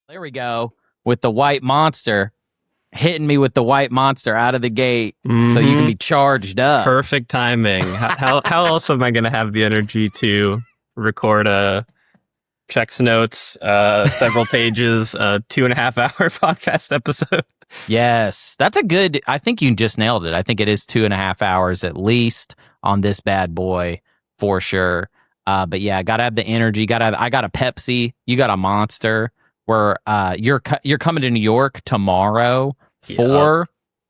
There we go with the white monster hitting me with the white monster out of the gate, so you can be charged up. Perfect timing. How else am I going to have the energy to record a checks notes, several pages, 2.5 hour podcast episode? Yes, that's a good. I think you just nailed it. I think it is 2.5 hours at least on this bad boy for sure. But yeah, gotta have the energy. I got a Pepsi. You got a Monster. Where you're coming to New York tomorrow for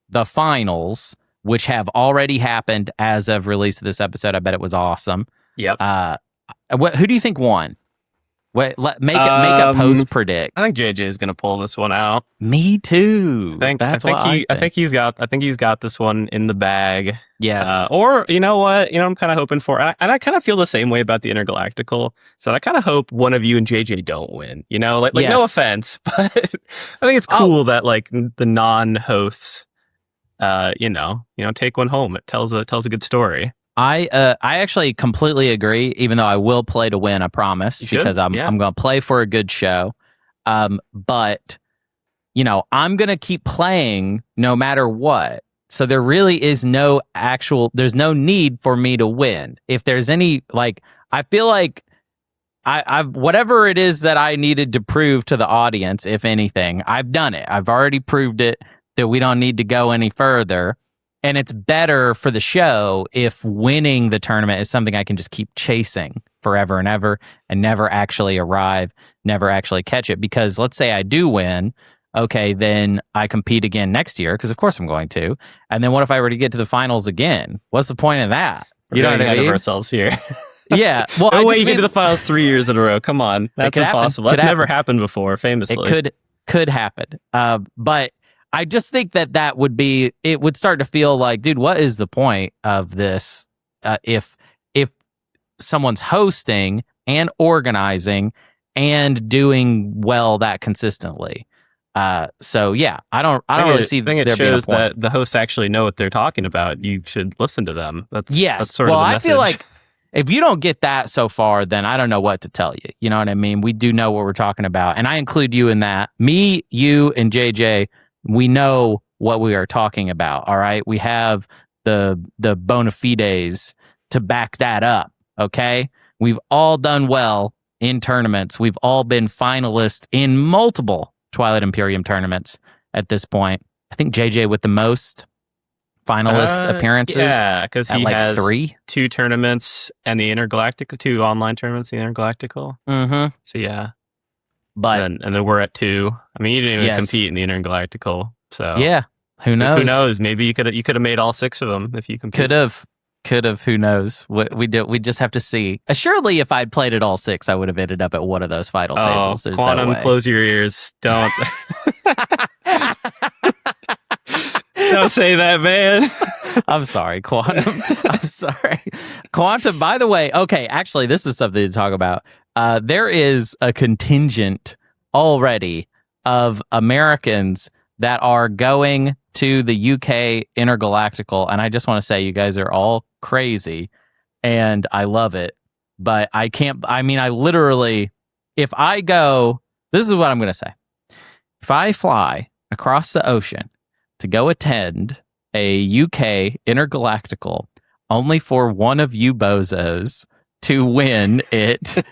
the finals, which have already happened as of release of this episode. I bet it was awesome. Yep. Who do you think won? Make a post predict. I think JJ is going to pull this one out. Me too. I think he's got this one in the bag. Yes. Or you know what? I'm kind of hoping for, and I kind of feel the same way about the Intergalactical. So I kind of hope one of you and JJ don't win. Yes. No offense, but I think it's cool that like the non-hosts, take one home. It tells a good story. I actually completely agree, even though I will play to win, I promise, because I'm going to play for a good show. But, I'm going to keep playing no matter what. So there really is there's no need for me to win. If there's any, I feel like I've whatever it is that I needed to prove to the audience, if anything, I've done it. I've already proved it that we don't need to go any further. And it's better for the show if winning the tournament is something I can just keep chasing forever and ever and never actually arrive, never actually catch it. Because let's say I do win, okay, then I compete again next year, because of course I'm going to. And then what if I were to get to the finals again? What's the point of that? You know what I mean? Of ourselves here. Yeah. Well, no way you get to the finals 3 years in a row. Come on. That's impossible. That's never happened before, famously. It could happen. But I just think that it would start to feel like, dude, what is the point of this if someone's hosting and organizing and doing well that consistently? So yeah, I don't really see. I think it shows that the hosts actually know what they're talking about. You should listen to them. That's sort of the message. I feel like if you don't get that so far, then I don't know what to tell you. You know what I mean? We do know what we're talking about, and I include you in that. Me, you, and JJ. We know what we are talking about, all right? We have the bona fides to back that up, okay? We've all done well in tournaments. We've all been finalists in multiple Twilight Imperium tournaments at this point. I think JJ with the most finalist appearances. Yeah, because he has 3. 2 tournaments and the Intergalactical, 2 online tournaments, the Intergalactical. Mm-hmm. So yeah. But and then we're at 2. I mean, you didn't even compete in the Intergalactical, so yeah, who knows? Who knows? Maybe you could have made all 6 of them if you competed. Could have. Who knows? We just have to see. Surely, if I'd played at all 6, I would have ended up at one of those final tables. There's Quantum, close your ears. Don't don't say that, man. I'm sorry, Quantum. I'm sorry, Quantum. By the way, okay, actually, this is something to talk about. There is a contingent already of Americans that are going to the UK Intergalactical, and I just want to say you guys are all crazy, and I love it, but I can't. I mean, I literally, if I go, this is what I'm going to say. If I fly across the ocean to go attend a UK Intergalactical, only for one of you bozos to win it,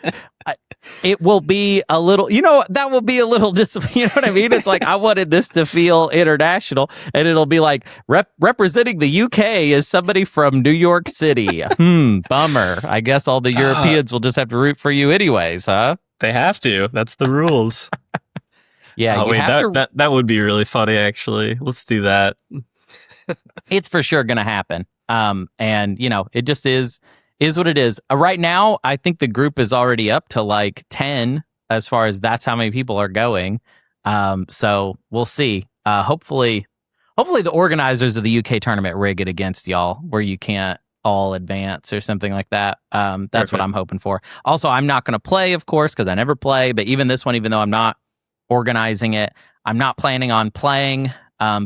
it will be a little, that will be a little you know what I mean? It's like, I wanted this to feel international, and it'll be like representing the UK is somebody from New York City. Bummer. I guess all the Europeans will just have to root for you anyways, huh? They have to. That's the rules. Yeah. That would be really funny, actually. Let's do that. It's for sure going to happen. And it just is what it is. Right now, I think the group is already up to like 10 as far as that's how many people are going. So we'll see. Hopefully the organizers of the UK tournament rig it against y'all where you can't all advance or something like that. That's Perfect. What I'm hoping for. Also, I'm not going to play, of course, because I never play. But even this one, even though I'm not organizing it, I'm not planning on playing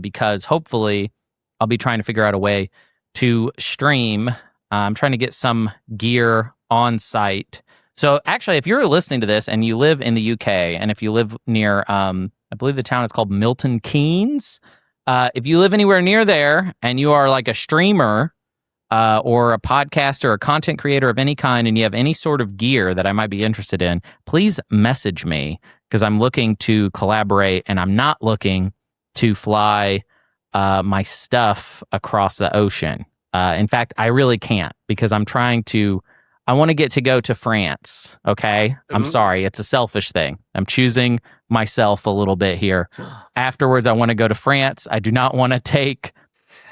because hopefully I'll be trying to figure out a way to stream. I'm trying to get some gear on site So actually, if you're listening to this and you live in the UK, and if you live near, I believe the town is called Milton Keynes. If you live anywhere near there and you are like a streamer or a podcaster or content creator of any kind, and you have any sort of gear that I might be interested in, please message me, because I'm looking to collaborate, and I'm not looking to fly my stuff across the ocean. In fact, I really can't, because I want to go to France, okay? I'm sorry, it's a selfish thing. I'm choosing myself a little bit here. Afterwards, I want to go to France. I do not want to take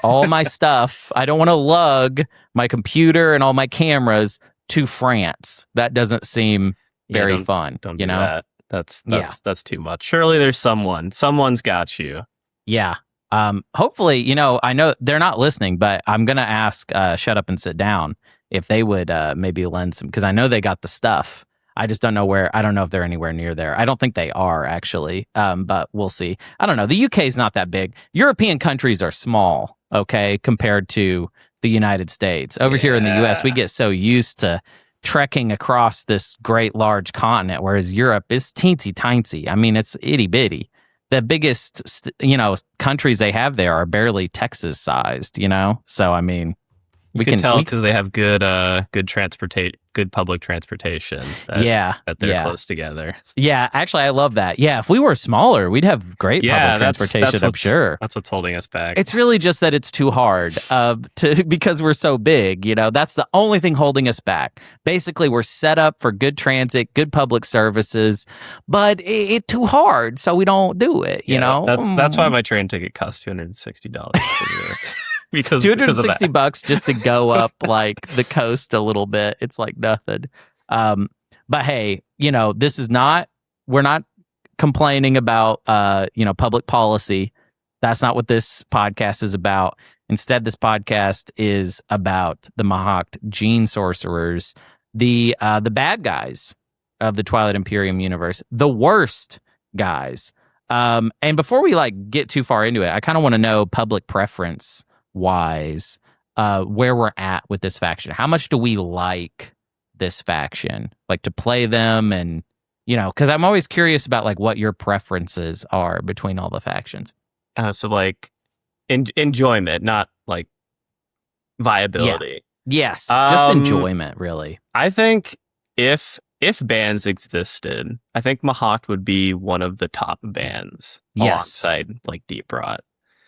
all my stuff. I don't want to lug my computer and all my cameras to France. That doesn't seem very fun. Don't do that. That's too much. Surely there's someone's got you. Yeah. Hopefully, I know they're not listening, but I'm going to ask Shut Up and Sit Down if they would maybe lend some, because I know they got the stuff. I just don't know where. I don't know if they're anywhere near there. I don't think they are, actually, but we'll see. I don't know. The UK is not that big. European countries are small, okay, compared to the United States. Over here in the US, we get so used to trekking across this great large continent, whereas Europe is teensy-tiny. I mean, it's itty-bitty. The biggest, countries they have there are barely Texas-sized, So, I mean, we can tell because they have good public transportation. That they're close together. Yeah, actually, I love that. Yeah, if we were smaller, we'd have great public transportation. I'm sure that's what's holding us back. It's really just that it's too hard because we're so big. That's the only thing holding us back. Basically, we're set up for good transit, good public services, but it's too hard, so we don't do it. That's why my train ticket costs $260 per year. Because $260 just to go up like the coast a little bit. It's like nothing. But hey, we're not complaining about public policy. That's not what this podcast is about. Instead, this podcast is about the Mahact Gene-Sorcerers, the bad guys of the Twilight Imperium universe, the worst guys. And before we get too far into it, I kind of want to know public preference wise, where we're at with this faction. How much do we like this faction, to play them? And because I'm always curious about what your preferences are between all the factions. Enjoyment, not viability. Yes, just enjoyment, really. I think if bands existed, I think Mahact would be one of the top bands alongside Deep Rot.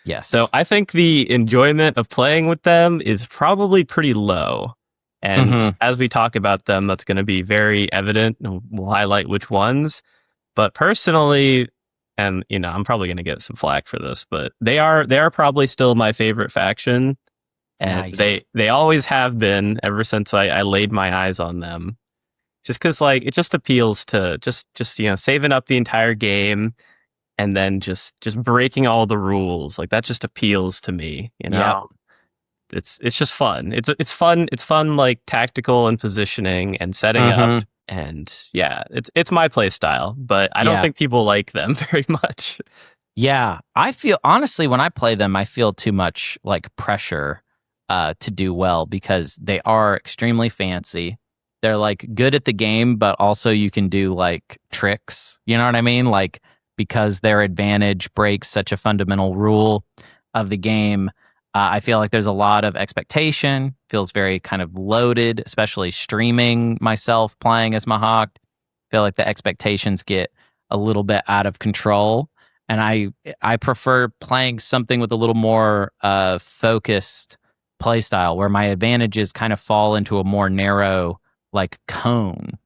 Yes. So I think the enjoyment of playing with them is probably pretty low. And as we talk about them, that's going to be very evident. And we'll highlight which ones. But personally, and I'm probably going to get some flack for this, but they are probably still my favorite faction. And they always have been ever since I laid my eyes on them. Just because it just appeals to just saving up the entire game. And then just breaking all the rules, that just appeals to me. It's just fun. It's fun. It's fun, tactical and positioning and setting up. And it's my play style. But I don't think people like them very much. Yeah, I feel honestly when I play them, I feel too much pressure to do well because they are extremely fancy. They're good at the game, but also you can do tricks. You know what I mean? Because their advantage breaks such a fundamental rule of the game. I feel like there's a lot of expectation, feels very kind of loaded, especially streaming myself playing as Mahact. I feel like the expectations get a little bit out of control. And I prefer playing something with a little more focused play style where my advantages kind of fall into a more narrow cone,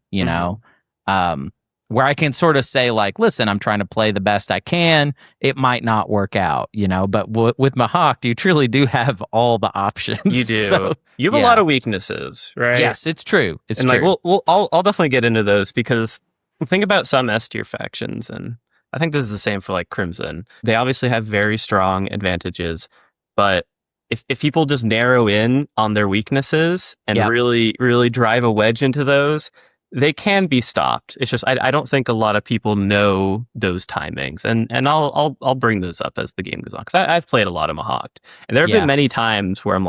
where I can sort of say listen, I'm trying to play the best I can. It might not work out, but with Mahact, you truly do have all the options. You do. So, you have a lot of weaknesses, right? Yes, it's true. It's and true. I'll definitely get into those because think about some S tier factions, and I think this is the same for Crimson. They obviously have very strong advantages, but if people just narrow in on their weaknesses and really, really drive a wedge into those, they can be stopped. It's just I don't think a lot of people know those timings, and I'll bring those up as the game goes on because I've played a lot of Mahact, and there have been many times where I'm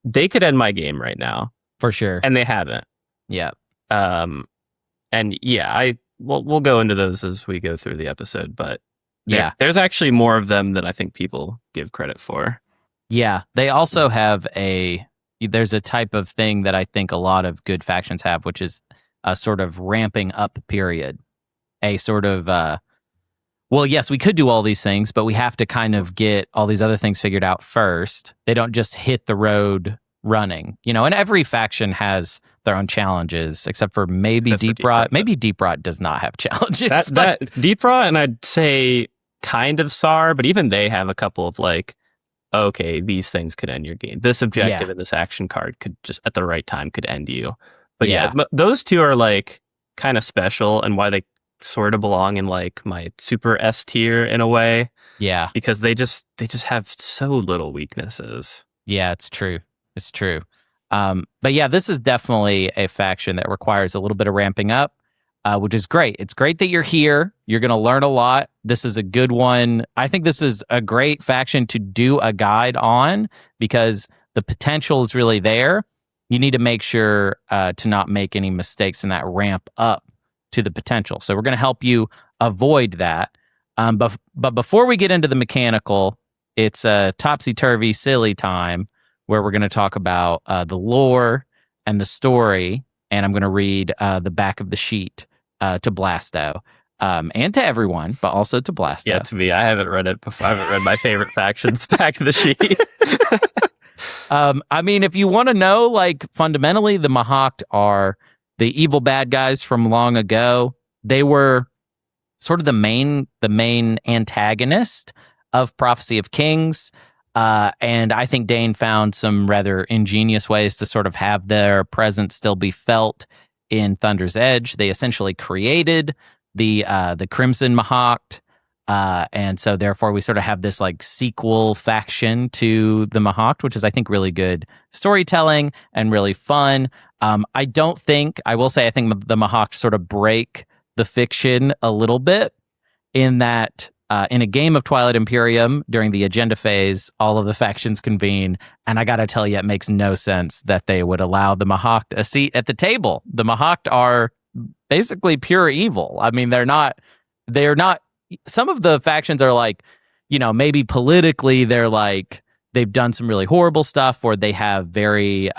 they could end my game right now for sure, and they haven't. Yeah, And yeah, we'll go into those as we go through the episode, but there's actually more of them than I think people give credit for. Yeah, they also have there's a type of thing that I think a lot of good factions have, which is a sort of ramping up period. A sort of, well, yes, we could do all these things, but we have to kind of get all these other things figured out first. They don't just hit the road running, and every faction has their own challenges, except for maybe Deep Rot. Maybe Deep Rot does not have challenges. That Deep Rot, and I'd say kind of SAR, but even they have a couple of okay, these things could end your game. This objective and this action card could just at the right time could end you. But those two are kind of special, and why they sort of belong in my super S tier in a way. Yeah, because they just have so little weaknesses. Yeah, it's true. It's true. But yeah, this is definitely a faction that requires a little bit of ramping up, which is great. It's great that you're here. You're going to learn a lot. This is a good one. I think this is a great faction to do a guide on because the potential is really there. You need to make sure to not make any mistakes in that ramp up to the potential. So we're going to help you avoid that. But before we get into the mechanical, it's a topsy-turvy, silly time where we're going to talk about the lore and the story. And I'm going to read the back of the sheet to Blasto. And to everyone, but also to Blasto. Yeah, to me, I haven't read it before. I haven't read my favorite factions back to the sheet. I mean, if you want to know, fundamentally, the Mahact are the evil bad guys from long ago. They were sort of the main antagonist of Prophecy of Kings. And I think Dane found some rather ingenious ways to sort of have their presence still be felt in Thunder's Edge. They essentially created the Crimson Mahact. And so therefore we sort of have this sequel faction to the Mahact, which is I think really good storytelling and really fun. I will say I think the Mahact sort of break the fiction a little bit in that in a game of Twilight Imperium during the agenda phase, all of the factions convene, and I gotta tell you, it makes no sense that they would allow the Mahact a seat at the table. The Mahact are basically pure evil. I mean, they're not. Some of the factions are maybe politically they're they've done some really horrible stuff, or they have very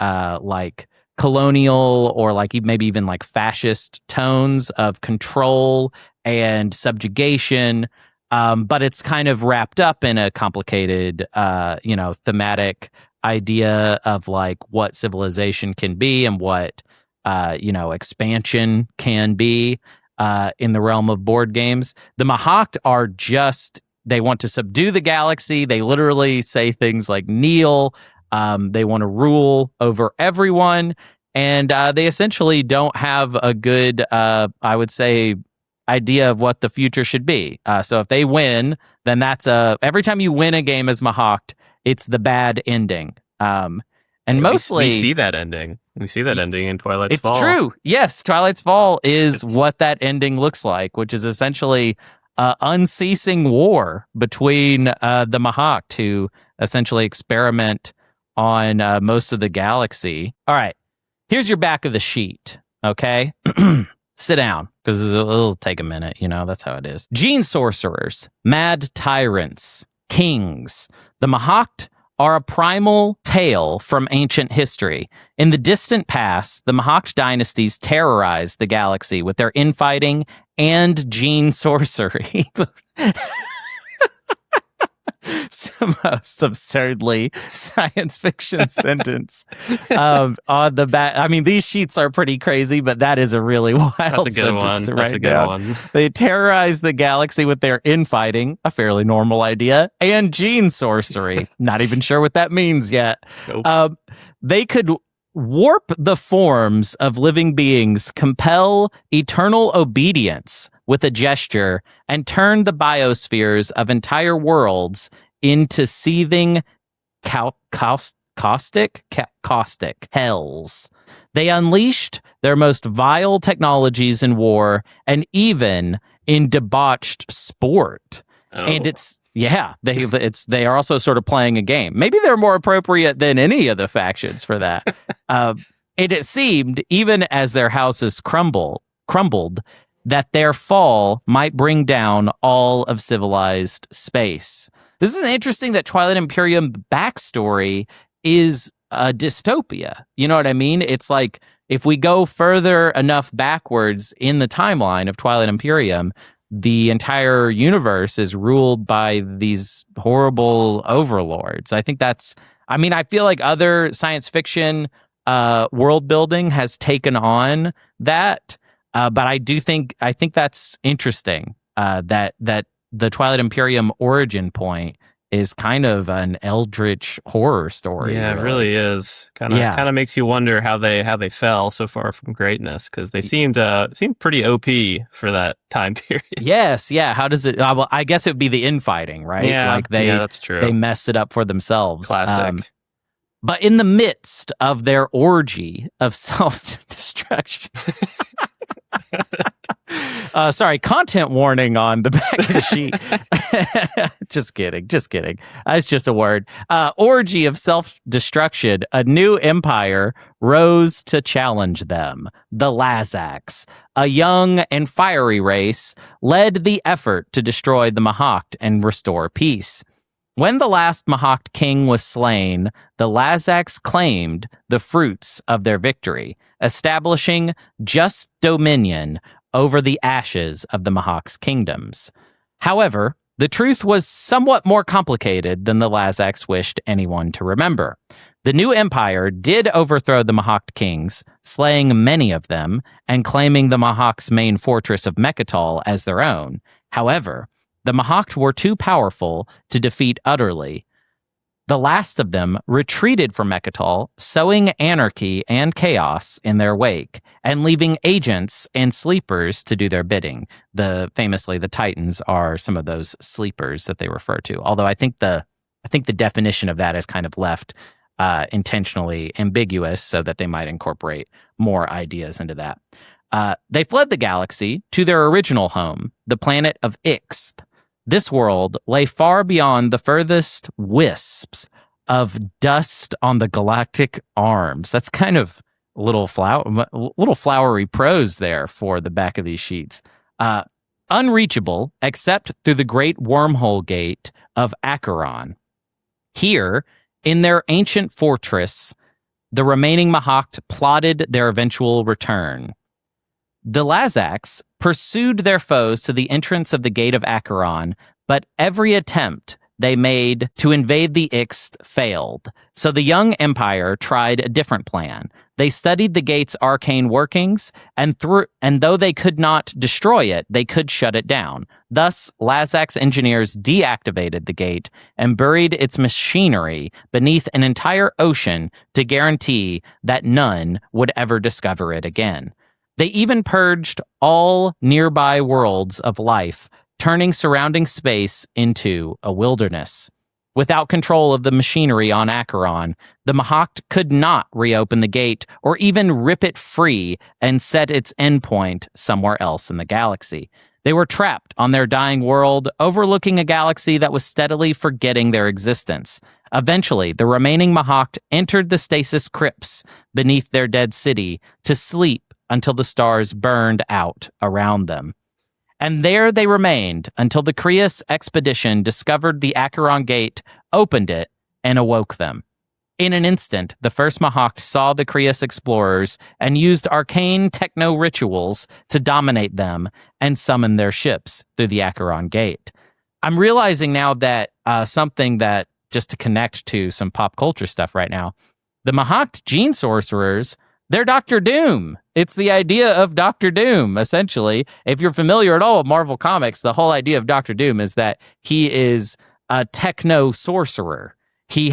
colonial or maybe even fascist tones of control and subjugation. But it's kind of wrapped up in a complicated, thematic idea of what civilization can be and what, expansion can be in the realm of board games. The Mahact are they want to subdue the galaxy. They literally say things like kneel. They want to rule over everyone. And they essentially don't have a good, I would say, idea of what the future should be. So if they win, then that's every time you win a game as Mahact, it's the bad ending. And mostly we see that ending. We see that ending in Twilight's Fall. It's true. Yes, Twilight's Fall is what that ending looks like, which is essentially unceasing war between the Mahact, who essentially experiment on most of the galaxy. All right, here's your back of the sheet, okay? Sit down, because it'll take a minute, that's how it is. Gene-Sorcerers, mad tyrants, kings. The Mahact are a primal tale from ancient history. In the distant past, the Mahact dynasties terrorized the galaxy with their infighting and gene-sorcery. The most absurdly science fiction sentence on the back. I mean, these sheets are pretty crazy, but that is a really wild sentence. That's a good one. They terrorize the galaxy with their infighting, a fairly normal idea, and gene sorcery. Not even sure what that means yet. Nope. They could warp the forms of living beings, compel eternal obedience with a gesture, and turn the biospheres of entire worlds into seething caustic hells. They unleashed their most vile technologies in war and even in debauched sport. Oh. And they are also sort of playing a game. Maybe they're more appropriate than any of the factions for that. it seemed, even as their houses crumbled, that their fall might bring down all of civilized space. This is interesting that Twilight Imperium backstory is a dystopia. You know what I mean? It's like, if we go further enough backwards in the timeline of Twilight Imperium, the entire universe is ruled by these horrible overlords. I feel like other science fiction world building has taken on that, but I think that's interesting. That the Twilight Imperium origin point is kind of an eldritch horror story. Yeah, it really is. Kind of makes you wonder how they fell so far from greatness, because they seemed pretty OP for that time period. Yes, yeah. How does it? Well, I guess it would be the infighting, right? Yeah, that's true. They messed it up for themselves. Classic. But in the midst of their orgy of self-destruction. Content warning on the back of the sheet. Just kidding. It's just a word. Orgy of self-destruction. A new empire rose to challenge them. The Lazaks, a young and fiery race, led the effort to destroy the Mahact and restore peace. When the last Mahact king was slain, the Lazaks claimed the fruits of their victory, establishing just dominion over the ashes of the Mahact's kingdoms. However, the truth was somewhat more complicated than the Lazaks wished anyone to remember. The new empire did overthrow the Mahact kings, slaying many of them and claiming the Mahact's main fortress of Mechatol as their own. However, the Mahact were too powerful to defeat utterly. The last of them retreated from Mechatol, sowing anarchy and chaos in their wake, and leaving agents and sleepers to do their bidding. Famously, the Titans are some of those sleepers that they refer to. Although I think the definition of that is kind of left intentionally ambiguous, so that they might incorporate more ideas into that. They fled the galaxy to their original home, the planet of Ixth. This world lay far beyond the furthest wisps of dust on the galactic arms. That's kind of a little flowery prose there for the back of these sheets. Unreachable except through the great wormhole gate of Acheron. Here, in their ancient fortress, the remaining Mahact plotted their eventual return. The Lazaks pursued their foes to the entrance of the Gate of Acheron, but every attempt they made to invade the Ixth failed. So the young empire tried a different plan. They studied the gate's arcane workings, and though they could not destroy it, they could shut it down. Thus, Lazak's engineers deactivated the gate and buried its machinery beneath an entire ocean to guarantee that none would ever discover it again. They even purged all nearby worlds of life, turning surrounding space into a wilderness. Without control of the machinery on Acheron, the Mahact could not reopen the gate or even rip it free and set its endpoint somewhere else in the galaxy. They were trapped on their dying world, overlooking a galaxy that was steadily forgetting their existence. Eventually, the remaining Mahact entered the stasis crypts beneath their dead city to sleep until the stars burned out around them. And there they remained until the Krios expedition discovered the Acheron gate, opened it, and awoke them. In an instant, the first Mahact saw the Krios explorers and used arcane techno-rituals to dominate them and summon their ships through the Acheron gate. I'm realizing now that something that, just to connect to some pop culture stuff right now, the Mahact Gene-Sorcerers, they're Doctor Doom. It's the idea of Doctor Doom, essentially. If you're familiar at all with Marvel Comics, the whole idea of Doctor Doom is that he is a techno-sorcerer. He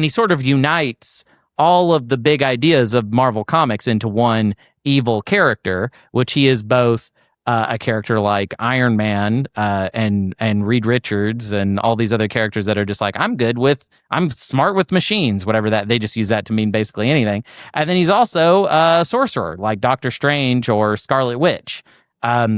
sort of unites all of the big ideas of Marvel Comics into one evil character, which he is both a character like Iron Man and Reed Richards and all these other characters that are just like, I'm smart with machines, whatever that, they just use that to mean basically anything. And then he's also a sorcerer like Doctor Strange or Scarlet Witch.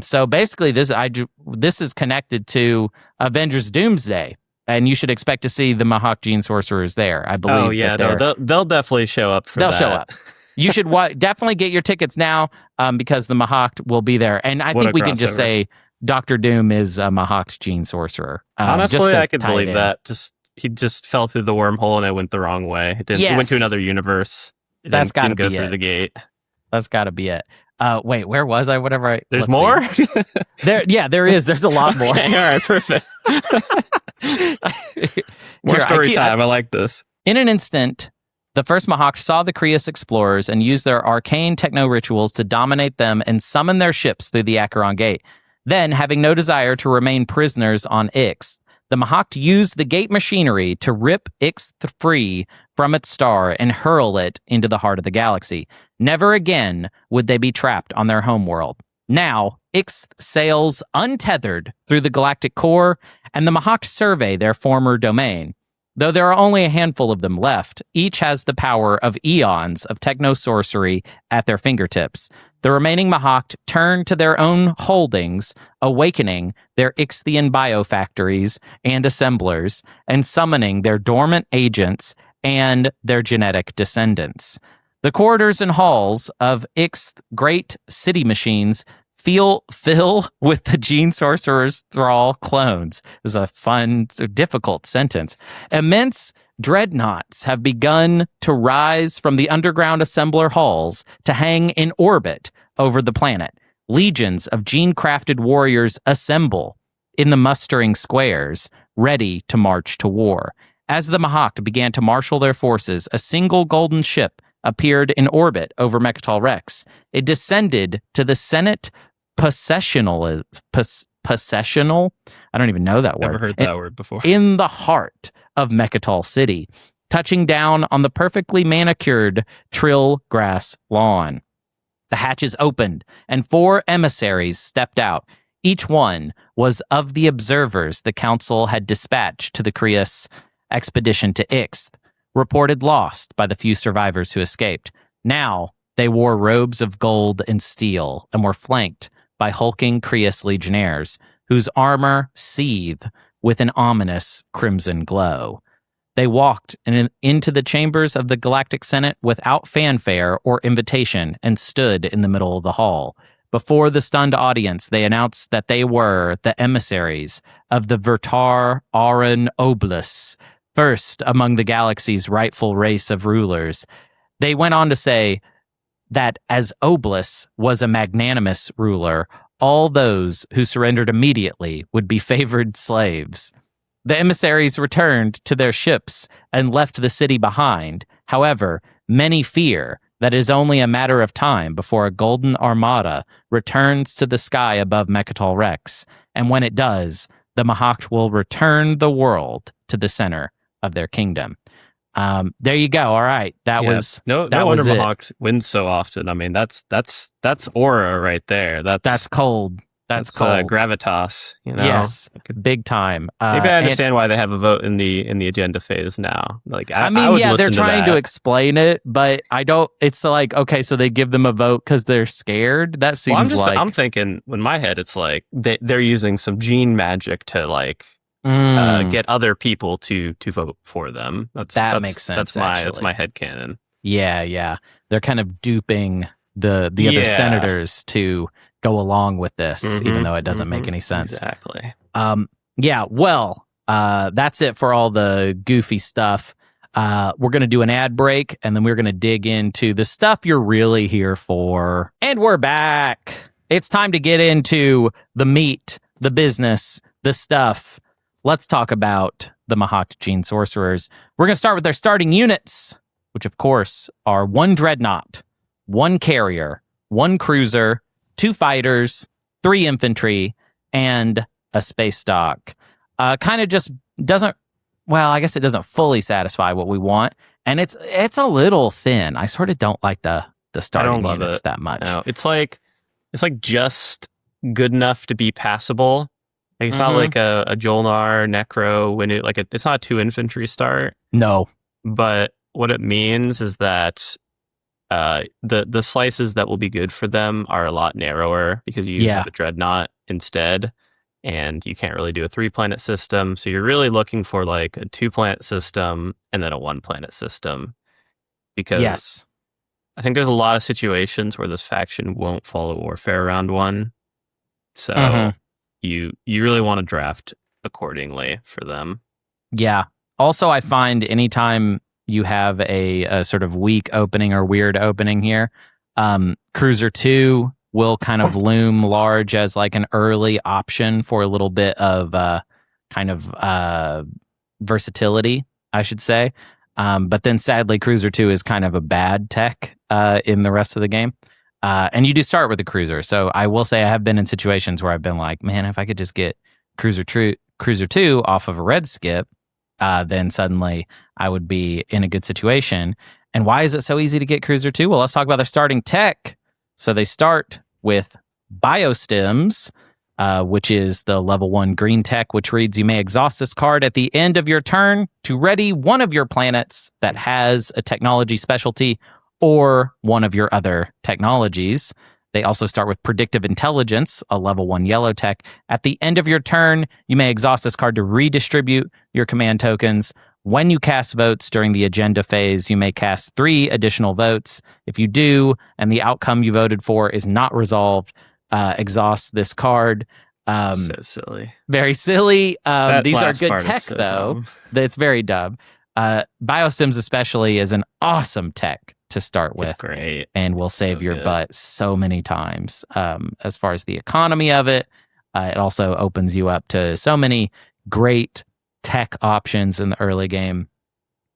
So basically this is connected to Avengers Doomsday. And you should expect to see the Mahact Gene-Sorcerers there, I believe. Oh, yeah, they'll definitely show up for that. They'll show up. You should definitely get your tickets now because the Mahact will be there. And I think we can just say Dr. Doom is a Mahact Gene-Sorcerer. Honestly, I could believe that. He just fell through the wormhole and it went the wrong way. He went to another universe. That's got to go through the gate. That's got to be it. Wait, where was I? There's more? There is. There's a lot more. Okay, all right, perfect. More story time. I like this. In an instant, the first Mahact saw the Krius explorers and used their arcane techno rituals to dominate them and summon their ships through the Acheron Gate. Then, having no desire to remain prisoners on Ixth, the Mahact used the gate machinery to rip Ixth free from its star and hurl it into the heart of the galaxy. Never again would they be trapped on their homeworld. Now, Ixth sails untethered through the galactic core, and the Mahact survey their former domain. Though there are only a handful of them left, each has the power of eons of techno-sorcery at their fingertips. The remaining Mahact turn to their own holdings, awakening their Ixthian biofactories and assemblers, and summoning their dormant agents and their genetic descendants. The corridors and halls of Ixth great city machines fill with the Gene-Sorcerers' thrall clones. This is a fun, difficult sentence. Immense dreadnoughts have begun to rise from the underground assembler halls to hang in orbit over the planet. Legions of gene-crafted warriors assemble in the mustering squares, ready to march to war. As the Mahact began to marshal their forces, a single golden ship appeared in orbit over Mechatol Rex. It descended to the Senate possessional. I don't even know that word. Never heard that word before. In the heart of Mechatol City, touching down on the perfectly manicured Trill grass lawn. The hatches opened, and 4 emissaries stepped out. Each one was of the observers the council had dispatched to the Krius expedition to Ixth, reported lost by the few survivors who escaped. Now, they wore robes of gold and steel and were flanked by hulking Krius legionnaires, whose armor seethed with an ominous crimson glow. They walked into the chambers of the Galactic Senate without fanfare or invitation and stood in the middle of the hall. Before the stunned audience, they announced that they were the emissaries of the Vertar Auran Oblus, first among the galaxy's rightful race of rulers. They went on to say that as Oblus was a magnanimous ruler, all those who surrendered immediately would be favored slaves. The emissaries returned to their ships and left the city behind. However, many fear that it is only a matter of time before a golden armada returns to the sky above Mechatol Rex, and when it does, the Mahact will return the world to the center of their kingdom. There you go. All right, that was no wonder Mahact wins so often. I mean, that's aura right there. That's cold. That's cold. Gravitas. You know? Yes, big time. Maybe I understand why they have a vote in the agenda phase now. Like, I mean, yeah, they're trying to explain it, but I don't. It's like, okay, so they give them a vote because they're scared. That seems I'm thinking in my head, it's like they're using some gene magic to like. Get other people to vote for them. That makes sense. That's my headcanon. Yeah. They're kind of duping the other senators to go along with this, even though it doesn't make any sense. Exactly. Well, that's it for all the goofy stuff. We're going to do an ad break, and then we're going to dig into the stuff you're really here for. And we're back. It's time to get into the meat, the business, the stuff. Let's talk about the Mahact Gene-Sorcerers. We're going to start with their starting units, which of course are 1 dreadnought, 1 carrier, 1 cruiser, 2 fighters, 3 infantry, and a space dock. Kind of just doesn't, well, I guess it doesn't fully satisfy what we want, and it's a little thin. I sort of don't like the starting units that much. No, it's like just good enough to be passable. Like, it's not like a Jolnar, Necro, when it's not a 2 infantry start. No. But what it means is that the slices that will be good for them are a lot narrower because you have a dreadnought instead, and you can't really do a 3-planet system. So you're really looking for like a 2-planet system and then a 1-planet system. Because I think there's a lot of situations where this faction won't follow warfare round one. So you really want to draft accordingly for them. Yeah. Also, I find anytime you have a sort of weak opening or weird opening here, Cruiser 2 will kind of loom large as like an early option for a little bit of versatility, I should say. But then sadly, Cruiser 2 is kind of a bad tech in the rest of the game. And you do start with a Cruiser. So I will say I have been in situations where I've been like, man, if I could just get Cruiser 2 off of a red skip, then suddenly I would be in a good situation. And why is it so easy to get Cruiser 2? Well, let's talk about their starting tech. So they start with Biostims, which is the level 1 green tech, which reads, you may exhaust this card at the end of your turn to ready one of your planets that has a technology specialty or one of your other technologies. They also start with Predictive Intelligence, a level 1 yellow tech. At the end of your turn, you may exhaust this card to redistribute your command tokens. When you cast votes during the agenda phase, you may cast 3 additional votes. If you do, and the outcome you voted for is not resolved, exhaust this card. So silly. Very silly. These are good tech, so though. It's very dumb. Biostims especially is an awesome tech to start with. It's great. And will save your butt so many times. As far as the economy of it, it also opens you up to so many great tech options in the early game.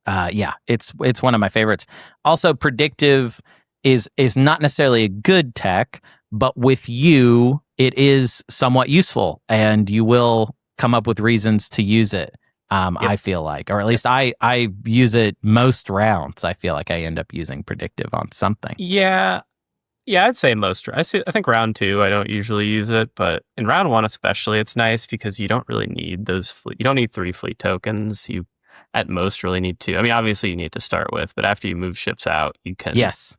It's one of my favorites. Also, Predictive is not necessarily a good tech, but with you, it is somewhat useful, and you will come up with reasons to use it. I feel like, or at least I use it most rounds. I feel like I end up using Predictive on something. Yeah, I'd say most. I think round 2, I don't usually use it, but in round 1 especially, it's nice because you don't really need those fleet. You don't need 3 fleet tokens. You at most really need 2. I mean, obviously you need to start with, but after you move ships out, you can. Yes.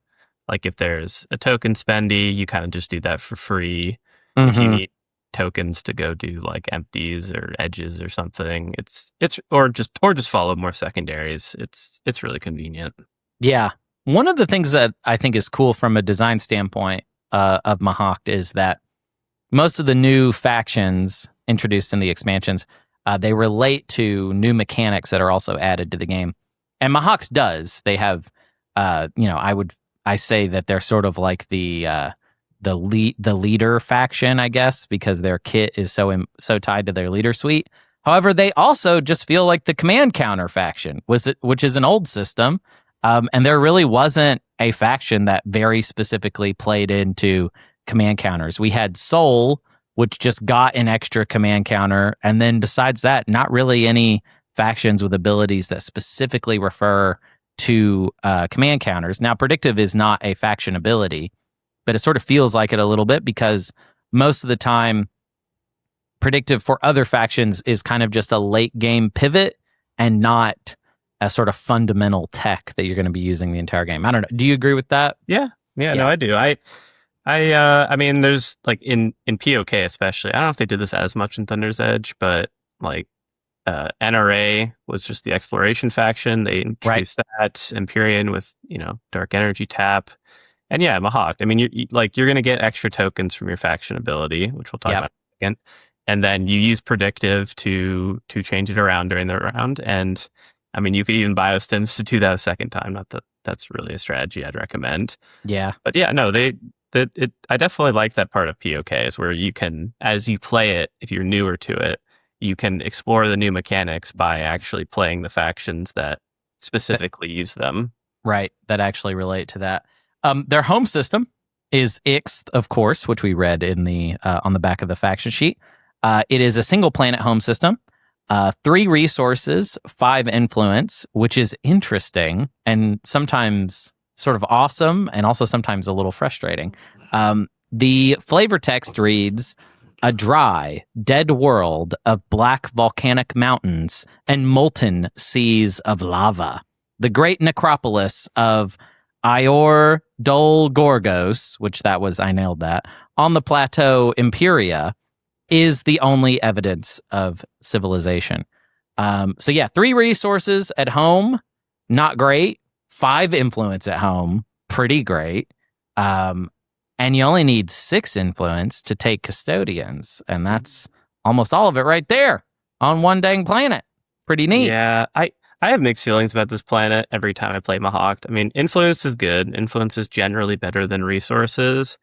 Like if there's a token spendy, you kind of just do that for free. If you need tokens to go do like empties or edges or something, it's or just follow more secondaries. It's really convenient. Yeah. One of the things that I think is cool from a design standpoint of Mahact is that most of the new factions introduced in the expansions, they relate to new mechanics that are also added to the game. And Mahact does. They have, I say that they're sort of like the leader faction, I guess, because their kit is so tied to their leader suite. However, they also just feel like the command counter faction, which is an old system. And there really wasn't a faction that very specifically played into command counters. We had Soul, which just got an extra command counter. And then besides that, not really any factions with abilities that specifically refer to command counters. Now, Predictive is not a faction ability, but it sort of feels like it a little bit because most of the time, Predictive for other factions is kind of just a late game pivot and not a sort of fundamental tech that you're going to be using the entire game. I don't know. Do you agree with that? Yeah. No, I do. I mean, there's like in POK especially. I don't know if they did this as much in Thunder's Edge, but like NRA was just the exploration faction. They introduced that Empyrean with dark energy tap, and Mahact. I mean, you're going to get extra tokens from your faction ability, which we'll talk about in a second, and then you use Predictive to change it around during the round. And I mean, you could even biostims to do that a second time. Not that that's really a strategy I'd recommend. Yeah. But I definitely like that part of POK is where you can, as you play it, if you're newer to it, you can explore the new mechanics by actually playing the factions that specifically use them. Right. That actually relate to that. Their home system is Ixth, of course, which we read in the on the back of the faction sheet. It is a single planet home system. 3 resources, 5 influence, which is interesting and sometimes sort of awesome and also sometimes a little frustrating. The flavor text reads, a dry, dead world of black volcanic mountains and molten seas of lava. The great necropolis of Ior Dol Gorgos, which I nailed that, on the plateau Imperia, is the only evidence of civilization. 3 resources at home, not great. 5 influence at home, pretty great. And you only need 6 influence to take custodians, and that's almost all of it right there on one dang planet. Pretty neat. Yeah, I have mixed feelings about this planet every time I play Mahact. I mean, influence is good. Influence is generally better than resources,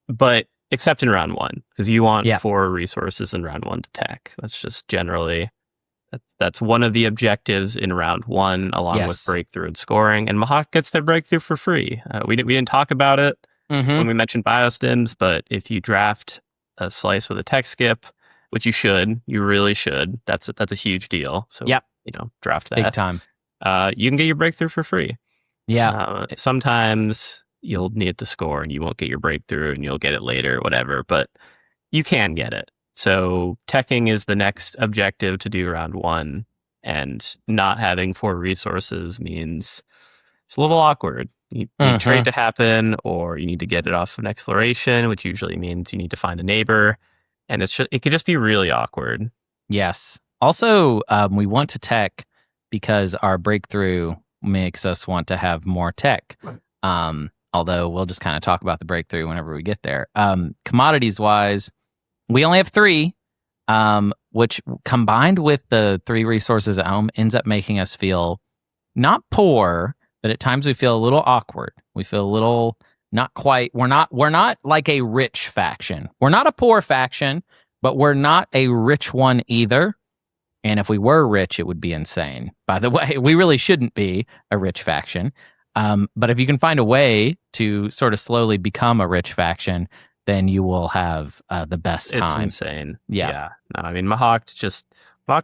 but except in round 1, because you want 4 resources in round 1 to tech. That's just generally that's one of the objectives in round 1, along with breakthrough and scoring. And Mahact gets their breakthrough for free. We didn't talk about it when we mentioned biostims, but if you draft a slice with a tech skip, which you really should. That's a huge deal. So draft that big time. You can get your breakthrough for free. Yeah. Sometimes you'll need to score and you won't get your breakthrough and you'll get it later, whatever. But you can get it. So teching is the next objective to do round 1, and not having 4 resources means it's a little awkward. You need trade to happen, or you need to get it off of an exploration, which usually means you need to find a neighbor. And it could just be really awkward. Yes. Also, we want to tech because our breakthrough makes us want to have more tech. Although we'll just kind of talk about the breakthrough whenever we get there. Commodities-wise, we only have 3, which combined with the 3 resources at home ends up making us feel not poor, but at times we feel a little awkward. We feel a little... Not quite. We're not like a rich faction. We're not a poor faction, but we're not a rich one either. And if we were rich, it would be insane. By the way, we really shouldn't be a rich faction. But if you can find a way to sort of slowly become a rich faction, then you will have the best time. It's insane. Yeah. No, I mean, Mahact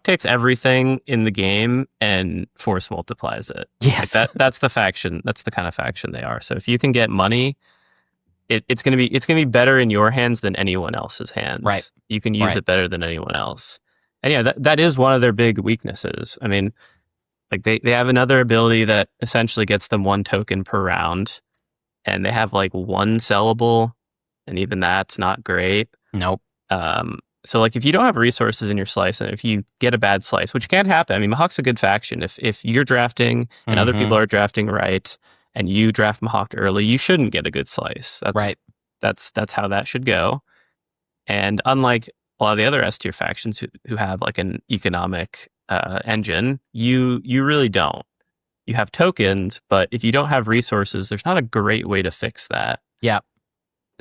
takes everything in the game and force multiplies it. Yes. Like that's the faction. That's the kind of faction they are. So if you can get money, it's gonna be better in your hands than anyone else's hands. Right. You can use it better than anyone else. And yeah, that is one of their big weaknesses. I mean, like they have another ability that essentially gets them 1 token per round, and they have like 1 sellable, and even that's not great. Nope. So, like, if you don't have resources in your slice, and if you get a bad slice, which can happen. I mean, Mahact's a good faction. If you're drafting and other people are drafting right, and you draft Mahact early, you shouldn't get a good slice. That's how that should go. And unlike a lot of the other S tier factions who have like an economic engine, you really don't. You have tokens, but if you don't have resources, there's not a great way to fix that. Yeah.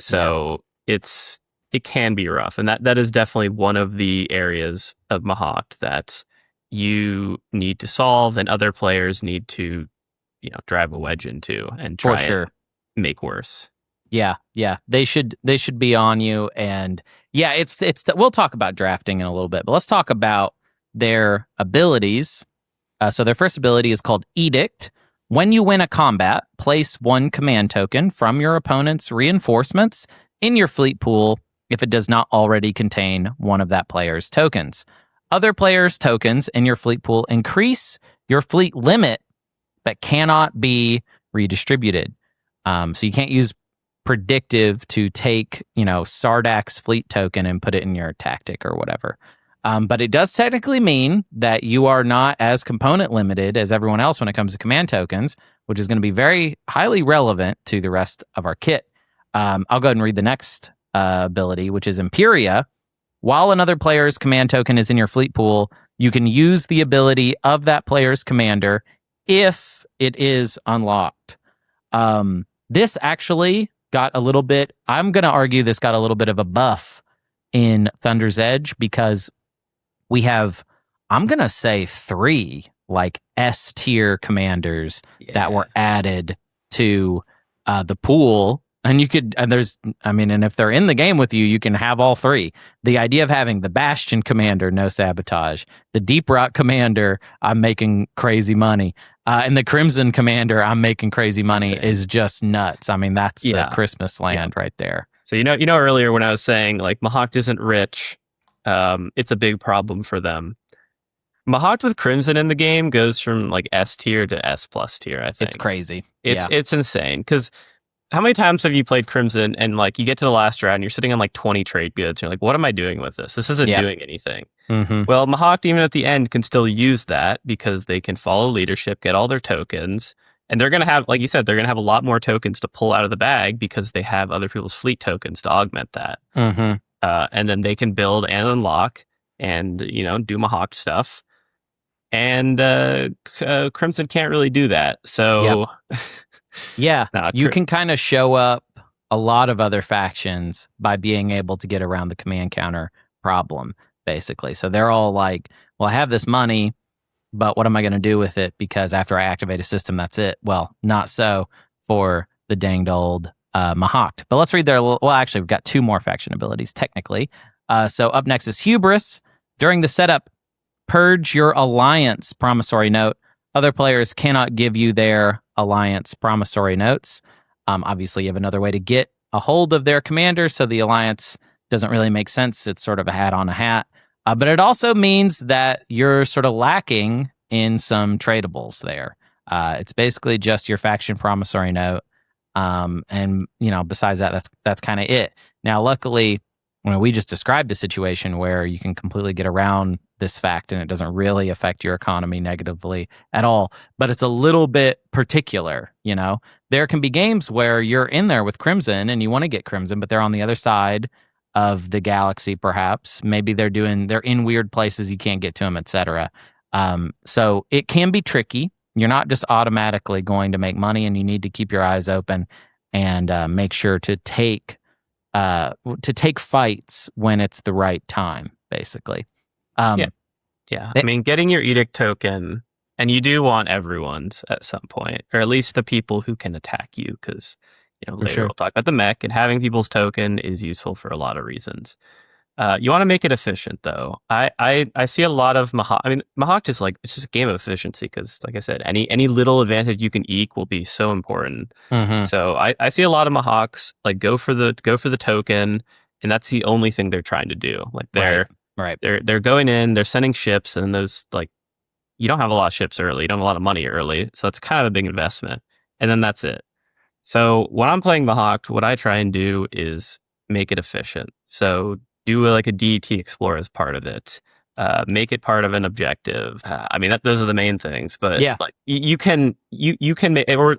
So it can be rough. And that is definitely one of the areas of Mahact that you need to solve and other players need to, drive a wedge into and try and make worse. Yeah. They should be on you. And yeah, we'll talk about drafting in a little bit, but let's talk about their abilities. So their first ability is called Edict. When you win a combat, place 1 command token from your opponent's reinforcements in your fleet pool if it does not already contain one of that player's tokens. Other players' tokens in your fleet pool increase your fleet limit but cannot be redistributed. So you can't use predictive to take, Sardac's fleet token and put it in your tactic or whatever. But it does technically mean that you are not as component limited as everyone else when it comes to command tokens, which is going to be very highly relevant to the rest of our kit. I'll go ahead and read the next ability, which is Imperia. While another player's command token is in your fleet pool, you can use the ability of that player's commander if it is unlocked. This actually got a little bit, I'm going to argue this got a little bit of a buff in Thunder's Edge because we have, I'm going to say 3 like S tier commanders that were added to the pool. And you could, and if they're in the game with you, you can have all 3. The idea of having the Bastion commander, no sabotage, the Deep Rock commander, I'm making crazy money, and the Crimson commander, I'm making crazy money, is just nuts. I mean, that's the Christmas land right there. So, earlier when I was saying like Mahact isn't rich, it's a big problem for them. Mahact with Crimson in the game goes from like S tier to S plus tier, I think. It's crazy. It's insane because how many times have you played Crimson and like you get to the last round and you're sitting on like 20 trade goods and you're like, what am I doing with this? This isn't doing anything. Well, Mahact even at the end can still use that because they can follow leadership, get all their tokens, And they're going to have, like you said, they're going to have a lot more tokens to pull out of the bag because they have other people's fleet tokens to augment that. Mm-hmm. And then they can build and unlock and, do Mahact stuff. And Crimson can't really do that. So, yeah, you can kind of show up a lot of other factions by being able to get around the command counter problem, basically. So they're all like, well, I have this money, but what am I going to do with it? Because after I activate a system, that's it. Well, not so for the danged old Mahact. But let's read their, well, actually, we've got 2 more faction abilities, technically. So up next is Hubris. During the setup, purge your alliance promissory note. Other players cannot give you their alliance promissory notes. Obviously, you have another way to get a hold of their commander, so the alliance doesn't really make sense. It's sort of a hat on a hat. But it also means that you're sort of lacking in some tradables there. It's basically just your faction promissory note. And, besides that, that's kind of it. Now, luckily, we just described a situation where you can completely get around this fact and it doesn't really affect your economy negatively at all. But it's a little bit particular, There can be games where you're in there with Crimson and you want to get Crimson, but they're on the other side of the galaxy, perhaps. Maybe they're in weird places, you can't get to them, etc. So it can be tricky. You're not just automatically going to make money, and you need to keep your eyes open and make sure to take fights when it's the right time, basically. Yeah. I mean, getting your edict token, and you do want everyone's at some point, or at least the people who can attack you, because later we'll talk about the mech, and having people's token is useful for a lot of reasons. You want to make it efficient, though. I see a lot of Mahact. I mean, Mahact is it's just a game of efficiency because, like I said, any little advantage you can eke will be so important. Mm-hmm. So I see a lot of Mahacts go for the token, and that's the only thing they're trying to do. They're going in, they're sending ships, and those you don't have a lot of ships early, you don't have a lot of money early, so it's kind of a big investment, and then that's it. So when I'm playing Mahact, what I try and do is make it efficient. So do a DET Explorer as part of it. Make it part of an objective. I mean, those are the main things. But you can make, or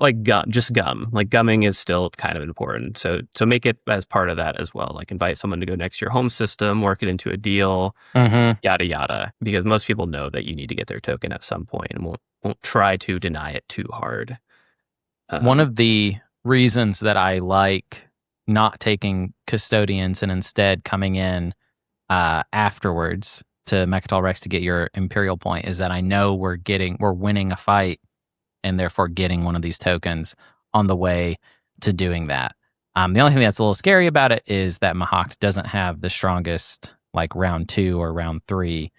just gum. Gumming is still kind of important. So make it as part of that as well. Invite someone to go next to your home system, work it into a deal, yada yada. Because most people know that you need to get their token at some point, and won't try to deny it too hard. One of the reasons that I like not taking custodians and instead coming in afterwards to Mechatol Rex to get your Imperial point is that I know we're winning a fight and therefore getting one of these tokens on the way to doing that. The only thing that's a little scary about it is that Mahact doesn't have the strongest round 2 or round 3.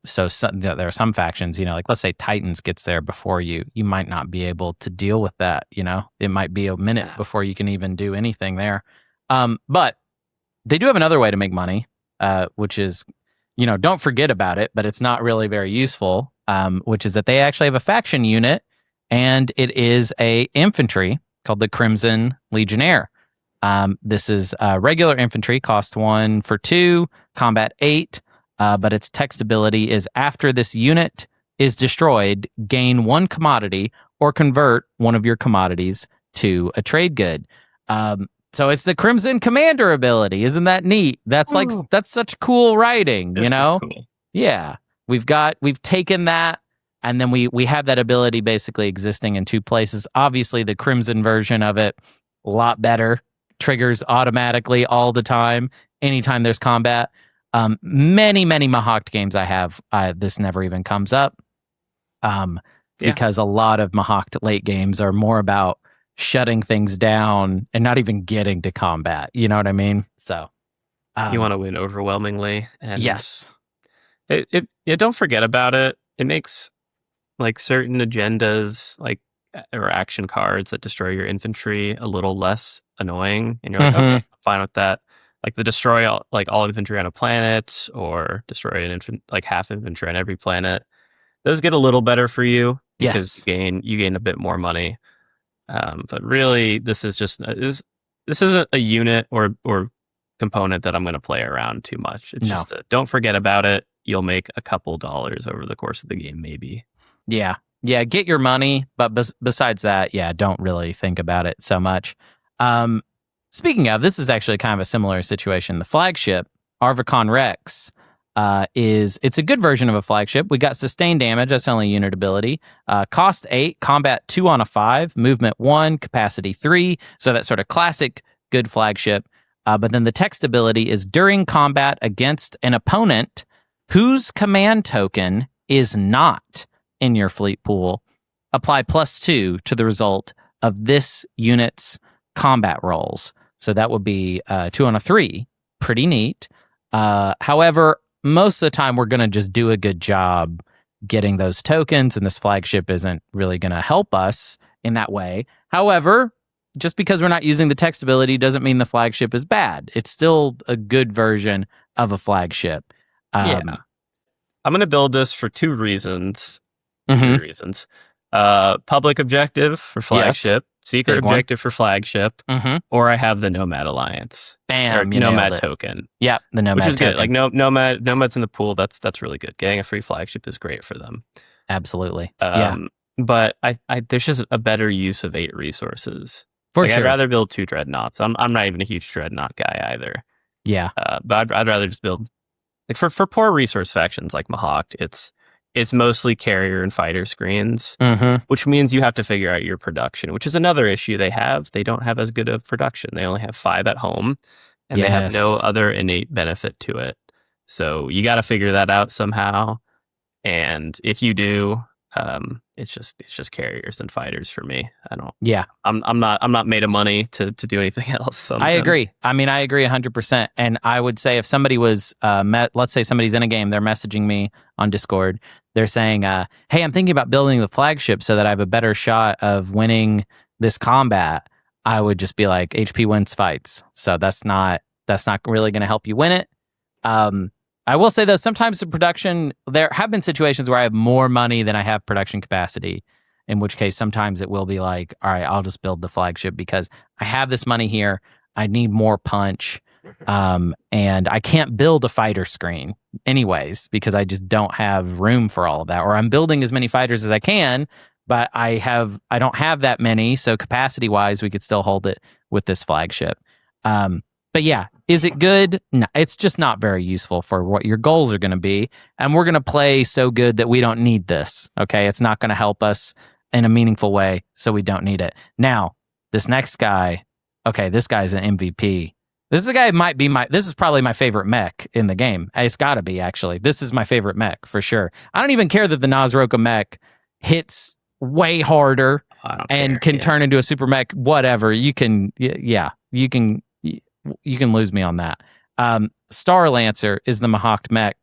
So there are some factions, let's say Titans gets there before you might not be able to deal with that. It might be a minute before you can even do anything there. But they do have another way to make money, which is, don't forget about it, but it's not really very useful, which is that they actually have a faction unit, and it is a infantry called the Crimson Legionnaire. This is regular infantry, cost 1 for 2, combat 8. But its text ability is after this unit is destroyed, gain 1 commodity or convert one of your commodities to a trade good. So it's the Crimson Commander ability. Isn't that neat? That's that's such cool writing, Cool. Yeah. We've taken that, and then we have that ability basically existing in 2 places. Obviously, the Crimson version of it, a lot better. Triggers automatically all the time, anytime there's combat. Many Mahact games I have, this never even comes up, because a lot of Mahact late games are more about shutting things down and not even getting to combat. You know what I mean? So you want to win overwhelmingly, and yes, don't forget about it. It makes certain agendas, or action cards that destroy your infantry, a little less annoying, and you're okay, I'm fine with that. The destroy all infantry on a planet, or destroy half infantry on every planet. Those get a little better for you because you gain a bit more money. But really, this is just this isn't a unit or component that I'm going to play around too much. It's just don't forget about it. You'll make a couple dollars over the course of the game, maybe. Yeah. Yeah, get your money, but besides that, yeah, don't really think about it so much. Speaking of, this is actually kind of a similar situation. The flagship, Arvicon Rex, it's a good version of a flagship. We got sustained damage. That's only unit ability. Cost 8, combat 2 on a 5, movement 1, capacity 3. So that sort of classic good flagship. But then the text ability is during combat against an opponent whose command token is not in your fleet pool, apply +2 to the result of this unit's combat rolls. So that would be 2 on a 3. Pretty neat. However, most of the time we're going to just do a good job getting those tokens, and this flagship isn't really going to help us in that way. However, just because we're not using the text ability doesn't mean the flagship is bad. It's still a good version of a flagship. I'm going to build this for 2 reasons. Mm-hmm. 2 reasons. Public objective for flagship, secret objective for flagship, or I have the Nomad Alliance. Bam, Nomad token. Yeah, the Nomad which is token. good. Like Nomad's in the pool. That's really good. Getting a free flagship is great for them. Absolutely. But I there's just a better use of 8 resources. For sure. I'd rather build 2 dreadnoughts. I'm not even a huge dreadnought guy either. Yeah. But I'd rather just build like for poor resource factions like Mahact, it's mostly carrier and fighter screens, which means you have to figure out your production, which is another issue they have. They don't have as good of production. They only have 5 at home, and they have no other innate benefit to it. So you got to figure that out somehow. And if you do, it's just carriers and fighters for me. I'm not made of money to do anything else. I agree. I mean, I agree 100%. And I would say if somebody was let's say somebody's in a game, they're messaging me on Discord. They're saying, hey, I'm thinking about building the flagship so that I have a better shot of winning this combat. I would just be like, HP wins fights. So that's not really going to help you win it. I will say though, sometimes the production, there have been situations where I have more money than I have production capacity, in which case sometimes it will be like, all right, I'll just build the flagship because I have this money here. I need more punch. And I can't build a fighter screen anyways, because I just don't have room for all of that. Or I'm building as many fighters as I can, but I don't have that many. So capacity wise, we could still hold it with this flagship. But yeah, is it good? No, it's just not very useful for what your goals are going to be. And we're going to play so good that we don't need this. Okay. It's not going to help us in a meaningful way. So we don't need it. Now, this next guy, okay, this guy's an MVP. This is probably my favorite mech in the game. It's got to be, actually. This is my favorite mech for sure. I don't even care that the Nazroka mech hits way harder and can turn into a super mech. Whatever. You can lose me on that. Star Lancer is the Mahact mech,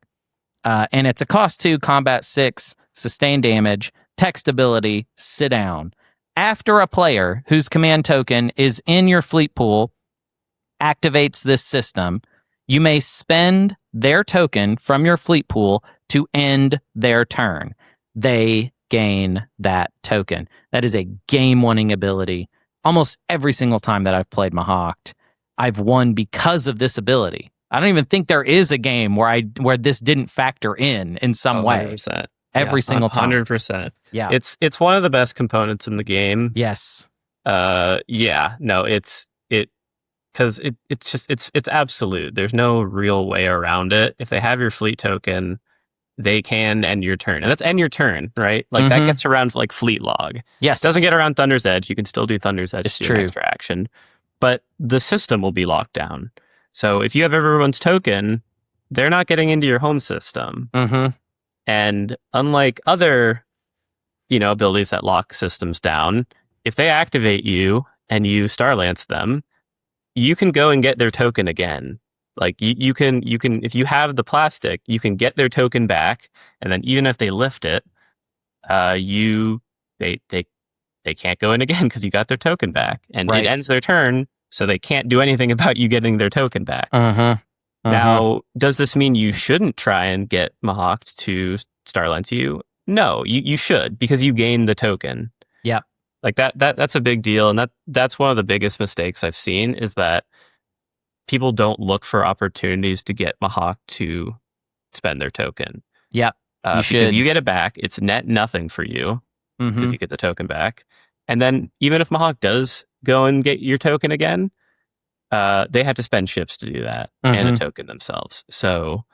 and it's a cost 2, combat 6, sustained damage, text ability, sit down. After a player whose command token is in your fleet pool activates this system, you may spend their token from your fleet pool to end their turn. They gain that token. That is a game-winning ability. Almost every single time that I've played Mahact, I've won because of this ability. I don't even think there is a game where this didn't factor in some way. 100%. Every single time. 100%. Yeah. It's one of the best components in the game. Yes. Because it's absolute. There's no real way around it. If they have your fleet token, they can end your turn. And that's end your turn, right? Like that gets around like fleet log. Yes. It doesn't get around Thunder's Edge. You can still do Thunder's Edge. It's to true. An extra action. But the system will be locked down. So if you have everyone's token, they're not getting into your home system. And unlike other, abilities that lock systems down, if they activate you and you Starlance them, you can go and get their token again. Like you can if you have the plastic, you can get their token back, and then even if they lift it, they can't go in again because you got their token back, and it ends their turn, so they can't do anything about you getting their token back. Now, does this mean you shouldn't try and get Mahact to Starlance you? No, you should, because you gain the token. Yeah. Like that's a big deal, and that's one of the biggest mistakes I've seen is that people don't look for opportunities to get Mahact to spend their token. Yeah, because you get it back. It's net nothing for you. because you get the token back. And then even if Mahact does go and get your token again, they have to spend ships to do that and a token themselves. So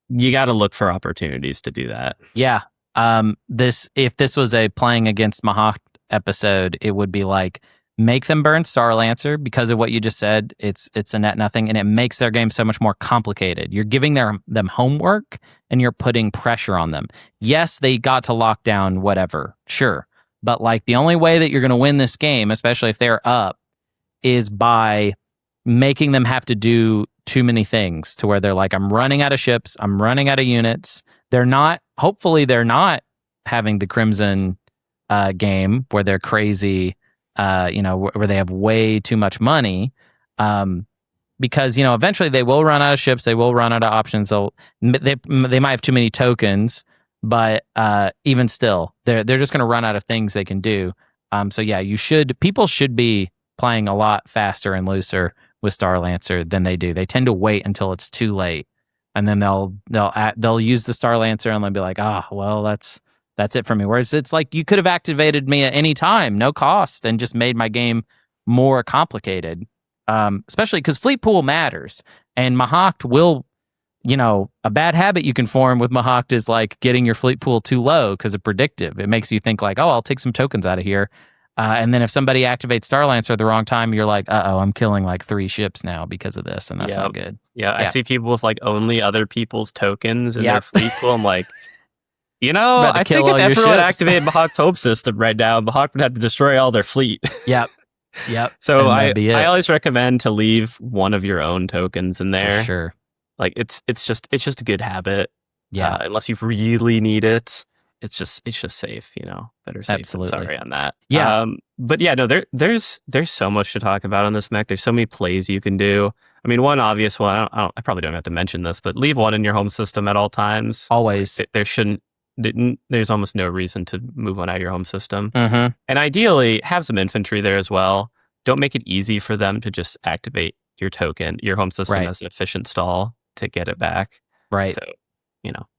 you got to look for opportunities to do that. Yeah. If this was a playing against Mahact episode, it would be like, make them burn Starlancer because of what you just said. It's a net nothing, and it makes their game so much more complicated. You're giving them homework, and you're putting pressure on them. Yes, they got to lock down whatever, sure. But like the only way that you're going to win this game, especially if they're up, is by making them have to do too many things to where they're like, I'm running out of ships, I'm running out of units. Hopefully they're not having the Crimson game where they're crazy, where they have way too much money. Because, eventually they will run out of ships, they will run out of options. They might have too many tokens, but even still, they're just going to run out of things they can do. So yeah, people should be playing a lot faster and looser with Starlancer than they do. They tend to wait until it's too late, and then they'll use the Starlancer and they'll be like, well, that's it for me. Whereas it's like, you could have activated me at any time, no cost, and just made my game more complicated. Especially because fleet pool matters, and Mahact will, a bad habit you can form with Mahact is like getting your fleet pool too low because of predictive. It makes you think like, I'll take some tokens out of here. And then if somebody activates Starlancer at the wrong time, you're like, I'm killing like 3 ships now because of this, and that's not good. Yeah, I see people with like only other people's tokens in their fleet pool. I'm like, I think if everyone activated Mahact's hope system right now, Mahact would have to destroy all their fleet. Yep. So I always recommend to leave one of your own tokens in there. For sure. Like it's just a good habit. Yeah. Unless you really need it. It's just safe, better safe Absolutely. than sorry on that. Yeah. But yeah, no, there's so much to talk about on this mech. There's so many plays you can do. I mean, one obvious one, I probably don't have to mention this, but leave one in your home system at all times. Always. There's almost no reason to move one out of your home system. Mm-hmm. And ideally, have some infantry there as well. Don't make it easy for them to just activate your token, your home system as an efficient stall to get it back. Right. So,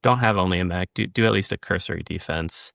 don't have only a mech. Do at least a cursory defense.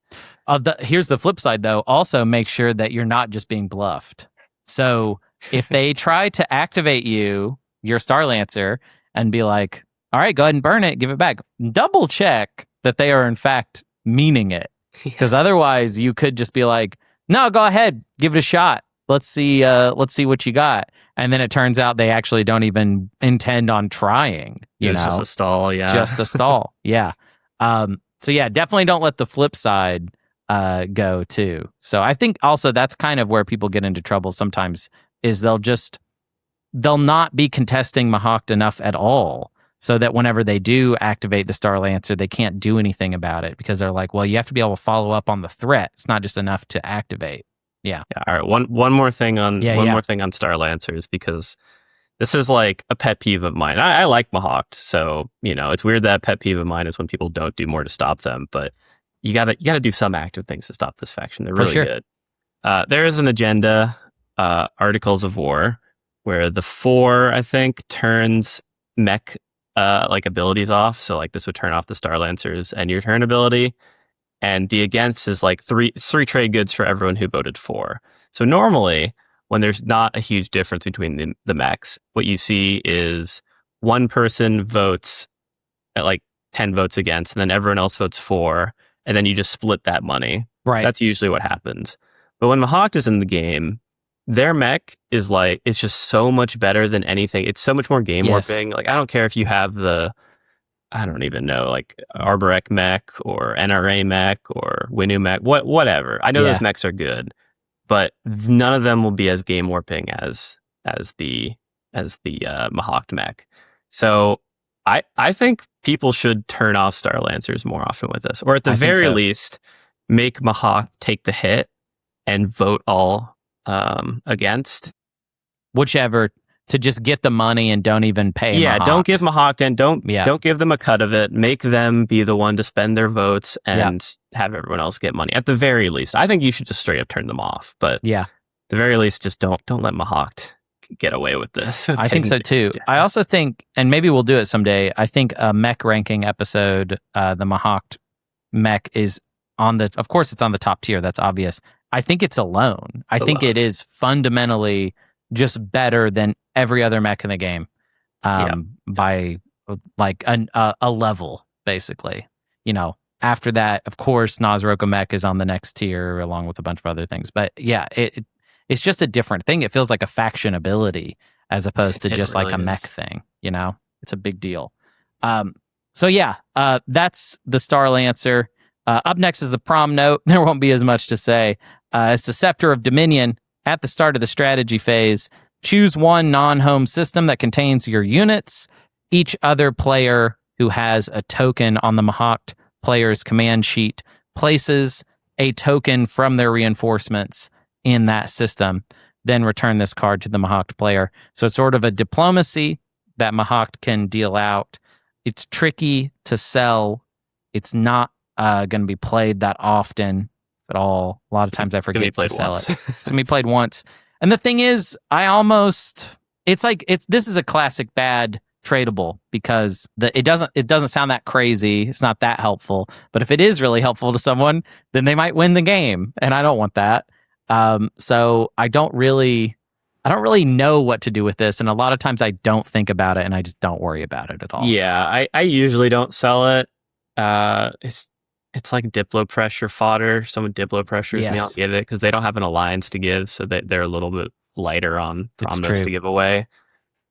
Here's the flip side, though. Also, make sure that you're not just being bluffed. So if they try to activate your Starlancer, and be like, all right, go ahead and burn it, give it back, double check that they are in fact meaning it. Because otherwise you could just be like, no, go ahead, give it a shot. Let's see what you got. And then it turns out they actually don't even intend on trying. It's just a stall, yeah. Just a stall, yeah. So yeah, definitely don't let the flip side go too. So I think also that's kind of where people get into trouble sometimes, is they'll not be contesting Mahact enough at all, so that whenever they do activate the Starlancer, they can't do anything about it, because they're like, well, you have to be able to follow up on the threat. It's not just enough to activate. Yeah. All right. One more thing on more thing on Starlancers, because this is like a pet peeve of mine. I like Mahact, so it's weird that pet peeve of mine is when people don't do more to stop them. But you gotta do some active things to stop this faction. They're really good. There is an agenda, Articles of War, where the 4 I think turns mech abilities off. So like this would turn off the Starlancer's end your turn ability. And the against is like three trade goods for everyone who voted for. So normally, when there's not a huge difference between the mechs, what you see is one person votes at like 10 votes against, and then everyone else votes for, and then you just split that money. Right. That's usually what happens. But when Mahact is in the game, their mech is like, it's just so much better than anything. It's so much more game warping. Like, I don't care if you have I don't even know, like Arborec mech or NRA mech or Winu mech, whatever. I know those mechs are good, but none of them will be as game warping as the Mahact mech. So I think people should turn off Starlancers more often with this, or at the very least, make Mahact take the hit and vote all against. Whichever. To just get the money and don't even pay. Yeah, Mahact. Don't give Mahact and don't give them a cut of it. Make them be the one to spend their votes and have everyone else get money. At the very least, I think you should just straight up turn them off. But at the very least, just don't let Mahact get away with this. I think so too. I also think, and maybe we'll do it someday, I think a mech ranking episode, the Mahact mech is of course it's on the top tier. That's obvious. I think it's alone. I think it is fundamentally just better than every other mech in the game, by like a level, basically. After that, of course, Nazroka mech is on the next tier along with a bunch of other things. But yeah, it's just a different thing. It feels like a faction ability as opposed to just really like a mech thing. It's a big deal. So yeah, that's the Star Lancer. Up next is the Prom Note. There won't be as much to say. It's the Scepter of Dominion. At the start of the strategy phase, choose one non-home system that contains your units. Each other player who has a token on the Mahact player's command sheet places a token from their reinforcements in that system, then return this card to the Mahact player. So it's sort of a diplomacy that Mahact can deal out. It's tricky to sell. It's not going to be played that often at all. A lot of times I forget to sell it. It's going to be played once. And the thing is, this is a classic bad tradable because it doesn't sound that crazy. It's not that helpful. But if it is really helpful to someone, then they might win the game. And I don't want that. So I don't really know what to do with this. And a lot of times I don't think about it and I just don't worry about it at all. Yeah, I usually don't sell it. It's like Diplo pressure fodder. Someone Diplo pressures me, I'll give it because they don't have an alliance to give, so they're a little bit lighter on promos to give away.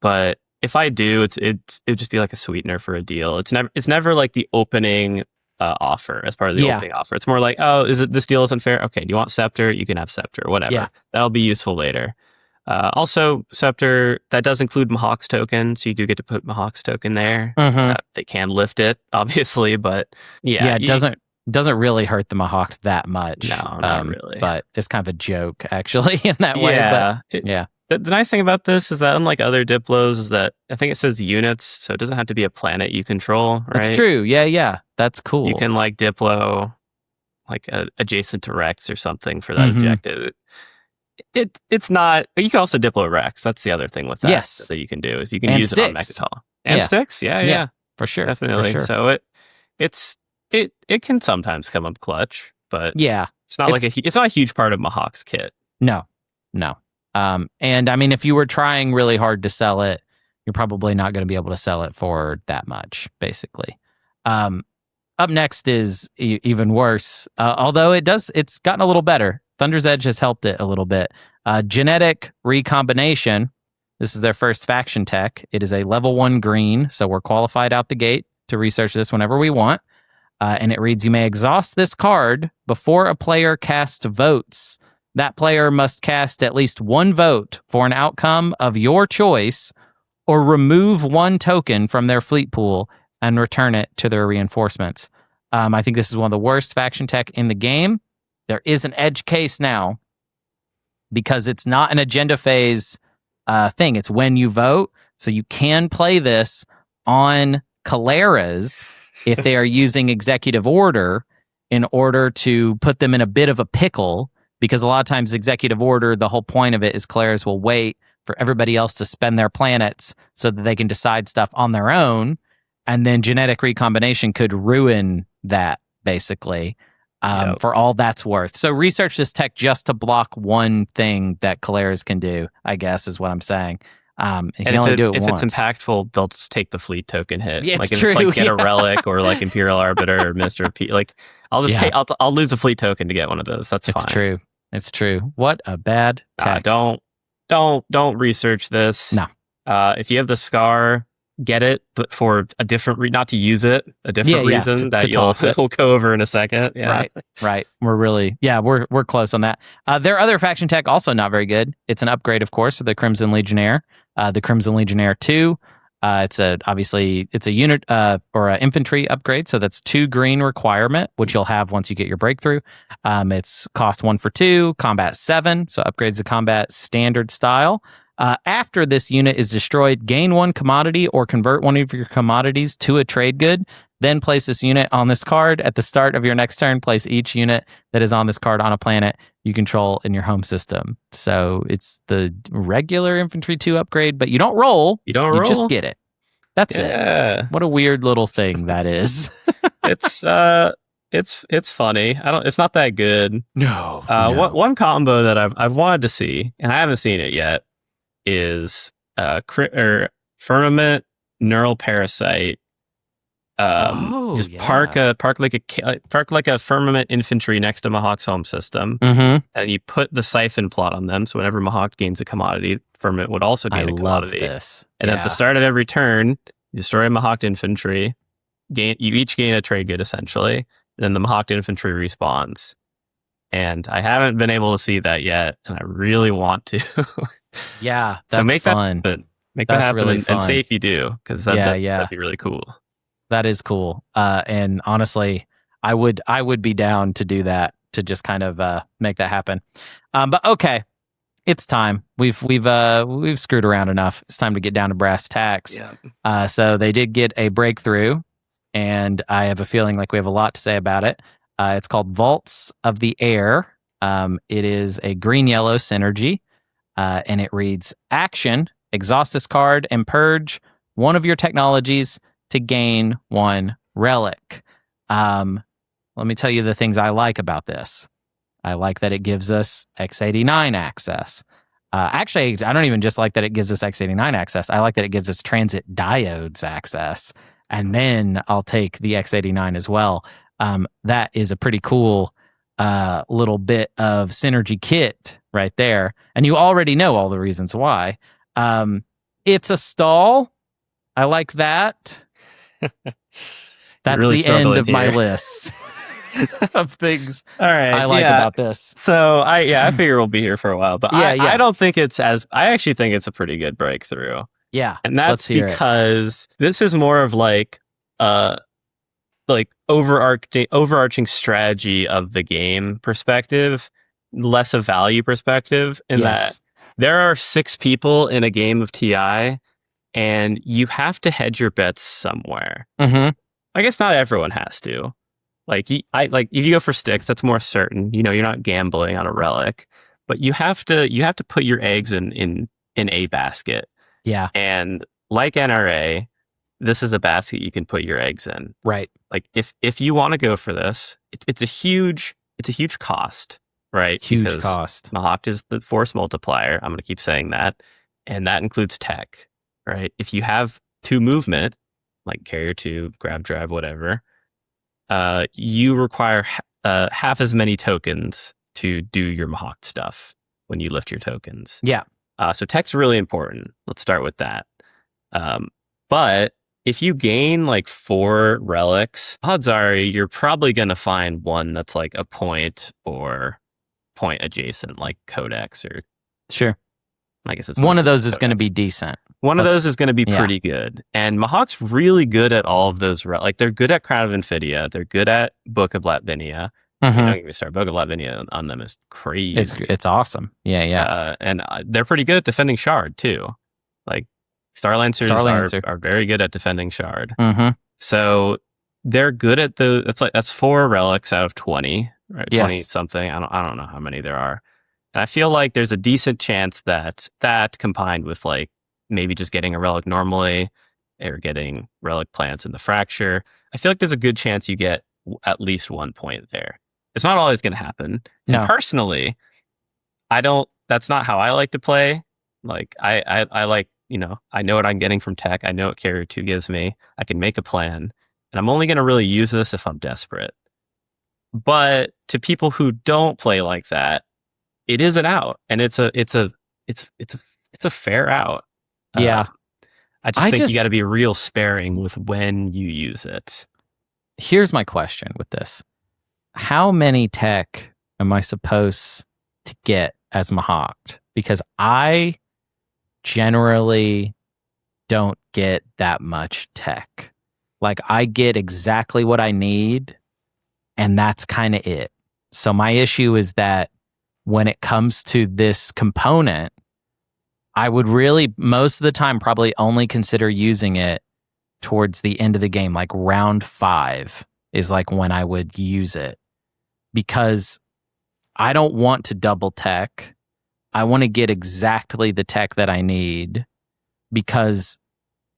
But if I do, it'd just be like a sweetener for a deal. It's never like the opening offer as part of the opening offer. It's more like, this deal isn't fair? Okay, do you want Scepter? You can have Scepter, whatever. Yeah. That'll be useful later. Also, Scepter, that does include Mahawk's token, so you do get to put Mahawk's token there. Mm-hmm. They can lift it, obviously, but it doesn't really hurt the Mahact that much. No, not really. But it's kind of a joke, actually, in that way. But, The nice thing about this is that unlike other Diplos is that I think it says units, so it doesn't have to be a planet you control, right? That's true. Yeah. That's cool. You can like Diplo like adjacent to Rex or something for that objective. It's not. You can also Diplo Rex. That's the other thing with that that you can do is you can use sticks. It on Mechatol and sticks. Yeah, for sure, definitely. For sure. So it can sometimes come up clutch, but it's not it's not a huge part of Mahawk's kit. No. And I mean, if you were trying really hard to sell it, you're probably not going to be able to sell it for that much, basically. Up next is even worse, although it's gotten a little better. Thunder's Edge has helped it a little bit. Genetic Recombination. This is their first faction tech. It is a level 1 green, so we're qualified out the gate to research this whenever we want. And it reads, you may exhaust this card before a player casts votes. That player must cast at least one vote for an outcome of your choice or remove one token from their fleet pool and return it to their reinforcements. I think this is one of the worst faction tech in the game. There is an edge case now because it's not an agenda phase thing. It's when you vote. So you can play this on Caleras if they are using executive order in order to put them in a bit of a pickle. Because a lot of times executive order, the whole point of it is Caleras will wait for everybody else to spend their planets so that they can decide stuff on their own. And then genetic recombination could ruin that, basically, for all that's worth. So research this tech just to block one thing that Caleras can do, I guess, is what I'm saying. And can only do it once. It's impactful, they'll just take the fleet token hit. Yeah, like it's true. It's like get a relic or like Imperial Arbiter or Minister of Peace. Like I'll just I'll lose a fleet token to get one of those. That's fine. It's true. What a bad tech. Don't research this. No. If you have the scar, get it, but for a different not to use it, a different reason that we'll go over in a second. Yeah. Right. We're really we're close on that. Their other faction tech also not very good. It's an upgrade, of course, to the Crimson Legionnaire. The Crimson Legionnaire 2. It's a unit or an infantry upgrade, so that's 2 green requirement, which you'll have once you get your breakthrough. It's cost 1 for 2, combat 7, so upgrades to combat standard style. After this unit is destroyed, gain 1 commodity or convert one of your commodities to a trade good. Then place this unit on this card. At the start of your next turn, place each unit that is on this card on a planet you control in your home system. So it's the regular Infantry 2 upgrade, but you don't roll. You just get it. That's it. What a weird little thing that is. It's It's funny. It's not that good. No. One combo that I've wanted to see, and I haven't seen it yet, is Firmament Neural Parasite. Park like a Firmament infantry next to Mahacht's home system, and you put the siphon plot on them. So whenever Mahact gains a commodity, Firmament would also gain a commodity. This. And at the start of every turn, you destroy a Mahact infantry. You each gain a trade good essentially. Then the Mahact infantry respawns. And I haven't been able to see that yet, and I really want to. Yeah, that's fun. Make that happen, really and say if you do, because that'd be really cool. That is cool. And honestly, I would be down to do that, to just kind of make that happen. But okay, it's time. We've screwed around enough. It's time to get down to brass tacks. Yeah. So they did get a breakthrough, and I have a feeling like we have a lot to say about it. It's called Vaults of the Air. It is a green-yellow synergy, and it reads, action, exhaust this card and purge one of your technologies to gain one relic. Let me tell you the things I like about this. I like that it gives us X89 access. Actually, I don't even just like that it gives us X89 access. I like that it gives us transit diodes access. And then I'll take the X89 as well. That is a pretty cool little bit of synergy kit right there. And you already know all the reasons why. It's a stall. I like that. That's really the end of my list of things I like about this. So I figure we'll be here for a while, but I don't think I actually think it's a pretty good breakthrough. Yeah. And that's because this is more of like overarching strategy of the game perspective, less a value perspective, in that there are 6 people in a game of TI, and you have to hedge your bets somewhere. I guess not everyone has to. Like if you go for sticks, that's more certain. You know, you're not gambling on a relic, but you have to put your eggs in a basket. Yeah. And like NRA, this is a basket you can put your eggs in. Right. Like if you want to go for this, it's a huge cost, right? Huge cost. Mahact is the force multiplier. I'm going to keep saying that, and that includes tech, right? If you have 2 movement, like carrier 2, grab drive, whatever, you require half as many tokens to do your Mahact stuff when you lift your tokens. Yeah. So tech's really important. Let's start with that. But if you gain like 4 relics, odds are you're probably going to find one that's like a point or point adjacent, like Codex or... Sure. I guess it's one of those is going to be decent. One of those is going to be pretty good. And Mahact's really good at all of those. Like, they're good at Crown of Infidia. They're good at Book of Latvinia. Don't get me started. Book of Latvinia on them is crazy. It's awesome. Yeah. And they're pretty good at defending Shard, too. Like, Starlancers are very good at defending Shard. So they're good at that's 4 relics out of 20, right? Yes. 20 something. I don't know how many there are. And I feel like there's a decent chance that combined with like maybe just getting a relic normally or getting relic plants in the fracture, I feel like there's a good chance you get at least 1 point there. It's not always going to happen. No. And personally, that's not how I like to play. Like I like, I know what I'm getting from tech. I know what carrier 2 gives me. I can make a plan, and I'm only going to really use this if I'm desperate. But to people who don't play like that, it is an out, and it's a fair out. Yeah. I just think you got to be real sparing with when you use it. Here's my question with this. How many tech am I supposed to get as Mahact? Because I generally don't get that much tech. Like, I get exactly what I need, and that's kind of it. So my issue is that when it comes to this component, I would really, most of the time, probably only consider using it towards the end of the game. Like round 5 is like when I would use it, because I don't want to double tech. I want to get exactly the tech that I need, because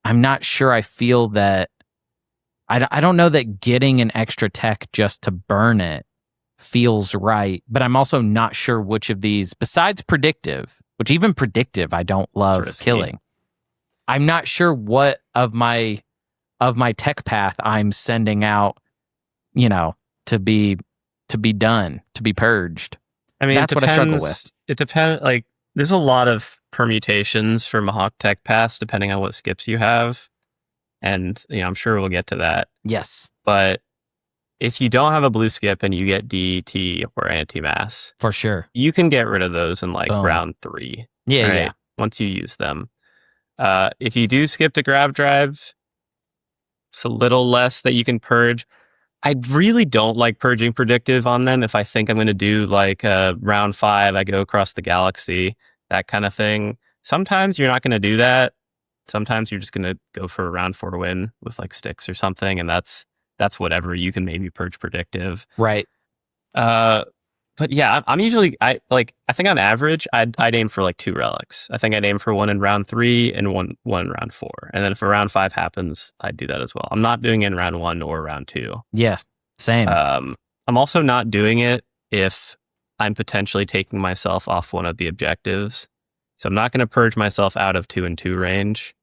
I'm not sure I feel that I don't know that getting an extra tech just to burn it feels right, but I'm also not sure which of these, besides predictive, which even predictive I don't love killing. I'm not sure what of my tech path I'm sending out, to be done, to be purged. I mean, that's what I struggle with. It depends. Like, there's a lot of permutations for Mahact tech paths depending on what skips you have, and I'm sure we'll get to that. Yes, but if you don't have a blue skip and you get DT or anti-mass, for sure, you can get rid of those in like round 3. Yeah, right? Once you use them. If you do skip to grab drive, it's a little less that you can purge. I really don't like purging predictive on them. If I think I'm going to do like round 5, I go across the galaxy, that kind of thing. Sometimes you're not going to do that. Sometimes you're just going to go for a round 4 win with like sticks or something, and that's whatever. You can maybe purge predictive. Right. But yeah, I'm usually, I think on average, I'd aim for like 2 relics. I think I'd aim for 1 in round 3 and one in round 4. And then if a round 5 happens, I'd do that as well. I'm not doing it in round 1 or round 2. Yes, same. I'm also not doing it if I'm potentially taking myself off one of the objectives. So I'm not going to purge myself out of 2 and 2 range.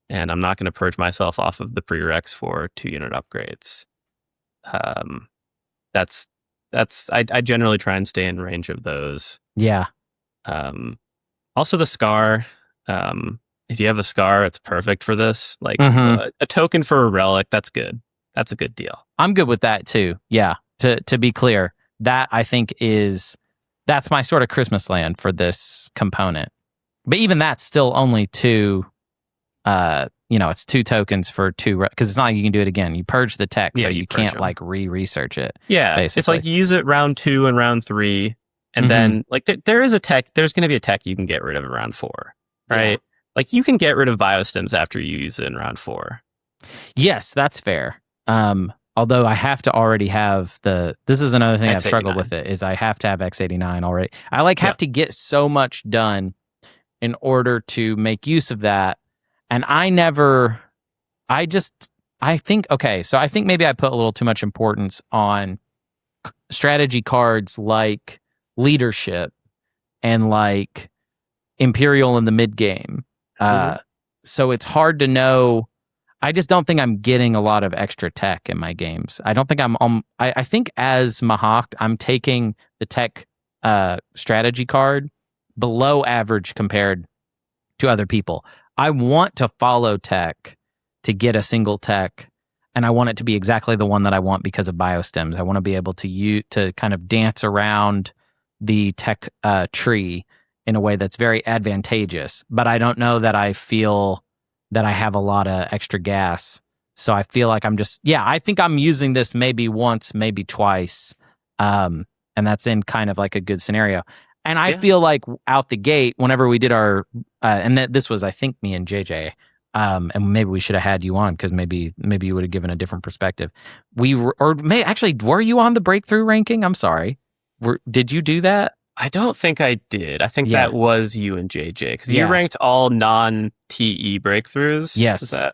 And I'm not going to purge myself off of the prereqs for 2 unit upgrades. I generally try and stay in range of those. Yeah. Also the scar. If you have the scar, it's perfect for this. Like a token for a relic, that's good. That's a good deal. I'm good with that too. Yeah. To be clear, that I think that's my sort of Christmas land for this component. But even that's still only 2. It's 2 tokens for 2, because it's not like you can do it again. You purge the tech, so you can't like re-research it. Yeah, basically. It's like you use it round 2 and round 3, and then like there is a tech. There's going to be a tech you can get rid of in round 4, right? Yeah. Like you can get rid of biostims after you use it in round 4. Yes, that's fair. Although I have to already have this is another thing X89. I've struggled with it, is I have to have X89 already. I have to get so much done in order to make use of that. And I think maybe I put a little too much importance on strategy cards like leadership and like Imperial in the mid game. So it's hard to know. I just don't think I'm getting a lot of extra tech in my games. I don't think I think as Mahact, I'm taking the tech strategy card below average compared to other people. I want to follow tech to get a single tech, and I want it to be exactly the one that I want because of biostims. I want to be able to kind of dance around the tech tree in a way that's very advantageous, but I don't know that I feel that I have a lot of extra gas. So I feel like I think I'm using this maybe once, maybe twice, and that's in kind of like a good scenario. And I feel like out the gate, whenever we did our, this was, I think, me and JJ, and maybe we should have had you on because maybe you would have given a different perspective. Were you on the breakthrough ranking? I'm sorry. Did you do that? I don't think I did. I think that was you and JJ because you ranked all non-TE breakthroughs. Yes. I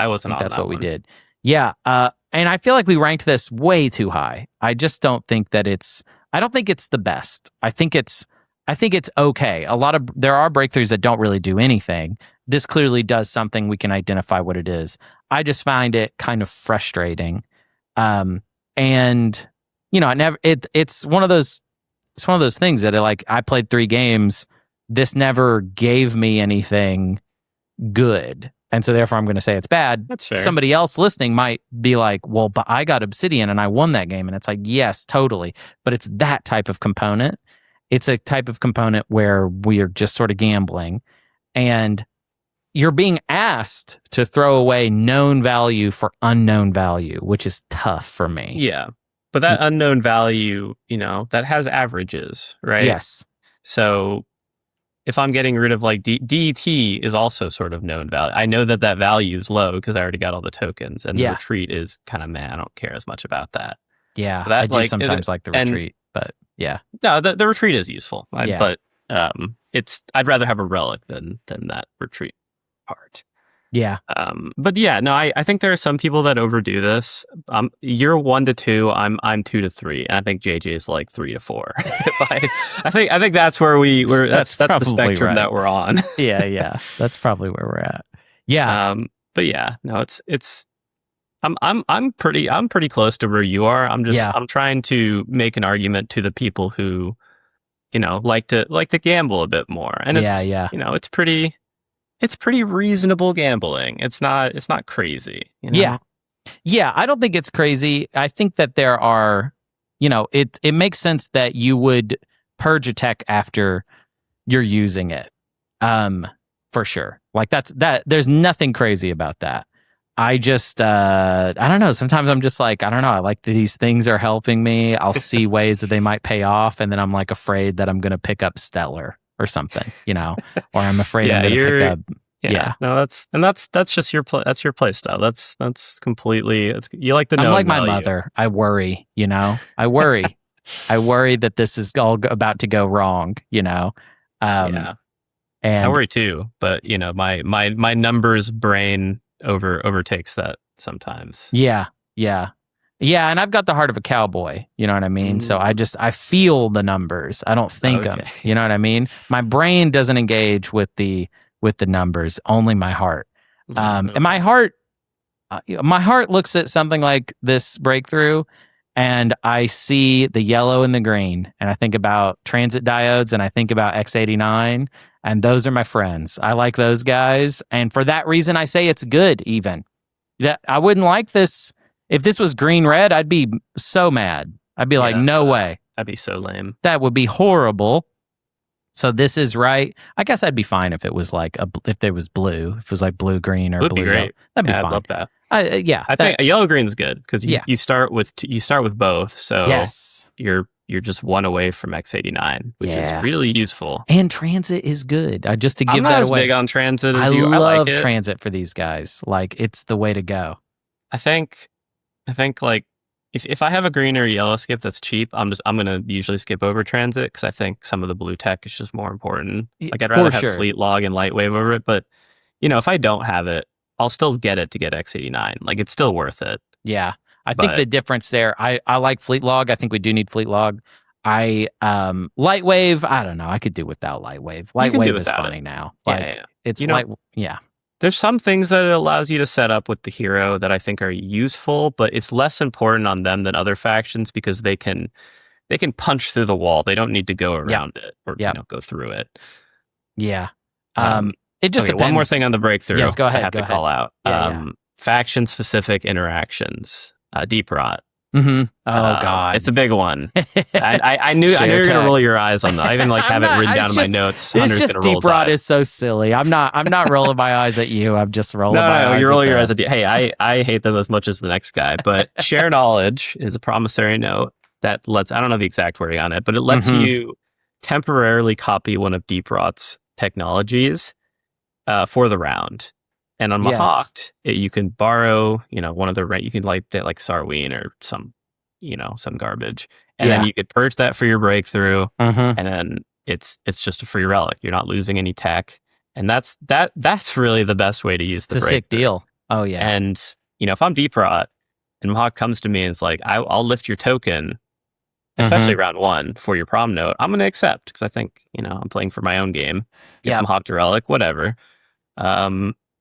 wasn't on that. That's what we did. Yeah. And I feel like we ranked this way too high. I just don't think that I don't think it's the best. I think it's okay. There are breakthroughs that don't really do anything. This clearly does something. We can identify what it is. I just find it kind of frustrating. And it's one of those things that I played 3 games. This never gave me anything good. And so therefore I'm going to say it's bad. That's fair. Somebody else listening might be like, well, but I got Obsidian and I won that game. And it's like, yes, totally. But it's that type of component. It's a type of component where we are just sort of gambling. And you're being asked to throw away known value for unknown value, which is tough for me. Yeah. But that unknown value, that has averages, right? Yes. So if I'm getting rid of like DET is also sort of known value. I know that value is low because I already got all the tokens, and the retreat is kind of meh. I don't care as much about that. Yeah, I do sometimes like the retreat, but yeah. No, the retreat is useful. But I'd rather have a relic than that retreat part. Yeah. But yeah, no, I think there are some people that overdo this. You're 1 to 2. I'm 2 to 3, and I think JJ is like 3 to 4. I think that's where that's the spectrum right. that we're on. yeah, that's probably where we're at. Yeah. But yeah, no, it's. I'm pretty close to where you are. I'm trying to make an argument to the people who, like to gamble a bit more, and it's pretty reasonable gambling. It's not crazy. Yeah. I don't think it's crazy. I think that there are, it makes sense that you would purge a tech after you're using it, for sure. Like there's nothing crazy about that. I just, I don't know. Sometimes I'm just like, I don't know. I like these things are helping me. I'll see ways that they might pay off. And then I'm like afraid that I'm going to pick up Stellar or something, or I'm afraid I'm going to pick up. Yeah. No, that's just your that's your play style. That's completely, you like the known I'm like my value. mother. I worry, I worry. I worry that this is all about to go wrong, And I worry too, but my numbers brain overtakes that sometimes. Yeah. And I've got the heart of a cowboy, you know what I mean? So I feel the numbers. I don't think them, you know what I mean? My brain doesn't engage with the numbers, only my heart. And my heart looks at something like this breakthrough, and I see the yellow and the green, and I think about transit diodes, and I think about X89, and those are my friends. I like those guys, and for that reason, I say it's good. Even that I wouldn't like this if this was green red. I'd be so mad. I'd be like, no way. That'd be so lame. That would be horrible. So this is right. I guess I'd be fine if it was like if there was blue. If it was like blue green or would blue. Be great. That'd be fine. I'd love that. I think yellow green's good because you start with both. So yes, you're just one away from X89, which is really useful. And transit is good. Just to give I'm not that as away. Big on transit as you. I love like transit for these guys. Like it's the way to go. I think like if I have a green or yellow skip that's cheap, I'm gonna usually skip over transit because I think some of the blue tech is just more important. Like I'd rather have Fleet Log and Lightwave over it, but if I don't have it, I'll still get it to get X89. Like it's still worth it. Yeah. I think the difference there, I like Fleet Log. I think we do need Fleet Log. Lightwave, I don't know. I could do without Lightwave. Lightwave is funny now. Like it's There's some things that it allows you to set up with the hero that I think are useful, but it's less important on them than other factions because they can punch through the wall. They don't need to go around it or go through it. Yeah. It just depends. One more thing on the breakthrough. Yes, go ahead. I have to call out. Faction specific interactions. Deep Rot. Mm-hmm. Oh God, it's a big one. I knew you were gonna roll your eyes on that. I even have it written down in my notes. Hunter's just gonna roll Deep Rot is so silly. I'm not rolling my eyes at you. I'm just rolling my eyes. No, you're rolling your eyes at you. Hey, I hate them as much as the next guy. But share knowledge is a promissory note that lets, I don't know the exact wording on it, but it lets you temporarily copy one of Deep Rot's technologies for the round. And on Mahact, you can borrow, one of the, you can like Sarween or some garbage. And then you could purge that for your breakthrough. And then it's just a free relic. You're not losing any tech. And that's really the best way to use the breakthrough. It's a sick deal. Oh yeah. And, if I'm Deep Rot and Mahact comes to me and it's like, I'll lift your token, especially round 1 for your prom note, I'm going to accept because I think, I'm playing for my own game. Get some Mahact relic, whatever.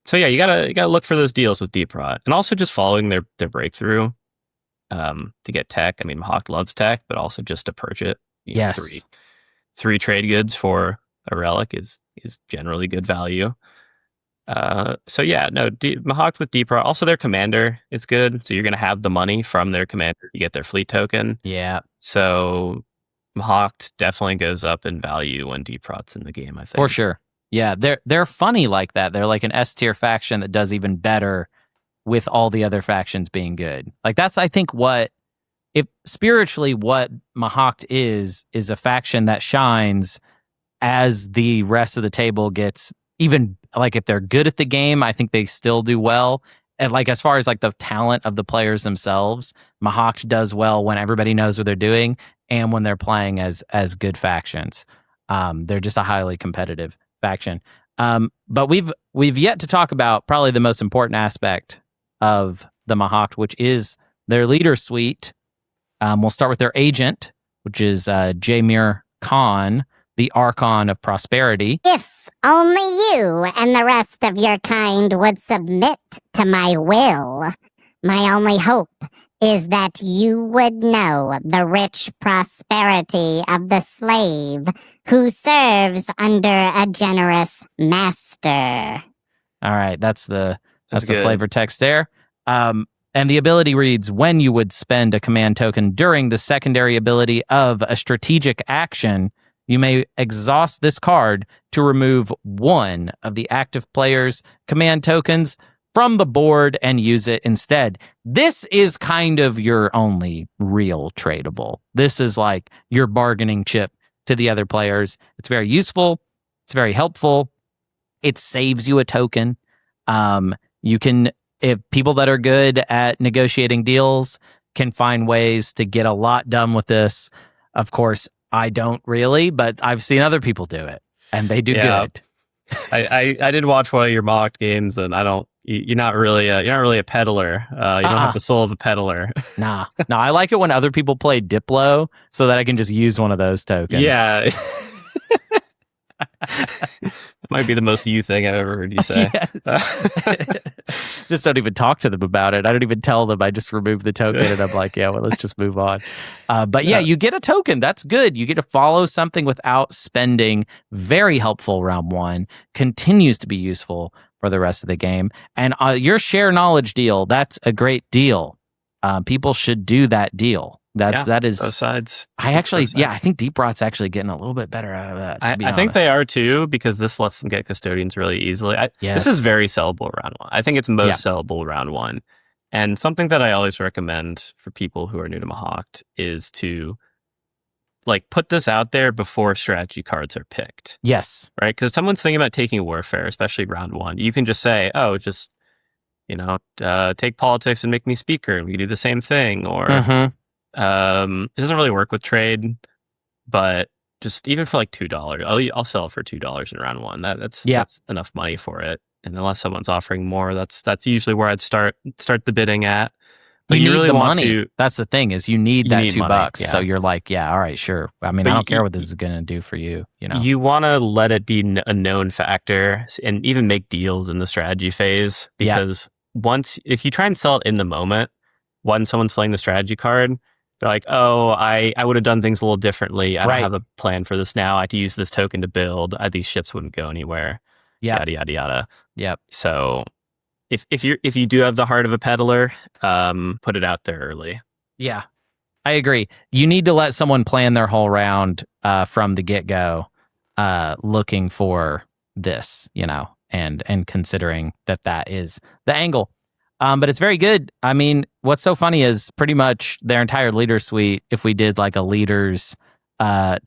So yeah, you gotta look for those deals with Deep Rot, and also just following their breakthrough to get tech. I mean, Mahact loves tech, but also just to purge it. Three trade goods for a relic is generally good value. So yeah, no, Mahact with Deep Rot. Also, their commander is good, so you're gonna have the money from their commander. You get their fleet token. Yeah. So Mahact definitely goes up in value when Deep Rot's in the game. I think for sure. Yeah, they're funny like that. They're like an S tier faction that does even better with all the other factions being good. Like that's, I think, what Mahact is a faction that shines as the rest of the table gets even, like if they're good at the game, I think they still do well. And like as far as like the talent of the players themselves, Mahact does well when everybody knows what they're doing and when they're playing as good factions. They're just a highly competitive faction. But we've yet to talk about probably the most important aspect of the Mahact, which is their leader suite. We'll start with their agent, which is Jaemir Khan, the Archon of Prosperity. If only you and the rest of your kind would submit to my will. My only hope is that you would know the rich prosperity of the slave who serves under a generous master. All right, that's the flavor text there. And the ability reads, when you would spend a command token during the secondary ability of a strategic action, you may exhaust this card to remove one of the active player's command tokens from the board and use it instead. This is kind of your only real tradable. This is like your bargaining chip to the other players. It's very useful. It's very helpful. It saves you a token. You can, if people that are good at negotiating deals can find ways to get a lot done with this. Of course, I don't really, but I've seen other people do it, and they do good. I did watch one of your Mahact games, and you're not really a peddler. You don't have the soul of a peddler. Nah, I like it when other people play Diplo, so that I can just use one of those tokens. Yeah. It might be the most you thing I've ever heard you say. Just don't even talk to them about it. I don't even tell them. I just remove the token and I'm like, yeah, well, let's just move on. But yeah, you get a token. That's good. You get to follow something without spending. Very helpful round one. Continues to be useful for the rest of the game. And your share knowledge deal, that's a great deal. People should do that deal. That is both sides. I think Deep Rot's actually getting a little bit better out of that. I think they are too, because this lets them get custodians really easily. This is very sellable round one. I think it's most sellable round one. And something that I always recommend for people who are new to Mahact is to put this out there before strategy cards are picked. Yes. Right? Because if someone's thinking about taking warfare, especially round one, you can just say, take politics and make me speaker, and we can do the same thing. Or it doesn't really work with trade, but just even for $2, I'll sell it for $2 in round one. That's enough money for it. And unless someone's offering more, that's usually where I'd start the bidding at. But you really want money. That's the thing, is you need that $2. Yeah. So you're like, yeah, all right, sure. I mean, I don't care what this is going to do for you. You want to let it be a known factor and even make deals in the strategy phase, because if you try and sell it in the moment when someone's playing the strategy card, they're like, oh, I would have done things a little differently. I don't have a plan for this now. I had to use this token to build. These ships wouldn't go anywhere. Yada, yada, yada. Yep. So if you do have the heart of a peddler, put it out there early. Yeah, I agree. You need to let someone plan their whole round from the get-go, looking for this, and considering that is the angle. But it's very good. I mean, what's so funny is pretty much their entire leader suite, if we did a leaders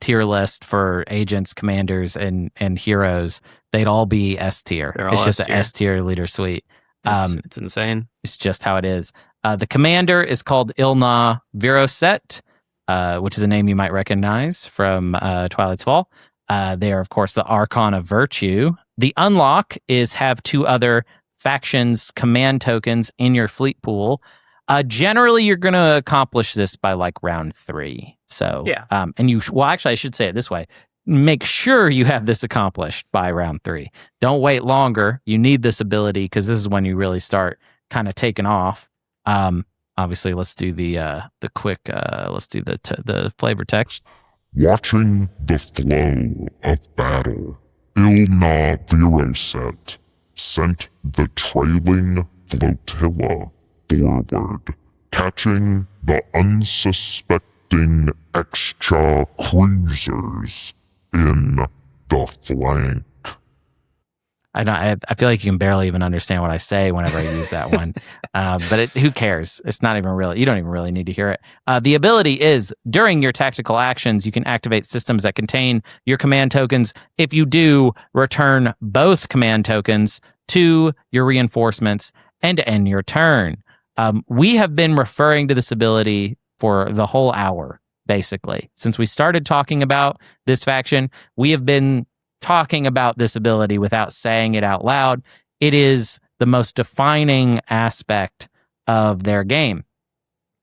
tier list for agents, commanders, and heroes, they'd all be S tier. It's just an S tier leader suite. It's insane. It's just how it is. The commander is called Ilna Viroset, which is a name you might recognize from Twilight's Fall. They are, of course, the Archon of Virtue. The unlock is have 2 other factions command tokens in your fleet pool. Generally, you're going to accomplish this by round 3. So, and actually, I should say it this way. Make sure you have this accomplished by round 3. Don't wait longer. You need this ability because this is when you really start kind of taking off. Obviously, let's do the quick. Let's do the flavor text. Watching the flow of battle, Ilna Viroset sent the trailing flotilla forward, catching the unsuspecting extra cruisers in the flank. I feel like you can barely even understand what I say whenever I use that one. But who cares? It's not even really, you don't even really need to hear it. The ability is, during your tactical actions, you can activate systems that contain your command tokens. If you do, return both command tokens to your reinforcements and end your turn. We have been referring to this ability for the whole hour, basically. Since we started talking about this faction, we have been talking about this ability without saying it out loud. It is the most defining aspect of their game,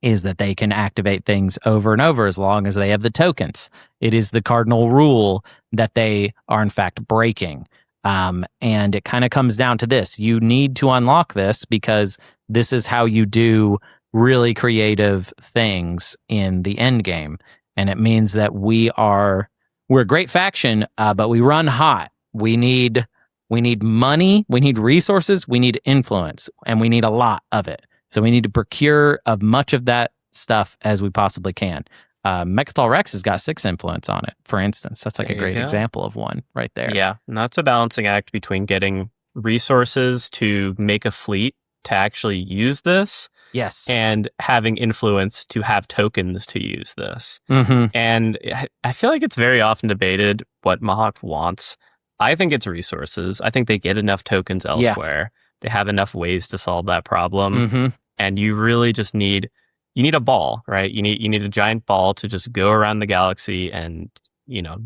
is that they can activate things over and over as long as they have the tokens. It is the cardinal rule that they are in fact breaking. And it kind of comes down to this. You need to unlock this because this is how you do really creative things in the end game. And it means that we're a great faction, but we run hot. We need money, we need resources, we need influence, and we need a lot of it. So we need to procure as much of that stuff as we possibly can. Mechatol Rex has got 6 influence on it, for instance. That's like a great example of one right there. Yeah, and that's a balancing act between getting resources to make a fleet to actually use this. Yes. And having influence to have tokens to use this. Mm-hmm. And I feel like it's very often debated what Mahact wants. I think it's resources. I think they get enough tokens elsewhere. Yeah. They have enough ways to solve that problem. Mm-hmm. And you really just need a ball, right? You need a giant ball to just go around the galaxy and,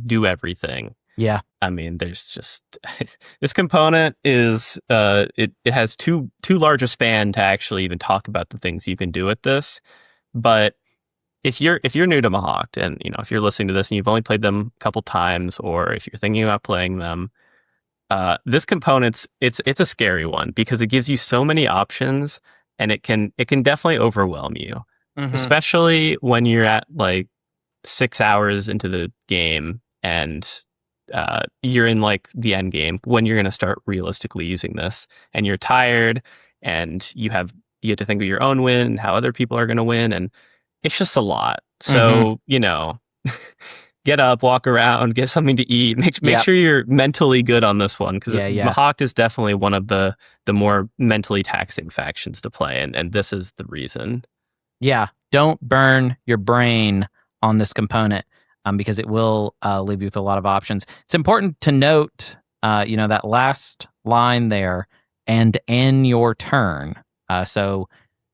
do everything. Yeah. I mean, there's just this component is it has too large a span to actually even talk about the things you can do with this. But if you're new to Mahact and if you're listening to this and you've only played them a couple times, or if you're thinking about playing them, this component's it's a scary one because it gives you so many options and it can definitely overwhelm you, especially when you're at like 6 hours into the game and you're in like the end game when you're going to start realistically using this, and you're tired and you have to think of your own win and how other people are going to win, and it's just a lot. So get up, walk around, get something to eat, make sure you're mentally good on this one, because Mahact is definitely one of the more mentally taxing factions to play, and this is the reason. Yeah, don't burn your brain on this component. Because it will leave you with a lot of options. It's important to note, that last line there, and end your turn. So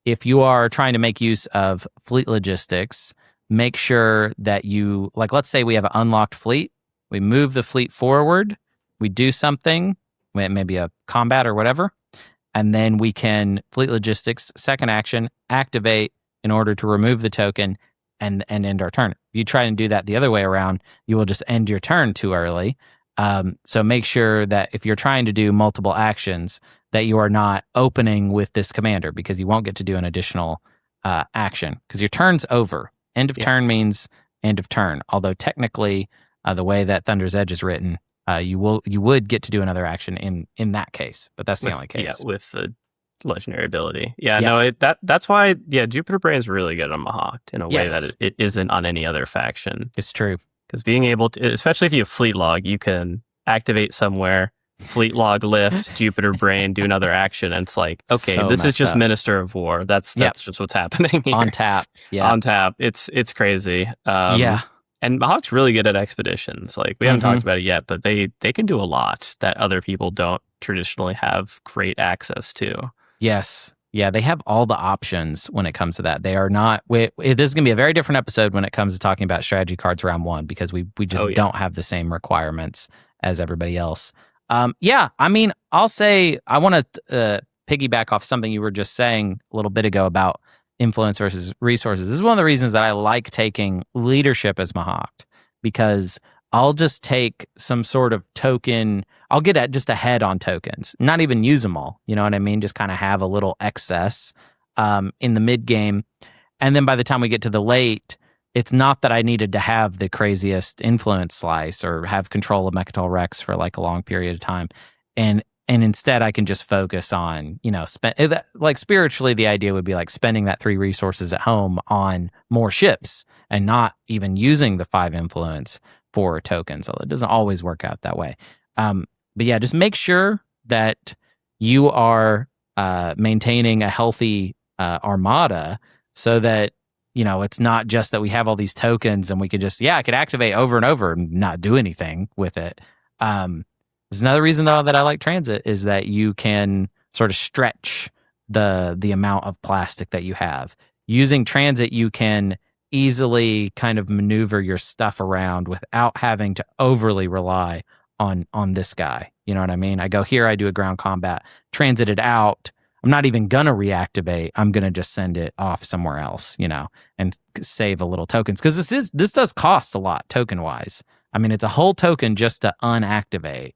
if you are trying to make use of fleet logistics, make sure that you, like, let's say we have an unlocked fleet. We move the fleet forward. We do something, maybe a combat or whatever. And then we can, fleet logistics, second action, activate in order to remove the token and end our turn. If you try and do that the other way around, you will just end your turn too early. So make sure that if you're trying to do multiple actions, that you are not opening with this commander, because you won't get to do an additional action because your turn's over. End of turn means end of turn. Although technically, the way that Thunder's Edge is written, you would get to do another action in that case, but that's the only case. Yeah, with the legendary ability. No, that's why. Jupiter Brain is really good on Mahact in a way that it isn't on any other faction. It's true, because being able to, especially if you have Fleet Log, you can activate somewhere, Fleet Log lift, Jupiter Brain, do another action, and it's like, okay, this is just Minister of War. That's just what's happening here. On tap. Yeah, on tap. It's crazy. And Mahact's really good at expeditions. Like, we haven't talked about it yet, but they can do a lot that other people don't traditionally have great access to. Yes. Yeah, they have all the options when it comes to that. They are not... this is going to be a very different episode when it comes to talking about strategy cards round one, because we just don't have the same requirements as everybody else. I mean, I'll say I want to piggyback off something you were just saying a little bit ago about influence versus resources. This is one of the reasons that I like taking leadership as Mahact, because I'll just take some sort of token. I'll get just ahead on tokens, not even use them all. You know what I mean? Just kind of have a little excess in the mid game. And then by the time we get to the late, it's not that I needed to have the craziest influence slice or have control of Mechatol Rex for like a long period of time. And instead I can just focus on, like spiritually, the idea would be like spending that 3 resources at home on more ships and not even using the 5 influence for tokens. So it doesn't always work out that way. But yeah, just make sure that you are maintaining a healthy armada, so that, it's not just that we have all these tokens and we could just, I could activate over and over and not do anything with it. There's another reason, though, that I like transit is that you can sort of stretch the amount of plastic that you have. Using transit, you can easily kind of maneuver your stuff around without having to overly rely on this guy. You know what I mean? I go here, I do a ground combat, transit it out. I'm not even going to reactivate. I'm going to just send it off somewhere else, and save a little tokens. Because this does cost a lot token-wise. I mean, it's a whole token just to unactivate.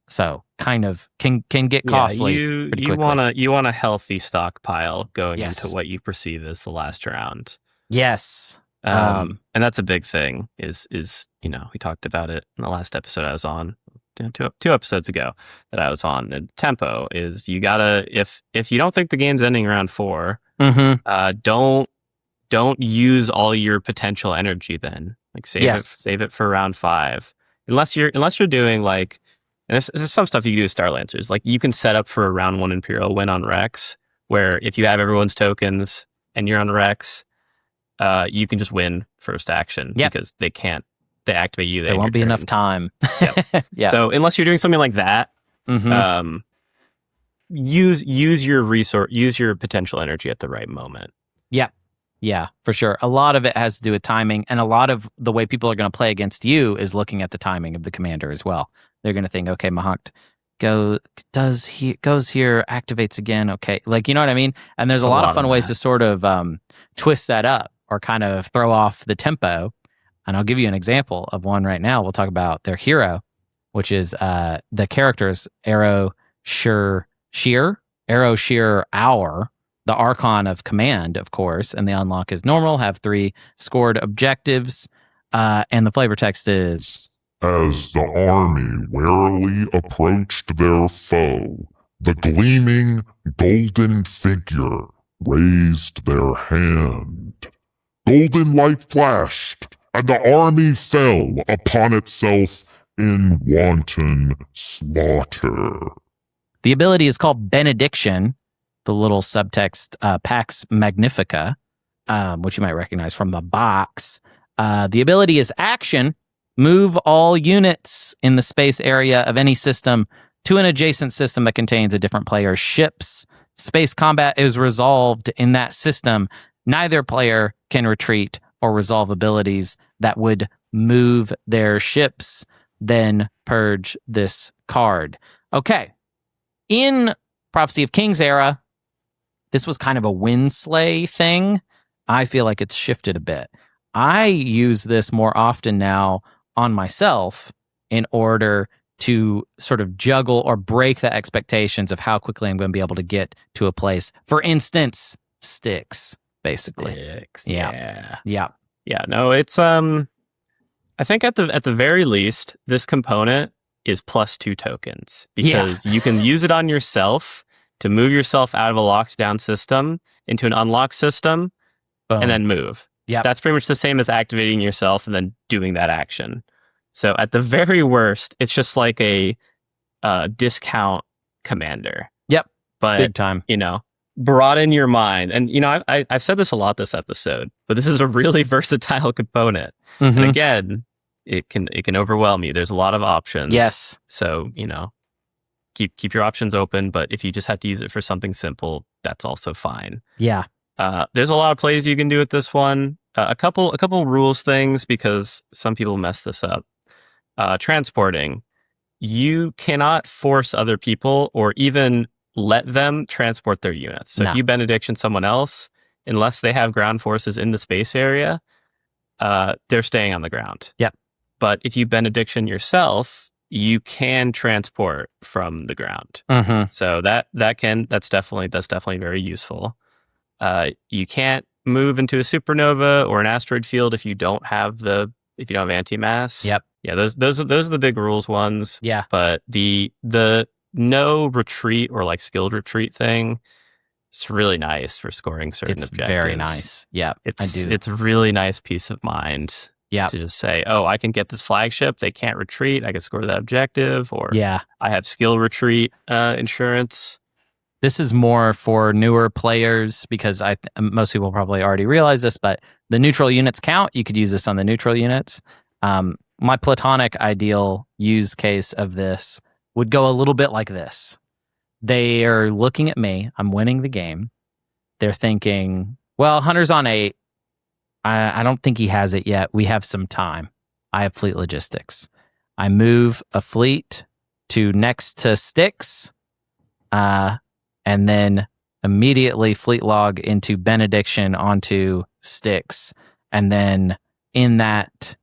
So kind of can get costly. You want a healthy stockpile going into what you perceive as the last round. Yes. And that's a big thing is we talked about it in the last episode I was on, two episodes ago that I was on. And tempo is you gotta, if you don't think the game's ending round 4, don't use all your potential energy then. Like save it for round 5. Unless you're doing like, and there's some stuff you can do with Star Lancers. Like you can set up for a round 1 Imperial win on Rex, where if you have everyone's tokens and you're on Rex, you can just win first action because they activate you. There won't be enough time. Yeah. So unless you're doing something like that, use your potential energy at the right moment. Yeah, for sure. A lot of it has to do with timing, and a lot of the way people are going to play against you is looking at the timing of the commander as well. They're going to think, okay, Mahact goes here, activates again. Okay, like, you know what I mean? And there's a lot of fun ways to sort of twist that up or kind of throw off the tempo. And I'll give you an example of one right now. We'll talk about their hero, which is the character's Arrow Shear Hour, the Archon of Command, of course, and the unlock is normal, have 3 scored objectives, and the flavor text is... As the army warily approached their foe, the gleaming golden figure raised their hand. Golden light flashed, and the army fell upon itself in wanton slaughter. The ability is called Benediction, the little subtext Pax Magnifica, which you might recognize from the box. The ability is action. Move all units in the space area of any system to an adjacent system that contains a different player's ships. Space combat is resolved in that system. Neither player can retreat or resolve abilities that would move their ships. Then purge this card. Okay. In Prophecy of Kings era, this was kind of a Winslay thing. I feel like it's shifted a bit. I use this more often now on myself in order to sort of juggle or break the expectations of how quickly I'm going to be able to get to a place. For instance, sticks, basically. Sticks, yeah. No, it's I think at the very least, this component is +2 tokens because you can use it on yourself to move yourself out of a locked down system into an unlocked system. Boom. And then move. Yeah, that's pretty much the same as activating yourself and then doing that action. So at the very worst, it's just like a discount commander. Yep, but big time. Broaden your mind, and I've said this a lot this episode, but this is a really versatile component. And again, it can overwhelm you. There's a lot of options. Yes. So keep your options open, but if you just have to use it for something simple, that's also fine. Yeah. There's a lot of plays you can do with this one. A couple rules things because some people mess this up. Transporting. You cannot force other people or even let them transport their units. So if you benediction someone else, unless they have ground forces in the space area, they're staying on the ground. Yep. But if you benediction yourself, you can transport from the ground. So that's definitely very useful. You can't move into a supernova or an asteroid field if you don't have anti-mass. Yep. Yeah, those are the big rules ones. Yeah. But the no retreat or like skilled retreat thing, it's really nice for scoring certain objectives. It's very nice. Yeah, I do. It's a really nice peace of mind. Yeah. To just say, oh, I can get this flagship. They can't retreat. I can score that objective. Or I have skill retreat insurance. This is more for newer players because most people probably already realize this, but the neutral units count. You could use this on the neutral units. My platonic ideal use case of this would go a little bit like this. They are looking at me. I'm winning the game. They're thinking, well, Hunter's on 8. I don't think he has it yet. We have some time. I have fleet logistics. I move a fleet to next to Styx, and then immediately fleet log into Benediction onto Styx, and then in that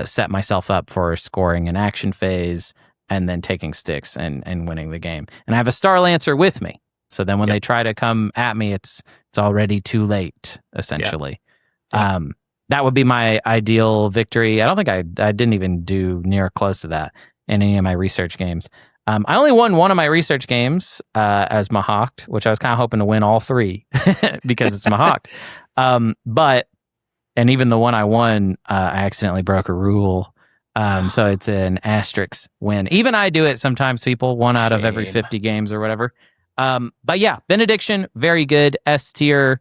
set myself up for scoring an action phase and then taking Styx and winning the game. And I have a Star Lancer with me. So then when they try to come at me, it's already too late, essentially. Yeah. That would be my ideal victory. I don't think I didn't even do near close to that in any of my research games. I only won one of my research games as Mahact, which I was kind of hoping to win all three because it's Mahact. And even the one I won, I accidentally broke a rule. So it's an asterisk win. Even I do it sometimes, people, one out of every 50 games or whatever. But yeah, Benediction, very good. S tier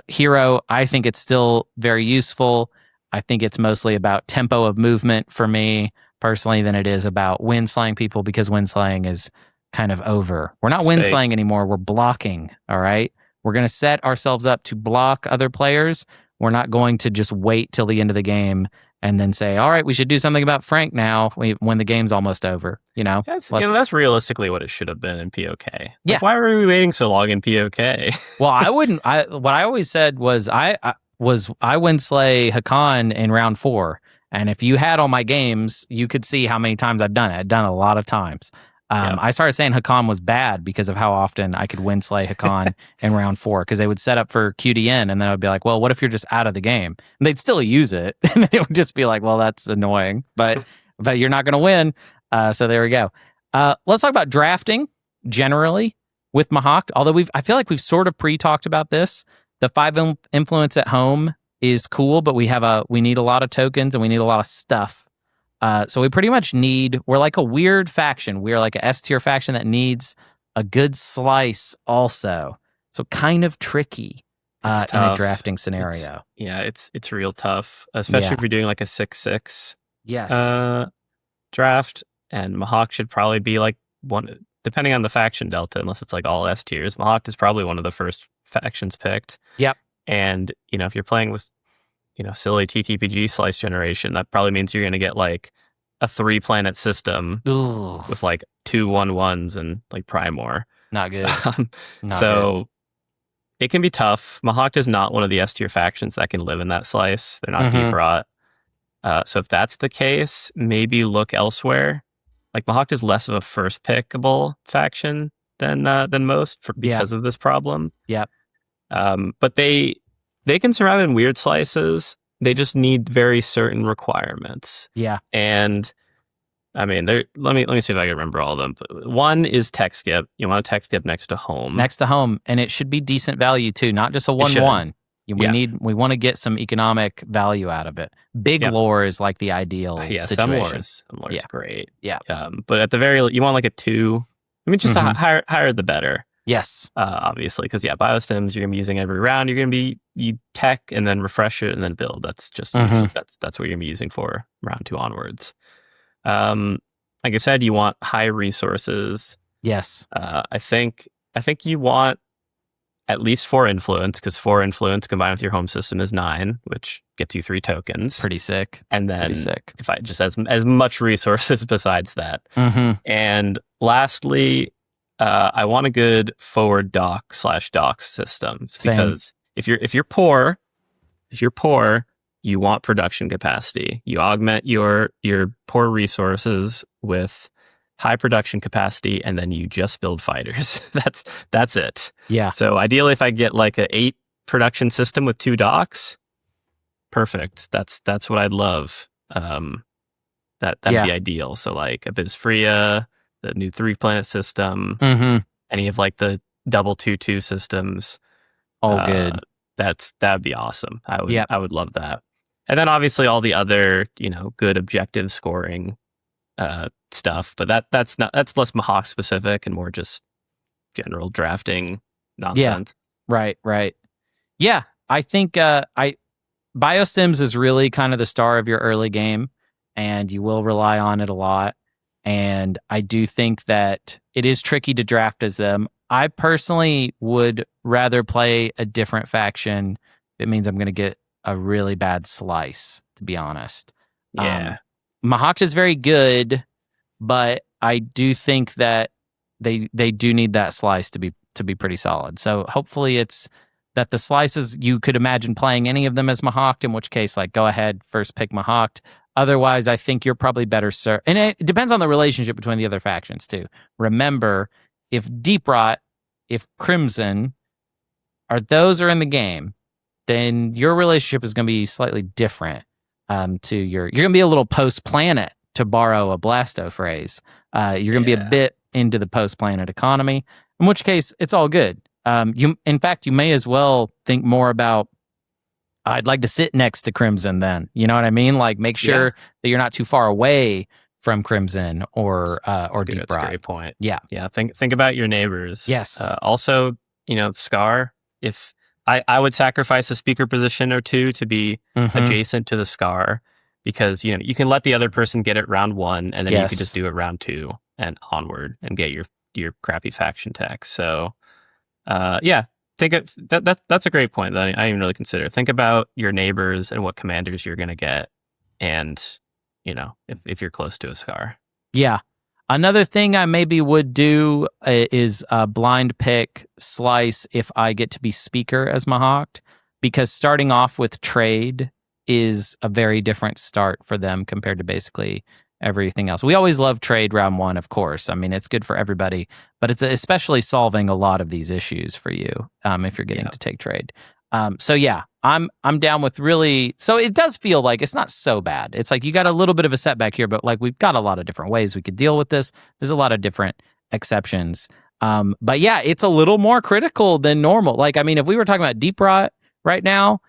hero. I think it's still very useful. I think it's mostly about tempo of movement for me personally than it is about wind slaying people, because wind slaying is kind of over. We're not wind slaying anymore. We're blocking. All right. We're going to set ourselves up to block other players. We're not going to just wait till the end of the game and then say, all right, we should do something about Frank now when the game's almost over. That's realistically what it should have been in POK. Why were we waiting so long in POK? Well, what I always said was I wind slay Hakan in round 4. And if you had all my games, you could see how many times I've done it. I've done it a lot of times. I started saying Hakan was bad because of how often I could win slay Hakan in round 4, because they would set up for QDN, and then I would be like, well, what if you're just out of the game? And they'd still use it, and then it would just be like, well, that's annoying, but you're not going to win. So there we go. Let's talk about drafting generally with Mahact. Although I feel like we've sort of pre-talked about this. The 5 influence at home is cool, but we need a lot of tokens and we need a lot of stuff. So we pretty much we're like a weird faction. We're like a S tier faction that needs a good slice also. So kind of tricky in a drafting scenario. It's real tough, especially if you're doing like a 6/6 draft. And Mahact should probably be like one, depending on the faction delta, unless it's like all S tiers. Mahact is probably one of the first factions picked. Yep. And, if you're playing with, silly TTPG slice generation, that probably means you're going to get like a 3-planet system with like 2 1/1s and like Primor. Not good. It can be tough. Mahact is not one of the S tier factions that can live in that slice. They're not deep rot. So if that's the case, maybe look elsewhere. Like Mahact is less of a first pickable faction than most because of this problem. Yep. But they can survive in weird slices. They just need very certain requirements. Yeah. And I mean, let me see if I can remember all of them. One is tech skip. You want a tech skip next to home. Next to home, and it should be decent value too, not just a 1/1. We want to get some economic value out of it. Big lore is like the ideal situation. Some lore is great. Yeah. But at the you want like a 2. I mean, just higher the better. Yes. Obviously, because biostims you're gonna be using every round. You're gonna be tech and then refresh it and then build. That's just that's what you're gonna be using for round 2 onwards. Like I said, you want high resources. Yes. I think you want at least 4 influence, because 4 influence combined with your home system is 9, which gets you 3 tokens. Pretty sick. And then if I just as much resources besides that. And lastly, I want a good forward dock/dock systems, because if you're poor, you want production capacity. You augment your poor resources with high production capacity, and then you just build fighters. That's it. Yeah. So ideally, if I get like a 8 production system with 2 docks, perfect. That's what I'd love. That'd be ideal. So like Abyss Freya, the new 3-planet system, any of like the double 2/2 systems. All good. That'd be awesome. I would love that. And then obviously all the other, good objective scoring stuff, but that's less Mahact specific and more just general drafting nonsense. Yeah. Right. Yeah, I think Biostims is really kind of the star of your early game, and you will rely on it a lot. And I do think that it is tricky to draft as them. I personally would rather play a different faction. It means I'm going to get a really bad slice, to be honest. Yeah. Mahact is very good, but I do think that they do need that slice to be pretty solid. So hopefully it's that the slices, you could imagine playing any of them as Mahact, in which case, like, go ahead, first pick Mahact. Otherwise, I think you're probably better served. And it depends on the relationship between the other factions, too. Remember, if Deep Rot, if Crimson, those are in the game, then your relationship is going to be slightly different you're going to be a little post-planet, to borrow a Blasto phrase. You're going to be a bit into the post-planet economy, in which case, it's all good. In fact, you may as well think more about, I'd like to sit next to Crimson then. You know what I mean? Like, make sure that you're not too far away from Crimson or Deep Rot. That's a great point. Yeah. Yeah. Think about your neighbors. Yes. Also, Scar, if I would sacrifice a speaker position or two to be adjacent to the Scar, because, you can let the other person get it round 1, and then you can just do it round 2 and onward and get your crappy faction tech. So, think that's a great point that I didn't even really consider. Think about your neighbors and what commanders you're going to get, and if you're close to a Scar. Yeah. Another thing I maybe would do is blind pick slice if I get to be speaker as Mahact, because starting off with trade is a very different start for them compared to basically everything else. We always love trade round 1, of course. I mean, it's good for everybody, but it's especially solving a lot of these issues for you if you're getting to take trade. So yeah, I'm down with really. So it does feel like it's not so bad. It's like you got a little bit of a setback here, but like we've got a lot of different ways we could deal with this. There's a lot of different exceptions. But yeah, it's a little more critical than normal. Like, I mean, if we were talking about Deep Rot right now,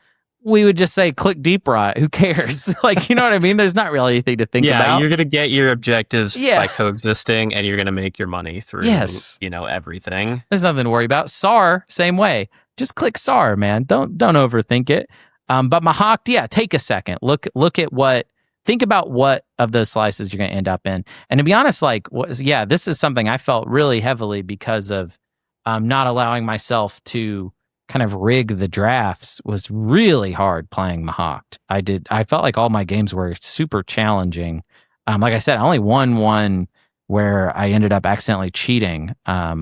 we would just say click Deep Rot. Who cares? Like, you know what I mean? There's not really anything to think about. Yeah, you're gonna get your objectives by coexisting, and you're gonna make your money through everything. There's nothing to worry about. SAR, same way. Just click SAR, man. Don't overthink it. But Mahact, take a second. Look at think about what of those slices you're going to end up in. And to be honest, this is something I felt really heavily because of not allowing myself to kind of rig the drafts. Was really hard playing Mahact. I felt like all my games were super challenging. Like I said, I only won one where I ended up accidentally cheating,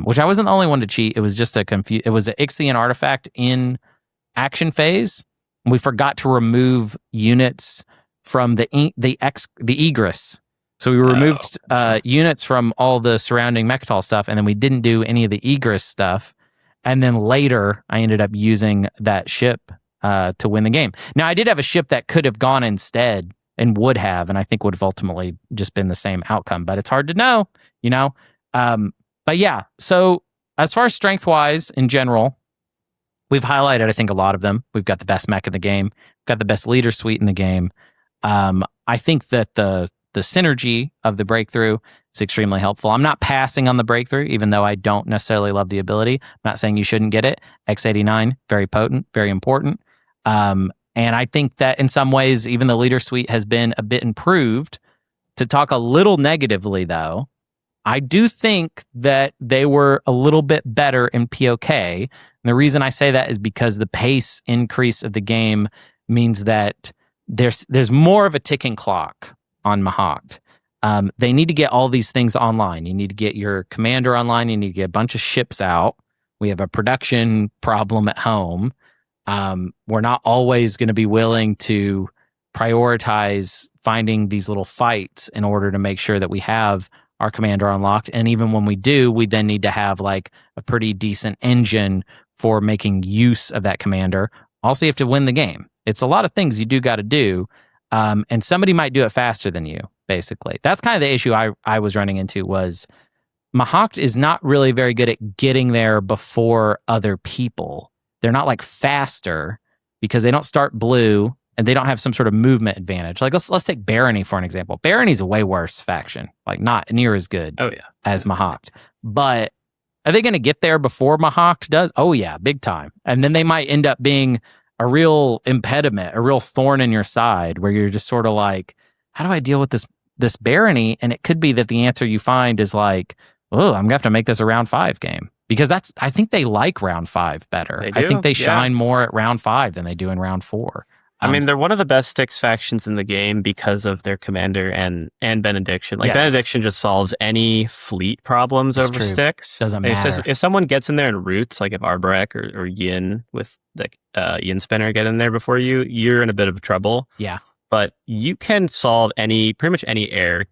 which I wasn't the only one to cheat. It was just it was an Ixian artifact in action phase. We forgot to remove units from the egress. So we removed units from all the surrounding Mechatol stuff, and then we didn't do any of the egress stuff. And then later, I ended up using that ship to win the game. Now, I did have a ship that could have gone instead, and would have, and I think would have ultimately just been the same outcome. But it's hard to know, But yeah, so as far as strength-wise in general, we've highlighted, I think, a lot of them. We've got the best mech in the game. We've got the best leader suite in the game. I think that the synergy of the breakthrough is extremely helpful. I'm not passing on the breakthrough, even though I don't necessarily love the ability. I'm not saying you shouldn't get it. X89, very potent, very important. And I think that in some ways, even the leader suite has been a bit improved. To talk a little negatively, though, I do think that they were a little bit better in POK. And the reason I say that is because the pace increase of the game means that there's more of a ticking clock on Mahact. They need to get all these things online. You need to get your commander online. You need to get a bunch of ships out. We have a production problem at home. We're not always going to be willing to prioritize finding these little fights in order to make sure that we have our commander unlocked. And even when we do, we then need to have like a pretty decent engine for making use of that commander. Also, you have to win the game. It's a lot of things you do got to do. And somebody might do it faster than you, basically. That's kind of the issue I was running into was Mahact is not really very good at getting there before other people. They're not like faster because they don't start blue and they don't have some sort of movement advantage. Like let's take Barony for an example. Barony's a way worse faction, like not near as good as Mahact. But are they going to get there before Mahact does? Oh yeah, big time. And then they might end up being a real impediment, a real thorn in your side where you're just sort of like, how do I deal with this Barony? And it could be that the answer you find is like, oh, I'm going to have to make this a round 5 game. Because I think they like round 5 better. I think they shine more at round 5 than they do in round 4. I mean, they're one of the best Styx factions in the game because of their commander and Benediction. Like, Benediction just solves any fleet problems over Styx. Doesn't matter. If someone gets in there and roots, like if Arbrek or Yin with the Yin Spinner get in there before you, you're in a bit of trouble. Yeah. But you can solve pretty much any air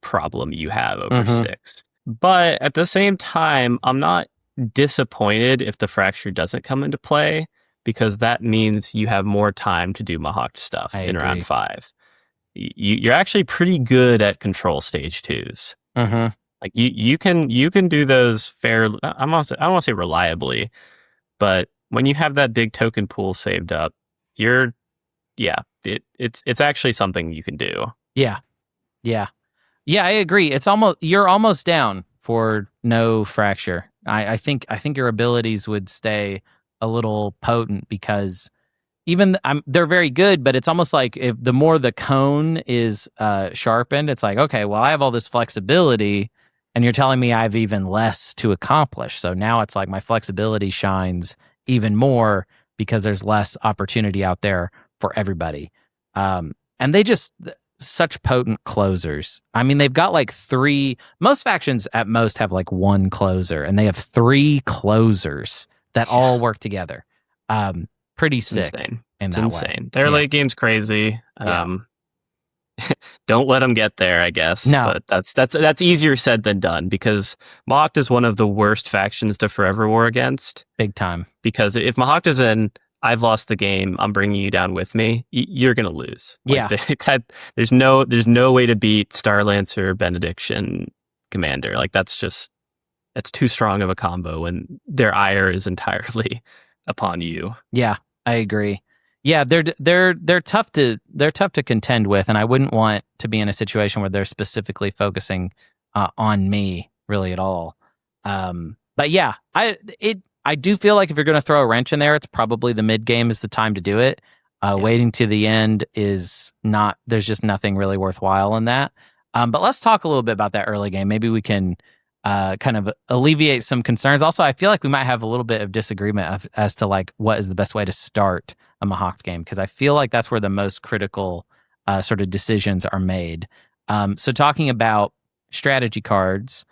problem you have over Styx. But at the same time, I'm not disappointed if the Fracture doesn't come into play, because that means you have more time to do Mahact stuff in round 5. You're actually pretty good at control stage 2s. Like you can do those fairly. I don't want to say reliably, but when you have that big token pool saved up, it's actually something you can do. Yeah, I agree. You're almost down for no Fracture. I think your abilities would stay a little potent, because they're very good, but it's almost like if the more the cone is sharpened, it's like, okay, well, I have all this flexibility, and you're telling me I have even less to accomplish. So now it's like my flexibility shines even more because there's less opportunity out there for everybody. And they just such potent closers. I mean, they've got like 3. Most factions at most have like 1 closer, and they have 3 closers that all work together. Pretty sick. Insane. It's insane. Way. Their late game's crazy. Don't let them get there, I guess. No. But that's easier said than done, because Mahact is one of the worst factions to forever war against. Big time. Because if Mahact is in, I've lost the game, I'm bringing you down with me, you're going to lose. There's no way to beat Starlancer, Benediction, Commander. Like, that's too strong of a combo when their ire is entirely upon you. Yeah, I agree. Yeah, they're tough to contend with, and I wouldn't want to be in a situation where they're specifically focusing on me really at all. But yeah, I do feel like if you're going to throw a wrench in there, it's probably the mid game is the time to do it. Waiting to the end is not. There's just nothing really worthwhile in that. But let's talk a little bit about that early game. Maybe we can kind of alleviate some concerns. Also, I feel like we might have a little bit of disagreement as to like what is the best way to start a Mahact game, because I feel like that's where the most critical sort of decisions are made. So talking about strategy cards,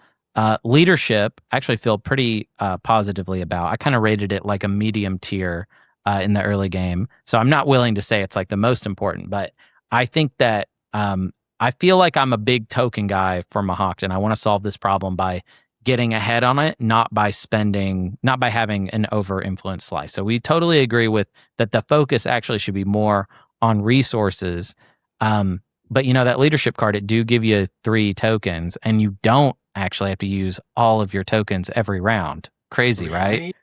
leadership, I actually feel pretty positively about. I kind of rated it like a medium tier in the early game. So I'm not willing to say it's like the most important, but I think that I feel like I'm a big token guy for Mahact, and I want to solve this problem by getting ahead on it, not by having an over-influence slice. So we totally agree with that. The focus actually should be more on resources. But that leadership card, it do give you 3 tokens, and you don't actually have to use all of your tokens every round. Crazy, right?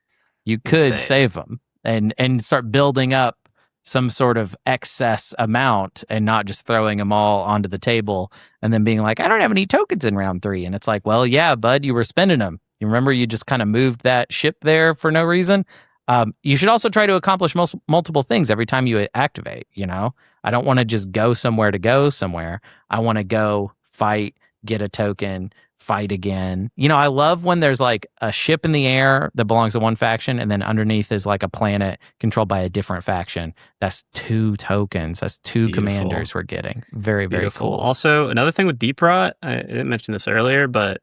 You could save them and start building up some sort of excess amount and not just throwing them all onto the table and then being like, I don't have any tokens in round 3. And it's like, well, yeah, bud, you were spending them. You remember you just kind of moved that ship there for no reason. You should also try to accomplish multiple things every time you activate. I don't want to just go somewhere to go somewhere. I want to go fight, get a token, fight again. I love when there's like a ship in the air that belongs to one faction, and then underneath is like a planet controlled by a different faction. That's 2 tokens. That's 2 commanders we're getting. Very, very cool. Also, another thing with Deep Rot, I didn't mention this earlier, but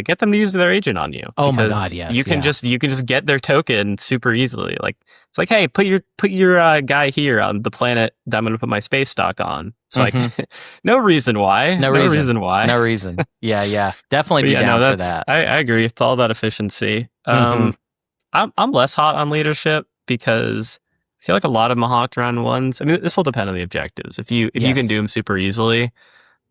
get them to use their agent on you. Oh my god, yes. You can just get their token super easily. Like, it's like, hey, put your guy here on the planet that I'm going to put my space stock on. So no reason why. No reason why. No reason. Yeah. Definitely be down for that. I agree. It's all about efficiency. I'm less hot on leadership because I feel like a lot of Mahact round 1s. I mean, this will depend on the objectives. If you can do them super easily,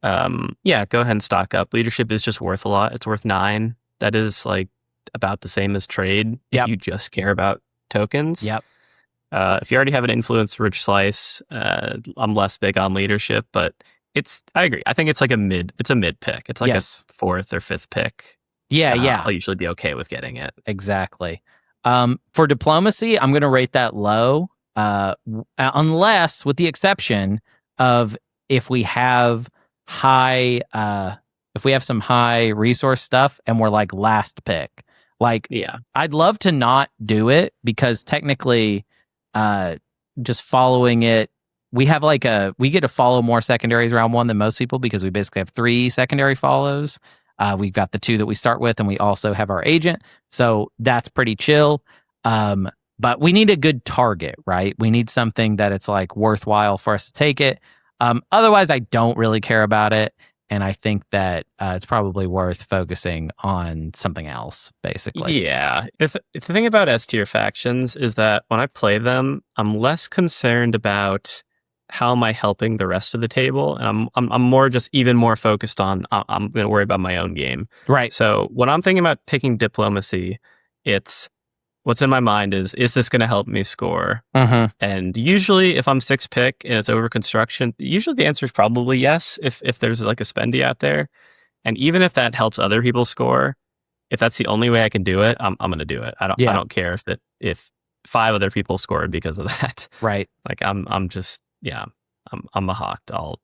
go ahead and stock up. Leadership is just worth a lot. It's worth 9. That is like about the same as trade if you just care about tokens. Yep. If you already have an influence-rich slice, I'm less big on leadership, but I agree. I think it's like a mid pick. It's like a 4th or 5th pick. Yeah. I'll usually be okay with getting it. Exactly. For diplomacy, I'm going to rate that low, unless with the exception of if we have some high resource stuff and we're like last pick. Like, I'd love to not do it because technically, just following it. We have we get to follow more secondaries round one than most people because we basically have 3 secondary follows. We've got the 2 that we start with, and we also have our agent. So that's pretty chill. But we need a good target, right? We need something that it's like worthwhile for us to take it. Otherwise, I don't really care about it. And I think that it's probably worth focusing on something else, basically. Yeah. The thing about S tier factions is that when I play them, I'm less concerned about how am I helping the rest of the table, and I'm more just even more focused on I'm going to worry about my own game. Right. So when I'm thinking about picking diplomacy, it's what's in my mind is this going to help me score? Mm-hmm. And usually, if I'm 6th pick and it's over construction, usually the answer is probably yes. If there's like a spendy out there, and even if that helps other people score, if that's the only way I can do it, I'm going to do it. I don't care if 5 other people scored because of that. Right. Like I'm just. Yeah, I'm Mahact. I'll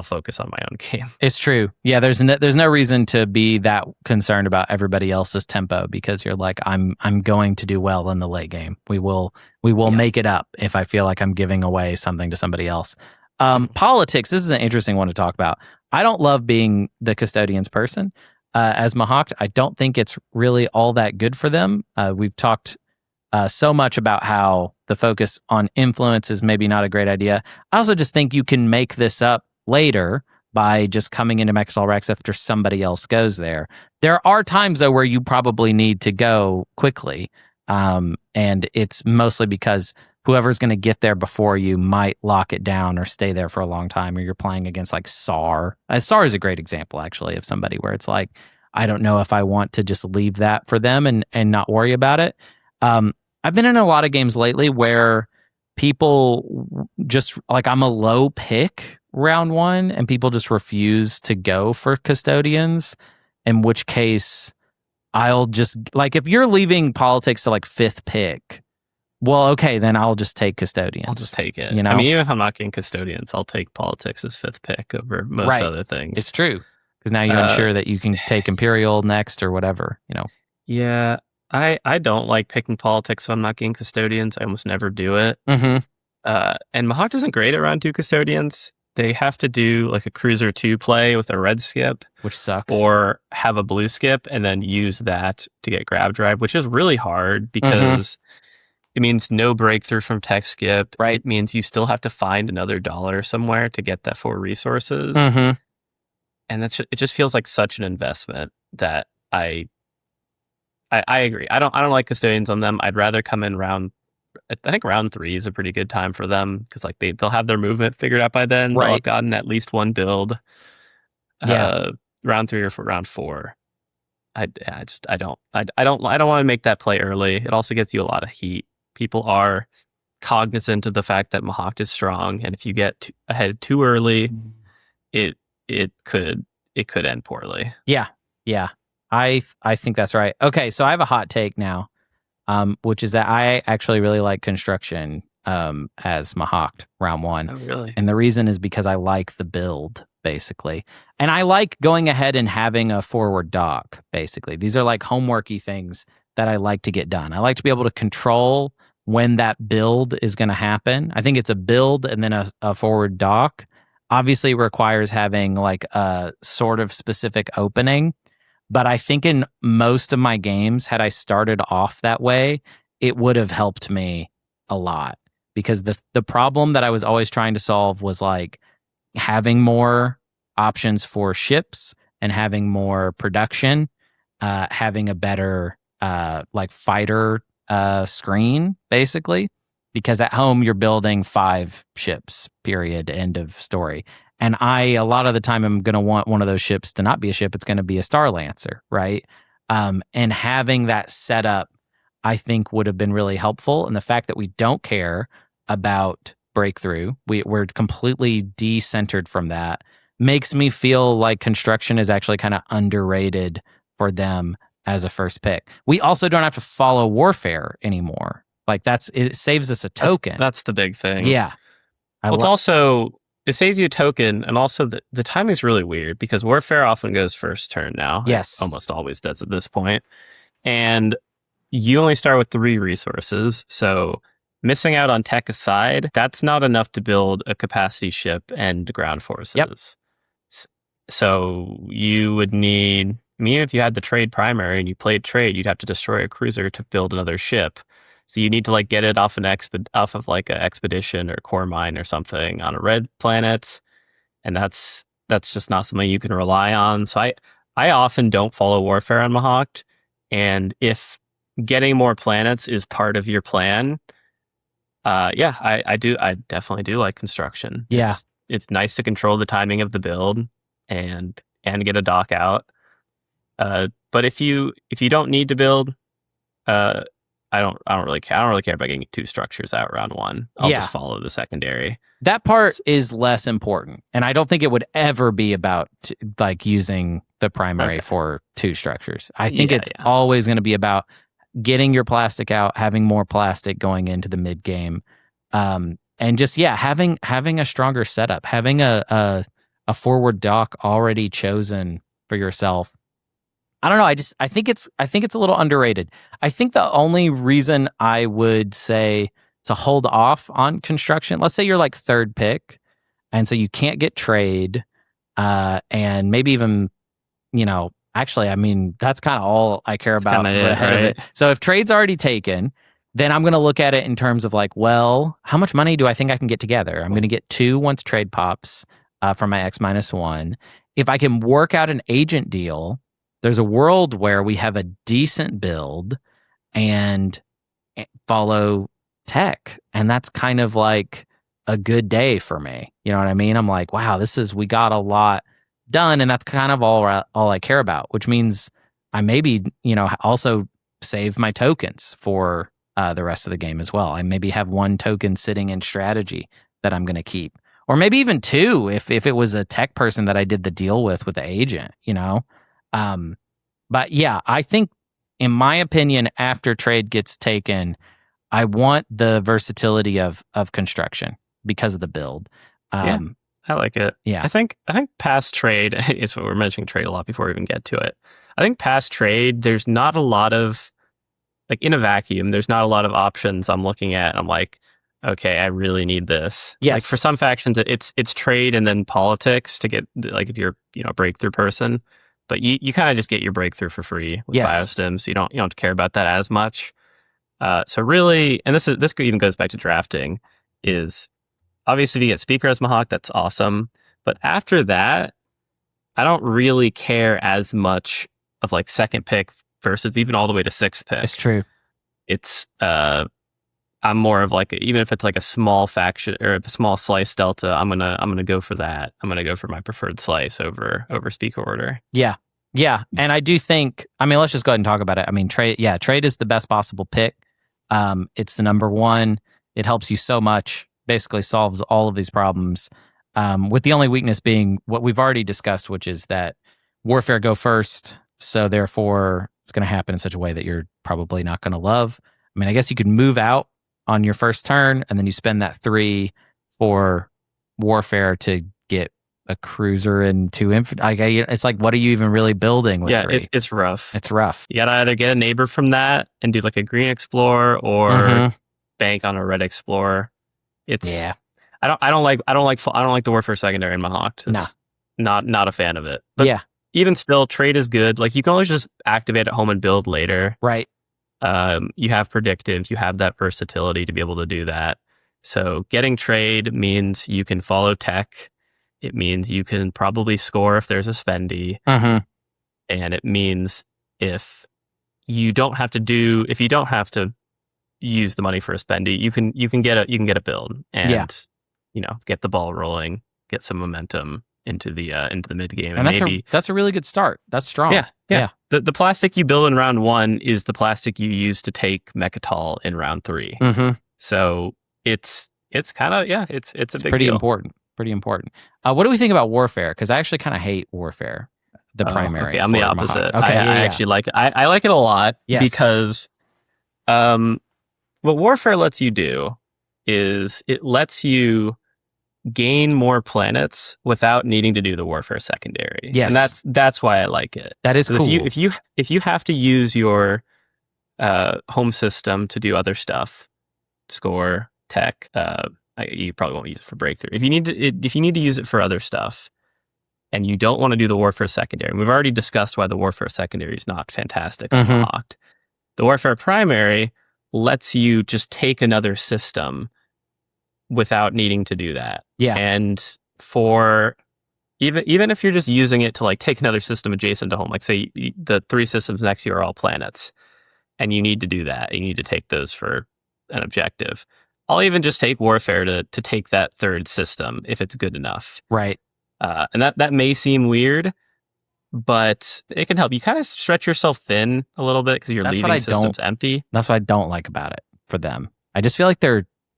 focus on my own game. It's true. Yeah, there's no reason to be that concerned about everybody else's tempo because you're like, I'm going to do well in the late game. We will make it up if I feel like I'm giving away something to somebody else. Politics. This is an interesting one to talk about. I don't love being the custodian's person as Mahact. I don't think it's really all that good for them. We've talked so much about how the focus on influence is maybe not a great idea. I also just think you can make this up later by just coming into Mechatol Rex after somebody else goes there. There are times, though, where you probably need to go quickly, and it's mostly because whoever's going to get there before you might lock it down or stay there for a long time, or you're playing against like SAR. SAR is a great example, actually, of somebody where it's like, I don't know if I want to just leave that for them and not worry about it. I've been in a lot of games lately where people just like I'm a low pick round 1 and people just refuse to go for custodians, in which case I'll just like if you're leaving politics to like 5th pick, well, okay, then I'll just take custodians. I'll just take it. You know? I mean, even if I'm not getting custodians, I'll take politics as 5th pick over most other things. It's true. Because now you ensure that you can take Imperial next or whatever, you know. Yeah. I don't like picking politics, so I'm not getting custodians. I almost never do it. Mm-hmm. And Mahact isn't great at round 2 custodians. They have to do like a cruiser 2 play with a red skip, which sucks, or have a blue skip and then use that to get grab drive, which is really hard because it means no breakthrough from tech skip. Right. It means you still have to find another dollar somewhere to get that 4 resources. Mm-hmm. And it just feels like such an investment that I agree. I don't like custodians on them. I'd rather come in I think round 3 is a pretty good time for them because like they'll have their movement figured out by then. Right. They'll have gotten at least 1 build. Yeah. Round 3 or round 4. I don't want to make that play early. It also gets you a lot of heat. People are cognizant of the fact that Mahact is strong, and if you get ahead too early, it could end poorly. Yeah. I think that's right. Okay, so I have a hot take now, which is that I actually really like construction as Mahact round 1. Oh, really? And the reason is because I like the build, basically. And I like going ahead and having a forward dock, basically. These are like homeworky things that I like to get done. I like to be able to control when that build is going to happen. I think it's a build and then a forward dock. Obviously, it requires having like a sort of specific opening. But I think in most of my games, had I started off that way, it would have helped me a lot. Because the problem that I was always trying to solve was like having more options for ships and having more production, having a better like fighter screen, basically. Because at home, you're building 5 ships, period, end of story. And a lot of the time, I'm going to want one of those ships to not be a ship. It's going to be a Star Lancer, right? And having that set up, I think, would have been really helpful. And the fact that we don't care about breakthrough, we're completely decentered from that, makes me feel like construction is actually kind of underrated for them as a first pick. We also don't have to follow warfare anymore. Like it saves us a token. That's the big thing. Yeah. It saves you a token, and also the timing is really weird because warfare often goes first turn now. Yes. It almost always does at this point. And you only start with 3 resources. So missing out on tech aside, that's not enough to build a capacity ship and ground forces. Yep. So you would need, I mean, if you had the trade primary and you played trade, you'd have to destroy a cruiser to build another ship. So you need to like get it off of like an expedition or core mine or something on a red planet, and that's just not something you can rely on. So I often don't follow warfare on Mahact, and if getting more planets is part of your plan, I definitely do like construction. Yeah, it's nice to control the timing of the build and get a dock out. But if you don't need to build, I don't really care. I don't really care about getting 2 structures out round 1. I'll just follow the secondary. That part is less important, and I don't think it would ever be about like using the primary for 2 structures. I think it's always going to be about getting your plastic out, having more plastic going into the mid game, and just having a stronger setup, having a forward dock already chosen for yourself. I don't know. I think it's a little underrated. I think the only reason I would say to hold off on construction, let's say you're like 3rd pick, and so you can't get trade, and maybe even, actually, I mean, that's kind of all I care about ahead of it. So if trade's already taken, then I'm going to look at it in terms of like, well, how much money do I think I can get together? I'm going to get 2 once trade pops from my X-1. If I can work out an agent deal, there's a world where we have a decent build and follow tech. And that's kind of like a good day for me. You know what I mean? I'm like, wow, we got a lot done. And that's kind of all I care about, which means I maybe, also save my tokens for the rest of the game as well. I maybe have 1 token sitting in strategy that I'm going to keep. Or maybe even 2 if it was a tech person that I did the deal with the agent, But yeah, I think, in my opinion, after trade gets taken, I want the versatility of construction because of the build. I like it. Yeah, I think past trade is what we're mentioning trade a lot before we even get to it. I think past trade, there's not a lot of, like, in a vacuum, there's not a lot of options I'm looking at. I'm like, okay, I really need this. Yes. Like for some factions, it's trade and then politics to get, like, if you're a breakthrough person. But you kind of just get your breakthrough for free with biostims. You don't have to care about that as much. So really, and this even goes back to drafting, is obviously if you get Speaker as Mahact, that's awesome. But after that, I don't really care as much of like 2nd pick versus even all the way to 6th pick. It's true. It's I'm more of like, even if it's like a small faction or a small slice delta, I'm gonna go for that. I'm gonna go for my preferred slice over Speaker order. Yeah, and I do think, I mean, let's just go ahead and talk about it. I mean, trade is the best possible pick. It's the number 1. It helps you so much. Basically, solves all of these problems. With the only weakness being what we've already discussed, which is that warfare go first. So therefore, it's going to happen in such a way that you're probably not going to love. I mean, I guess you could move out on your first turn, and then you spend that 3 for warfare to get a cruiser and 2 infantry. It's like, what are you even really building with 3? It's rough. It's rough. You gotta either get a neighbor from that and do like a green explorer, or bank on a red explorer. I don't like the warfare secondary in Mahact. It's not a fan of it. But even still, trade is good. Like, you can always just activate at home and build later. Right. You have predictive, you have that versatility to be able to do that. So getting trade means you can follow tech. It means you can probably score if there's a spendy. And it means if you don't have to use the money for a spendy, you can get a build and get the ball rolling, get some momentum into the mid game, and that's a really good start. That's strong. Yeah. The plastic you build in round 1 is the plastic you use to take Mechatol in round 3. So it's kind of it's a big pretty deal. important. Pretty important. What do we think about warfare? Because I actually kind of hate warfare. The primary. Okay, I'm the opposite. Okay, I actually like it. I like it a lot because what warfare lets you do is it lets you gain more planets without needing to do the warfare secondary. Yes. And that's why I like it. That is cool. If you have to use your home system to do other stuff, score tech, you probably won't use it for breakthrough. If you need to use it for other stuff, and you don't want to do the warfare secondary, we've already discussed why the warfare secondary is not fantastic on Mahact. The warfare primary lets you just take another system without needing to do that. Yeah. And for even if you're just using it to like take another system adjacent to home, like say the 3 systems next to you are all planets, and you need to do that, you need to take those for an objective. I'll even just take warfare to take that 3rd system if it's good enough. Right. And that may seem weird, but it can help. You kind of stretch yourself thin a little bit because you're leaving systems empty. That's what I don't like about it for them. I just feel like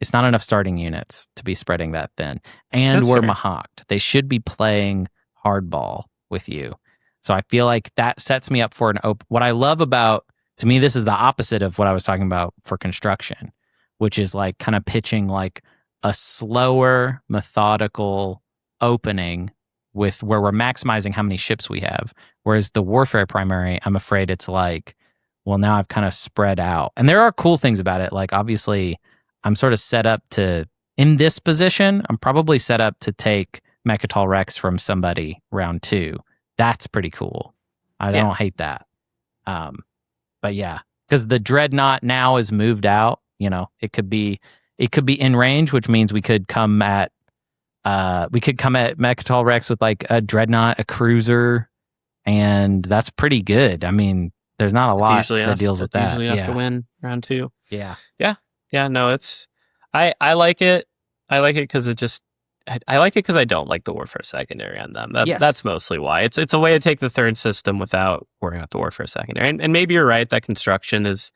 it's not enough starting units to be spreading that thin. And we're Mahact. They should be playing hardball with you. So I feel like that sets me up for an open. What I love about, to me, this is the opposite of what I was talking about for construction, which is like kind of pitching like a slower, methodical opening with where we're maximizing how many ships we have. Whereas the warfare primary, I'm afraid it's like, well, now I've kind of spread out. And there are cool things about it. Like obviously I'm sort of set up to, in this position, I'm probably set up to take Mechatol Rex from somebody round 2. That's pretty cool. I don't hate that. But yeah, because the Dreadnought now is moved out, it could be in range, which means we could come at Mechatol Rex with like a Dreadnought, a cruiser, and that's pretty good. I mean, there's not a lot that deals with that. Usually enough to win round 2. Yeah. Yeah, no, it's I like it. I like it because I like it because I don't like the warfare secondary on them. That's mostly why. It's a way to take the 3rd system without worrying about the warfare secondary. And maybe you're right that construction is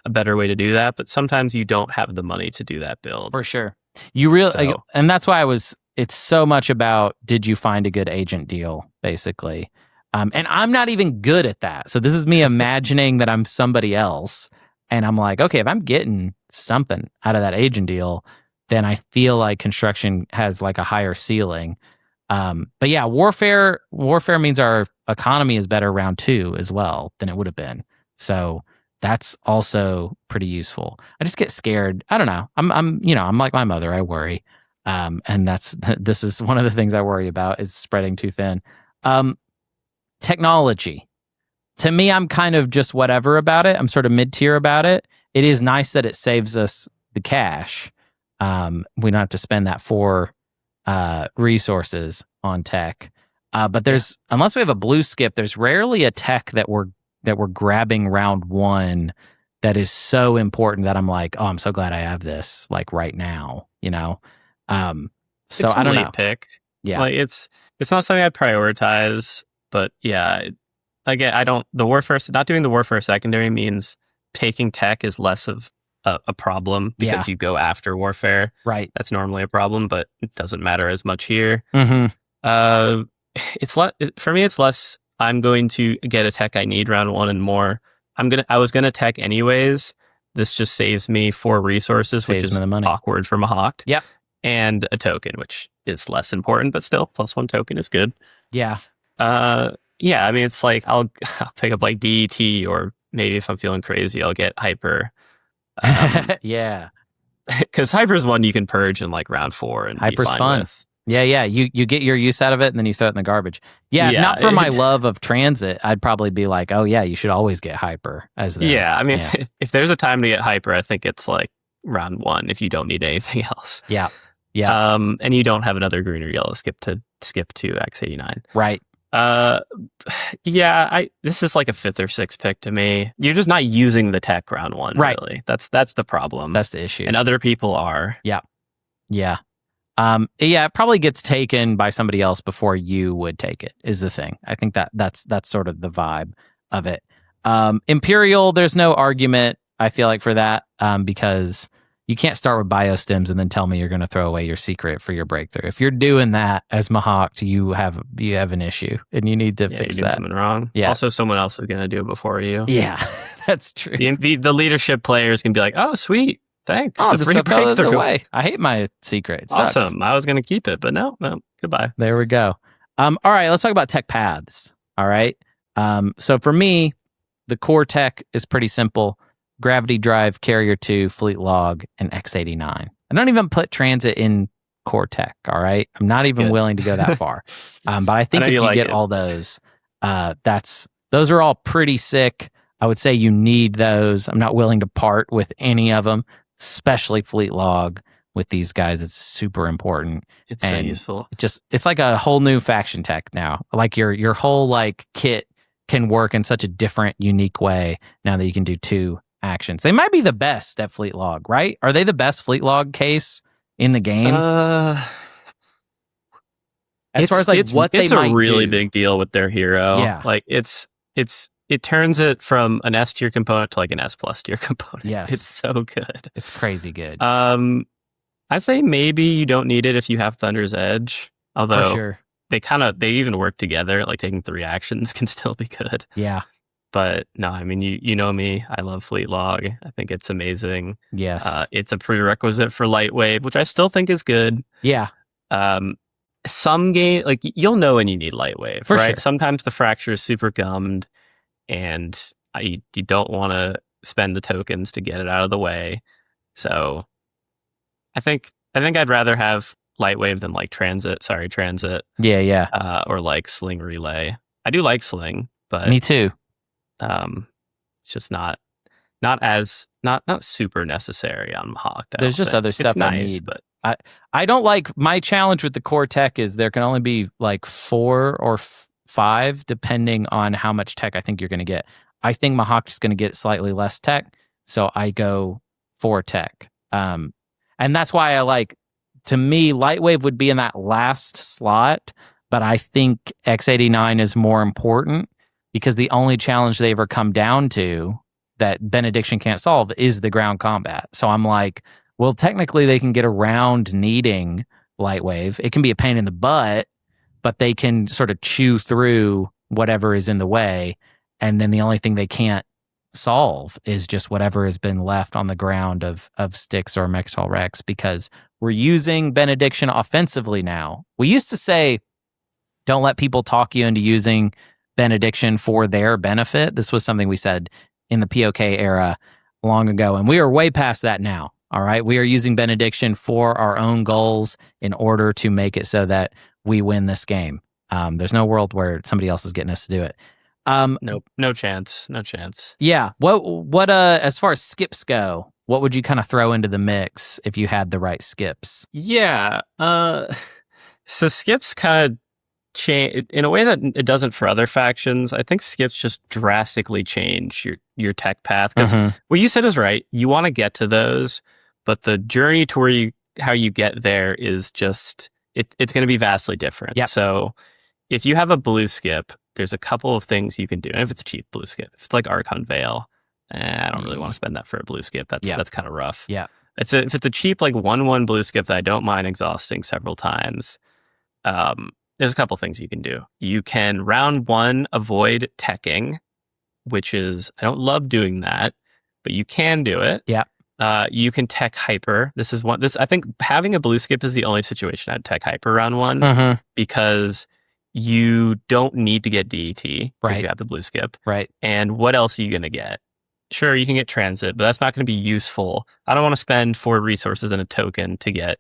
a better way to do that, but sometimes you don't have the money to do that build. For sure. And that's why it's so much about, did you find a good agent deal, basically. And I'm not even good at that. So this is me imagining that I'm somebody else. And I'm like, okay, if I'm getting something out of that agent deal, then I feel like construction has like a higher ceiling. But yeah, warfare means our economy is better round 2 as well than it would have been. So that's also pretty useful. I just get scared. I don't know. I'm like my mother. I worry. And this is one of the things I worry about, is spreading too thin. Technology. To me, I'm kind of just whatever about it. I'm sort of mid-tier about it. It is nice that it saves us the cash. We don't have to spend that 4 resources on tech. But unless we have a blue skip, there's rarely a tech that we're grabbing round 1 that is so important that I'm like, oh, I'm so glad I have this like right now. So I don't know. Pick. Yeah, like it's not something I'd prioritize, but yeah. Again, not doing the warfare secondary means taking tech is less of a problem because you go after warfare. Right. That's normally a problem, but it doesn't matter as much here. Mm-hmm. For me, it's less, I'm going to get a tech I need round 1 and more. I was going to tech anyways. This just saves me 4 resources, which is awkward for Mahact. Yep. And a token, which is less important, but still, +1 token is good. Yeah. Yeah, I mean, it's like I'll pick up like DET, or maybe if I'm feeling crazy, I'll get Hyper. Yeah. Because Hyper's one you can purge in like round 4 and Hyper's be fine fun. With. Yeah. You get your use out of it and then you throw it in the garbage. Yeah, not for my love of transit. I'd probably be like, oh yeah, you should always get Hyper as the. Yeah, I mean, if there's a time to get Hyper, I think it's like round 1 if you don't need anything else. Yeah. And you don't have another green or yellow skip to X89. Right. This is like a 5th or 6th pick to me. You're just not using the tech round 1, right? Really. That's the problem. That's the issue. And other people are. Yeah. It probably gets taken by somebody else before you would take it, is the thing. I think that's sort of the vibe of it. Imperial, there's no argument, I feel like, for that, because you can't start with biostims and then tell me you're going to throw away your secret for your breakthrough. If you're doing that as Mahact, you have an issue and you need to fix you did that. Something wrong. Yeah. Also, someone else is going to do it before you. Yeah, that's true. The leadership players can be like, "Oh, sweet, thanks. Oh, just gonna throw this away. I hate my secret. It sucks. Awesome. I was going to keep it, but no, goodbye." There we go. All right, let's talk about tech paths. All right. So for me, the core tech is pretty simple. Gravity Drive, Carrier 2, Fleet Log, and X-89. I don't even put Transit in core tech, all right? I'm not even willing to go that far. But I think if you get all those, those are all pretty sick. I would say you need those. I'm not willing to part with any of them, especially Fleet Log with these guys. It's super important. It's so useful. It's like a whole new faction tech now. Like your whole like kit can work in such a different, unique way now that you can do 2 actions. They might be the best at Fleet Log, right? Are they the best Fleet Log case in the game? As far as like what they might do. It's a really big deal with their hero. Yeah. Like it turns it from an S tier component to like an S plus tier component. Yes. It's so good. It's crazy good. I'd say maybe you don't need it if you have Thunder's Edge. Although For sure. they even work together. Like taking 3 actions can still be good. Yeah. But no, I mean, you know me. I love Fleet Log. I think it's amazing. Yes. It's a prerequisite for Lightwave, which I still think is good. Yeah. Some game, like you'll know when you need Lightwave, For right? sure. Sometimes the fracture is super gummed, and you don't want to spend the tokens to get it out of the way. So, I think I'd rather have Lightwave than like Transit. Yeah. Or like Sling Relay. I do like Sling, but Me too. It's just not super necessary on Mahact. There's just other stuff I need. But I don't like, my challenge with the core tech is there can only be like 4 or 5 depending on how much tech I think you're going to get. I think Mahact is going to get slightly less tech, so I go 4 tech. And that's why I like, to me, Lightwave would be in that last slot, but I think X-89 is more important because the only challenge they ever come down to that Benediction can't solve is the ground combat. So I'm like, well, technically they can get around needing Lightwave. It can be a pain in the butt, but they can sort of chew through whatever is in the way. And then the only thing they can't solve is just whatever has been left on the ground of Styx or Mechatol Rex, because we're using Benediction offensively now. We used to say, don't let people talk you into using Benediction for their benefit. This was something we said in the POK era long ago, and we are way past that now. All right, we are using Benediction for our own goals in order to make it so that we win this game. There's no world where somebody else is getting us to do it. Nope, no chance. Yeah. What as far as skips go, what would you kind of throw into the mix if you had the right skips? Yeah. So skips kind of change in a way that it doesn't for other factions. I think skips just drastically change your tech path, because what you said is right. You want to get to those, but the journey to how you get there is just it's going to be vastly different. Yep. So if you have a blue skip, there's a couple of things you can do. And if it's a cheap blue skip, if it's like Archon Veil, I don't really want to spend that for a blue skip. That's kind of rough. Yeah. If it's a cheap like 1/1 blue skip that I don't mind exhausting several times, there's a couple things you can do. You can round 1 avoid teching, which is, I don't love doing that, but you can do it. Yeah. You can tech hyper. I think having a blue skip is the only situation I'd tech hyper round 1, because you don't need to get DET because you have the blue skip. Right. And what else are you going to get? Sure, you can get transit, but that's not going to be useful. I don't want to spend 4 resources and a token to get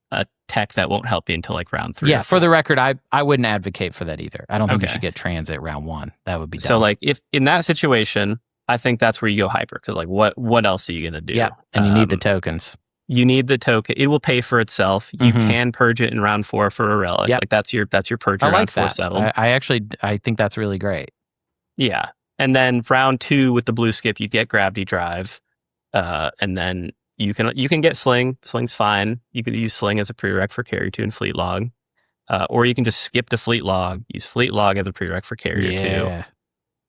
a tech that won't help you until like round 3. Yeah, for the record, I wouldn't advocate for that either. I don't think you should get transit round 1. That would be dumb. So like if in that situation, I think that's where you go hyper, because like what else are you going to do? Yeah, and you need the tokens. You need the token. It will pay for itself. You can purge it in round 4 for a relic. Yep. Like that's your purge. I like round 4 that. settled. I think that's really great. Yeah. And then round 2 with the blue skip, you get Gravity Drive. And then you can get Sling. Sling's fine. You could use Sling as a prereq for Carrier 2 and Fleet Log. Or you can just skip to Fleet Log, use Fleet Log as a prereq for Carrier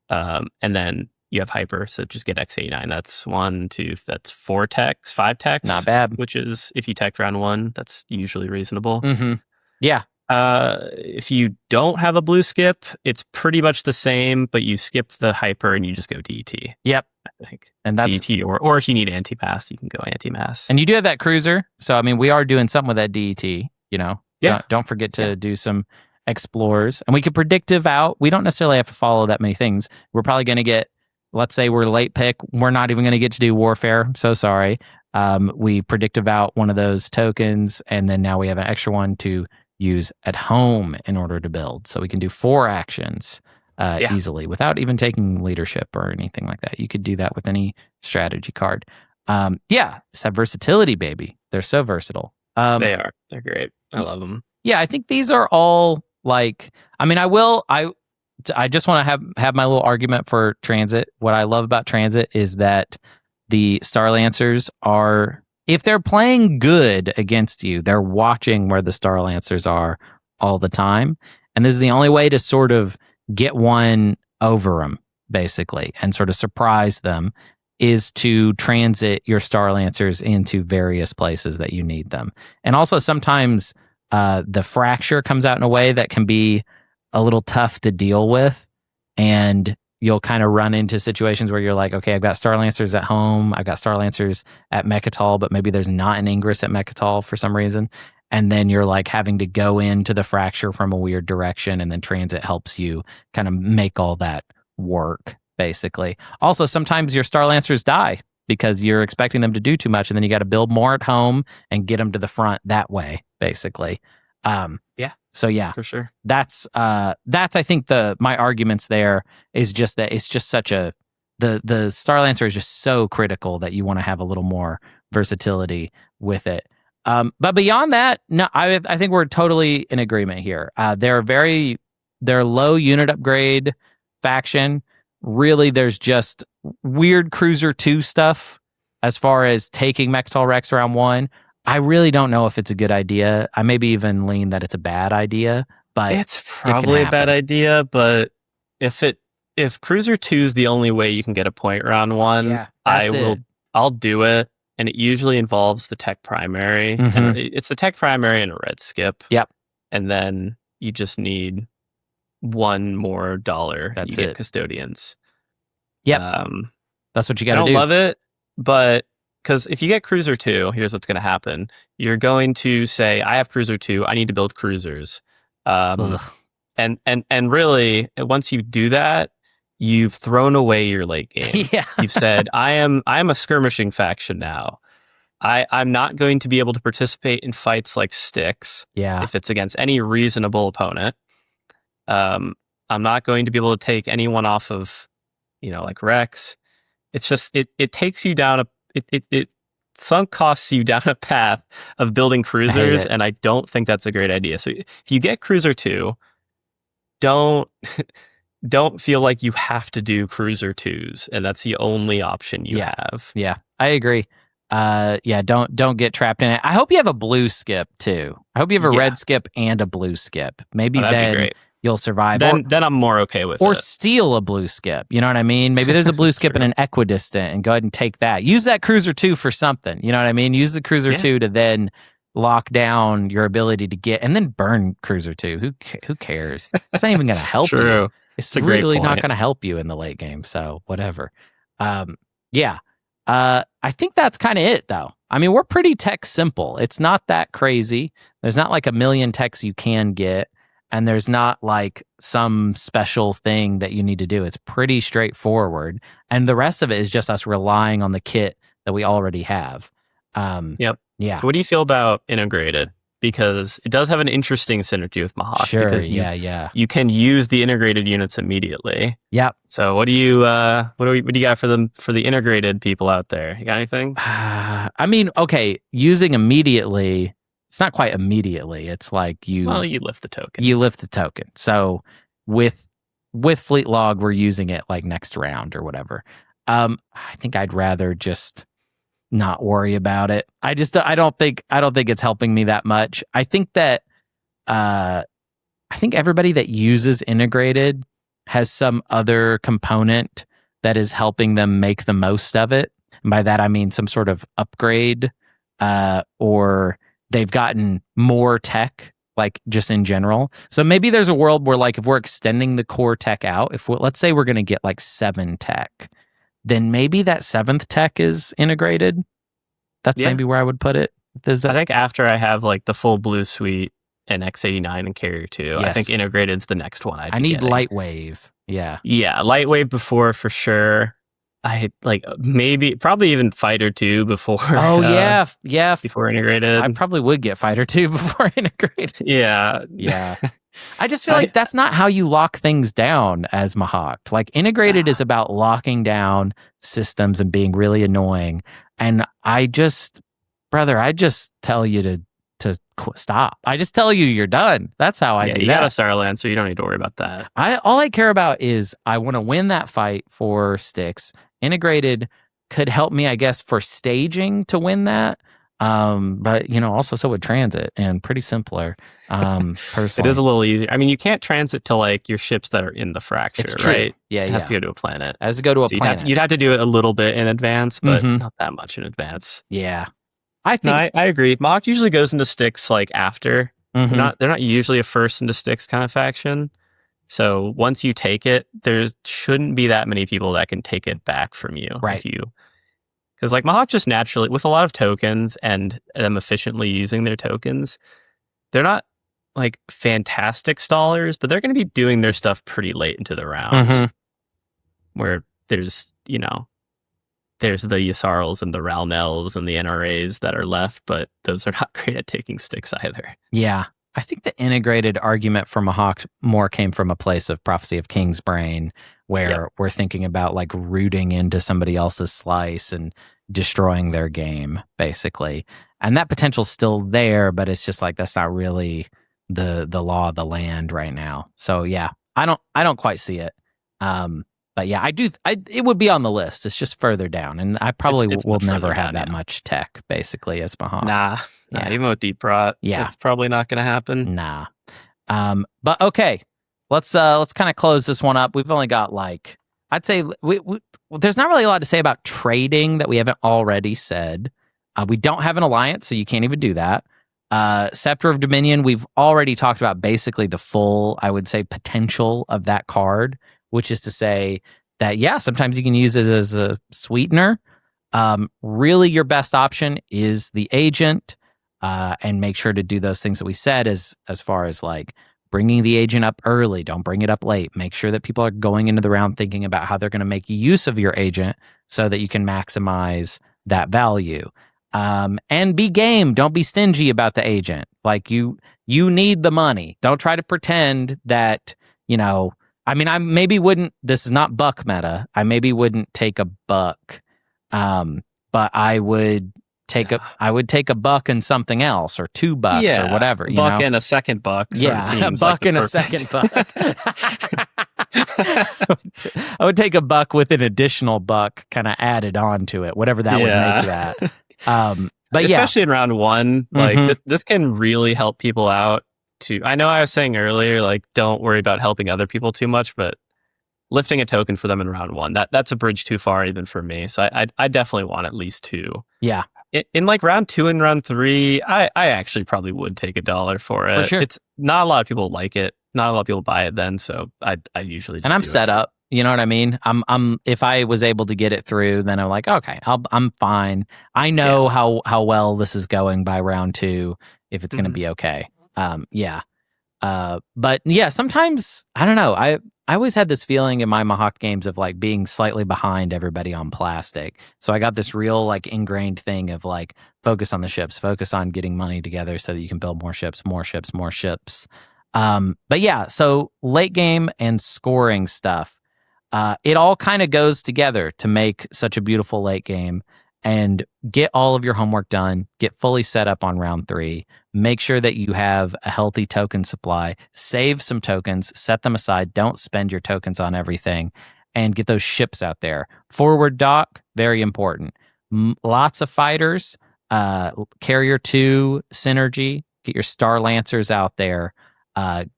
2. And then you have Hyper, so just get X-89. That's that's 4 techs, 5 techs. Not bad. Which is, if you tech round 1, that's usually reasonable. Yeah. If you don't have a blue skip, it's pretty much the same, but you skip the Hyper and you just go DET. Yep. I think. And that's DET, or if you need anti-mass, you can go anti-mass. And you do have that cruiser, so I mean, we are doing something with that DET. You know. Yeah. Don't forget to do some explores, and we can predictive out. We don't necessarily have to follow that many things. We're probably going to get let's say we're late pick. We're not even going to get to do warfare. So sorry. We predictive out one of those tokens, and then now we have an extra one to use at home in order to build. So we can do 4 actions easily without even taking leadership or anything like that. You could do that with any strategy card. It's that versatility, baby. They're so versatile. They are. They're great. I love them. Yeah, I think these are all like, I mean, I just want to have my little argument for transit. What I love about transit is that the Starlancers are, if they're playing good against you, they're watching where the Starlancers are all the time. And this is the only way to sort of get one over them, basically, and sort of surprise them, is to transit your Starlancers into various places that you need them. And also sometimes the fracture comes out in a way that can be a little tough to deal with, and you'll kind of run into situations where you're like, okay, I've got Starlancers at home, I've got Starlancers at Mechatol, but maybe there's not an Ingress at Mechatol for some reason, and then you're like having to go into the fracture from a weird direction, and then transit helps you kind of make all that work, basically. Also, sometimes your Starlancers die because you're expecting them to do too much, and then you got to build more at home and get them to the front that way, basically. So yeah, for sure. That's I think my arguments there is just that it's just such the Starlancer is just so critical that you want to have a little more versatility with it. But beyond that, no, I think we're totally in agreement here. They're low unit upgrade faction. Really, there's just weird Cruiser 2 stuff as far as taking Mechatol Rex around 1. I really don't know if it's a good idea. I maybe even lean that it's a bad idea, but it's probably a bad idea. But if Cruiser 2 is the only way you can get a point round 1, I'll do it. And it usually involves the tech primary. Mm-hmm. And it's the tech primary and a red skip. Yep. And then you just need $1 more. That's you get it. Custodians. Yep. That's what you got to do. I don't love it, but because if you get Cruiser 2, here's what's going to happen. You're going to say, I have Cruiser 2, I need to build cruisers. And really, once you do that, you've thrown away your late game. Yeah. You've said, I'm a skirmishing faction now. I'm not going to be able to participate in fights like Styx if it's against any reasonable opponent. I'm not going to be able to take anyone off of, like Rex. It's just, it takes you down it sunk costs you down a path of building cruisers, and I don't think that's a great idea. So if you get Cruiser 2, don't feel like you have to do Cruiser 2s, and that's the only option you have. Yeah, I agree. Don't get trapped in it. I hope you have a blue skip too. I hope you have a red skip and a blue skip. Maybe then you'll survive. Then I'm more okay with it. Or steal a blue skip. You know what I mean? Maybe there's a blue skip and an equidistant, and go ahead and take that. Use that Cruiser 2 for something. You know what I mean? Use the Cruiser 2 to then lock down your ability to get, and then burn Cruiser 2. Who cares? It's not even going to help you. It's really not going to help you in the late game. So whatever. I think that's kind of it, though. I mean, we're pretty tech simple. It's not that crazy. There's not like a million techs you can get. And there's not like some special thing that you need to do. It's pretty straightforward. And the rest of it is just us relying on the kit that we already have. Yep. Yeah. So what do you feel about integrated? Because it does have an interesting synergy with Mahact. Sure. Because you can use the integrated units immediately. Yep. So what do you got for the integrated people out there? You got anything? I mean, okay, using immediately. It's not quite immediately. It's like you lift the token. You lift the token. So with Fleet Log, we're using it like next round or whatever. I think I'd rather just not worry about it. I don't think it's helping me that much. I think that everybody that uses integrated has some other component that is helping them make the most of it. And by that I mean some sort of upgrade or they've gotten more tech, like just in general. So maybe there's a world where, like, if we're extending the core tech out, let's say we're going to get like 7 tech, then maybe that 7th tech is integrated. That's maybe where I would put it. I think after I have like the full blue suite and X89 and Carrier 2, I think integrated's the next one. I need Light Wave. Yeah. Yeah, Light Wave before for sure. I like probably even Fighter 2 before. Oh yeah. Before integrated. I probably would get Fighter 2 before integrated. Yeah. I just feel like that's not how you lock things down as Mahact. Like integrated is about locking down systems and being really annoying. And I just tell you to stop. I just tell you you're done. That's how I do that. You got a Starland, so you don't need to worry about that. All I care about is I want to win that fight for Styx. Integrated could help me, I guess, for staging to win that. But also so would transit, and pretty simpler. Personally, it is a little easier. I mean, you can't transit to like your ships that are in the fracture, right? Yeah, it has to go to a planet. It has to go to a planet. You'd have to do it a little bit in advance, but not that much in advance. Yeah, I agree. Mahact usually goes into Styx like after. They're not usually a first into Styx kind of faction. So once you take it, there shouldn't be that many people that can take it back from you. Right. Because like Mahact just naturally, with a lot of tokens and them efficiently using their tokens, they're not like fantastic stallers, but they're going to be doing their stuff pretty late into the round. Where there's the Yssarls and the Ralnels and the NRAs that are left, but those are not great at taking Styx either. Yeah. I think the integrated argument for Mahact more came from a place of Prophecy of King's brain, where we're thinking about like rooting into somebody else's slice and destroying their game, basically. And that potential's still there, but it's just like that's not really the law of the land right now. So yeah, I don't quite see it. But yeah, it would be on the list. It's just further down, and I probably will never have that much tech, basically, as Mahact. Nah, even with Deep Rot, it's probably not going to happen. Nah. But okay, let's kind of close this one up. We've only got I'd say there's not really a lot to say about trading that we haven't already said. We don't have an alliance, so you can't even do that. Scepter of Dominion, we've already talked about basically the full, I would say, potential of that card, which is to say that, sometimes you can use it as a sweetener. Really, your best option is the agent, and make sure to do those things that we said as far as like bringing the agent up early. Don't bring it up late. Make sure that people are going into the round thinking about how they're going to make use of your agent so that you can maximize that value. And be game. Don't be stingy about the agent. Like you need the money. Don't try to pretend that, I maybe wouldn't, this is not buck meta. I maybe wouldn't take a buck. But I would take a buck and something else, or $2 or whatever. Buck and a second buck. A buck and a second buck. I would take a buck with an additional buck kind of added on to it, whatever that would make that. But especially in round one, like this can really help people out. I know I was saying earlier, like, don't worry about helping other people too much, but lifting a token for them in round one, that's a bridge too far even for me. So I definitely want at least 2. Yeah. In like round 2 and round 3, I actually probably would take $1 for it. For sure. It's not a lot of people like it. Not a lot of people buy it then. So I usually just I'm set up. You know what I mean? I'm if I was able to get it through, then I'm like, okay, I'm fine. I know how well this is going by round 2, if it's going to be okay. But yeah, sometimes I don't know. I always had this feeling in my Mahact games of like being slightly behind everybody on plastic. So I got this real like ingrained thing of like focus on the ships, focus on getting money together so that you can build more ships. But yeah, so late game and scoring stuff. It all kind of goes together to make such a beautiful late game. And get all of your homework done, get fully set up on round 3, make sure that you have a healthy token supply, save some tokens, set them aside, don't spend your tokens on everything, and get those ships out there. Forward dock, very important. Lots of fighters, Carrier 2 synergy, get your Star Lancers out there,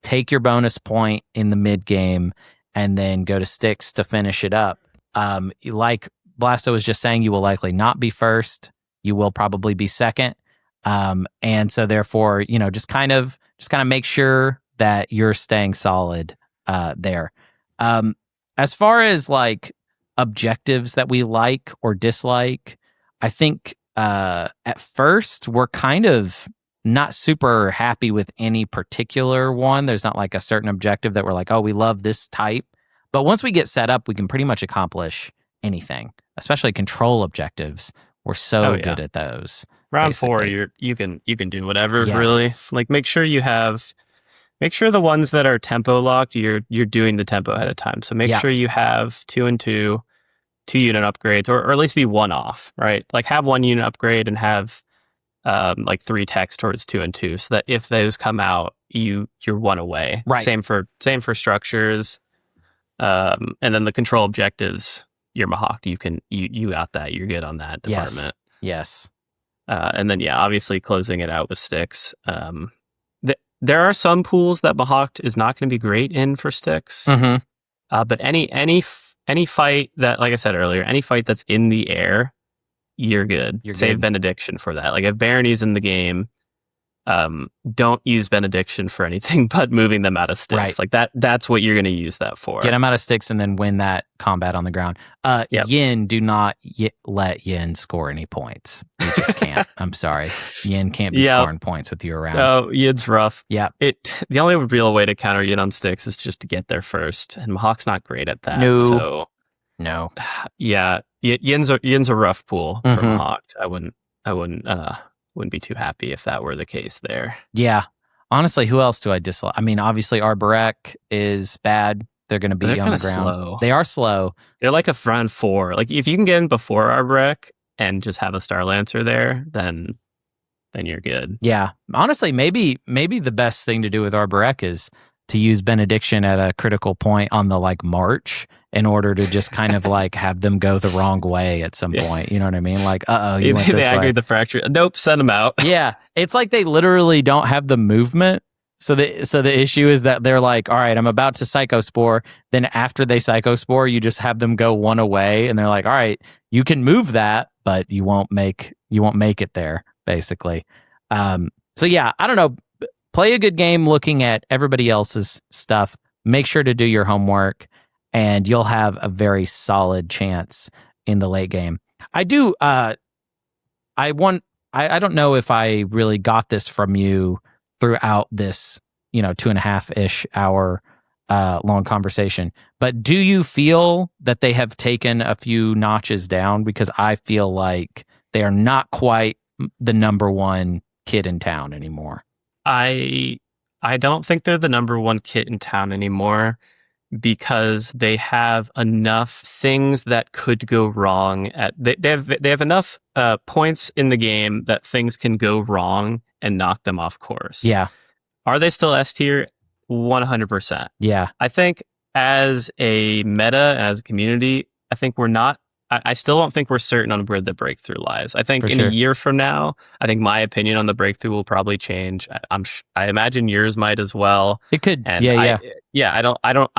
take your bonus point in the mid game, and then go to Styx to finish it up. Like Blasto was just saying, you will likely not be first. You will probably be second. And so therefore, just kind of make sure that you're staying solid there. As far as like objectives that we like or dislike, I think at first we're kind of not super happy with any particular one. There's not like a certain objective that we're like, oh, we love this type. But once we get set up, we can pretty much accomplish anything, especially control objectives. We're so good at those. Round basically. 4, you can do whatever, really. Like make sure the ones that are tempo locked, you're doing the tempo ahead of time. So make sure you have 2 and 2 unit upgrades, or at least be 1 off, right? Like have 1 unit upgrade and have like 3 techs towards 2 and 2, so that if those come out, you're 1 away. Right. Same for structures, and then the control objectives. You're Mahact. You got that. You're good on that department. Yes. And then obviously closing it out with sticks. There are some pools that Mahact is not going to be great in for sticks. But any fight that, like I said earlier, any fight that's in the air, you're good. Save Benediction for that. Like if Barony's in the game, don't use Benediction for anything but moving them out of sticks. Right. Like that's what you're going to use that for. Get them out of sticks and then win that combat on the ground. Yin, do not let Yin score any points. You just can't. I'm sorry. Yin can't be scoring points with you around. Oh, Yin's rough. Yeah. The only real way to counter Yin on sticks is just to get there first, and Mahawk's not great at that. No. Yeah. Yin's a rough pool for Mahact. I wouldn't be too happy if that were the case there. Yeah. Honestly, who else do I dislike? I mean, obviously, Arborek is bad. They're going to beat you on the ground. Slow. They are slow. They're like a round 4. Like if you can get in before Arborek and just have a Star Lancer there, then you're good. Yeah. Honestly, maybe the best thing to do with Arborek is to use Benediction at a critical point on the march in order to just kind of have them go the wrong way at some point. You know what I mean? Like, you went this way. Aggravate the fracture. Nope, send them out. Yeah. It's like they literally don't have the movement. So the issue is that they're like, all right, I'm about to Psychospore. Then after they Psychospore, you just have them go 1 away. And they're like, all right, you can move that, but you won't make it there, basically. So yeah, I don't know. Play a good game looking at everybody else's stuff. Make sure to do your homework, and you'll have a very solid chance in the late game. I do. I don't know if I really got this from you throughout this, 2.5-ish hour long conversation. But do you feel that they have taken a few notches down? Because I feel like they are not quite the number 1 kid in town anymore. I don't think they're the number 1 kit in town anymore, because they have enough things that could go wrong. They have enough points in the game that things can go wrong and knock them off course. Yeah. Are they still S tier? 100%. Yeah. I think as a meta, as a community, I think we're not. I still don't think we're certain on where the breakthrough lies. I think a year from now, I think my opinion on the breakthrough will probably change. I imagine yours might as well. It could. And I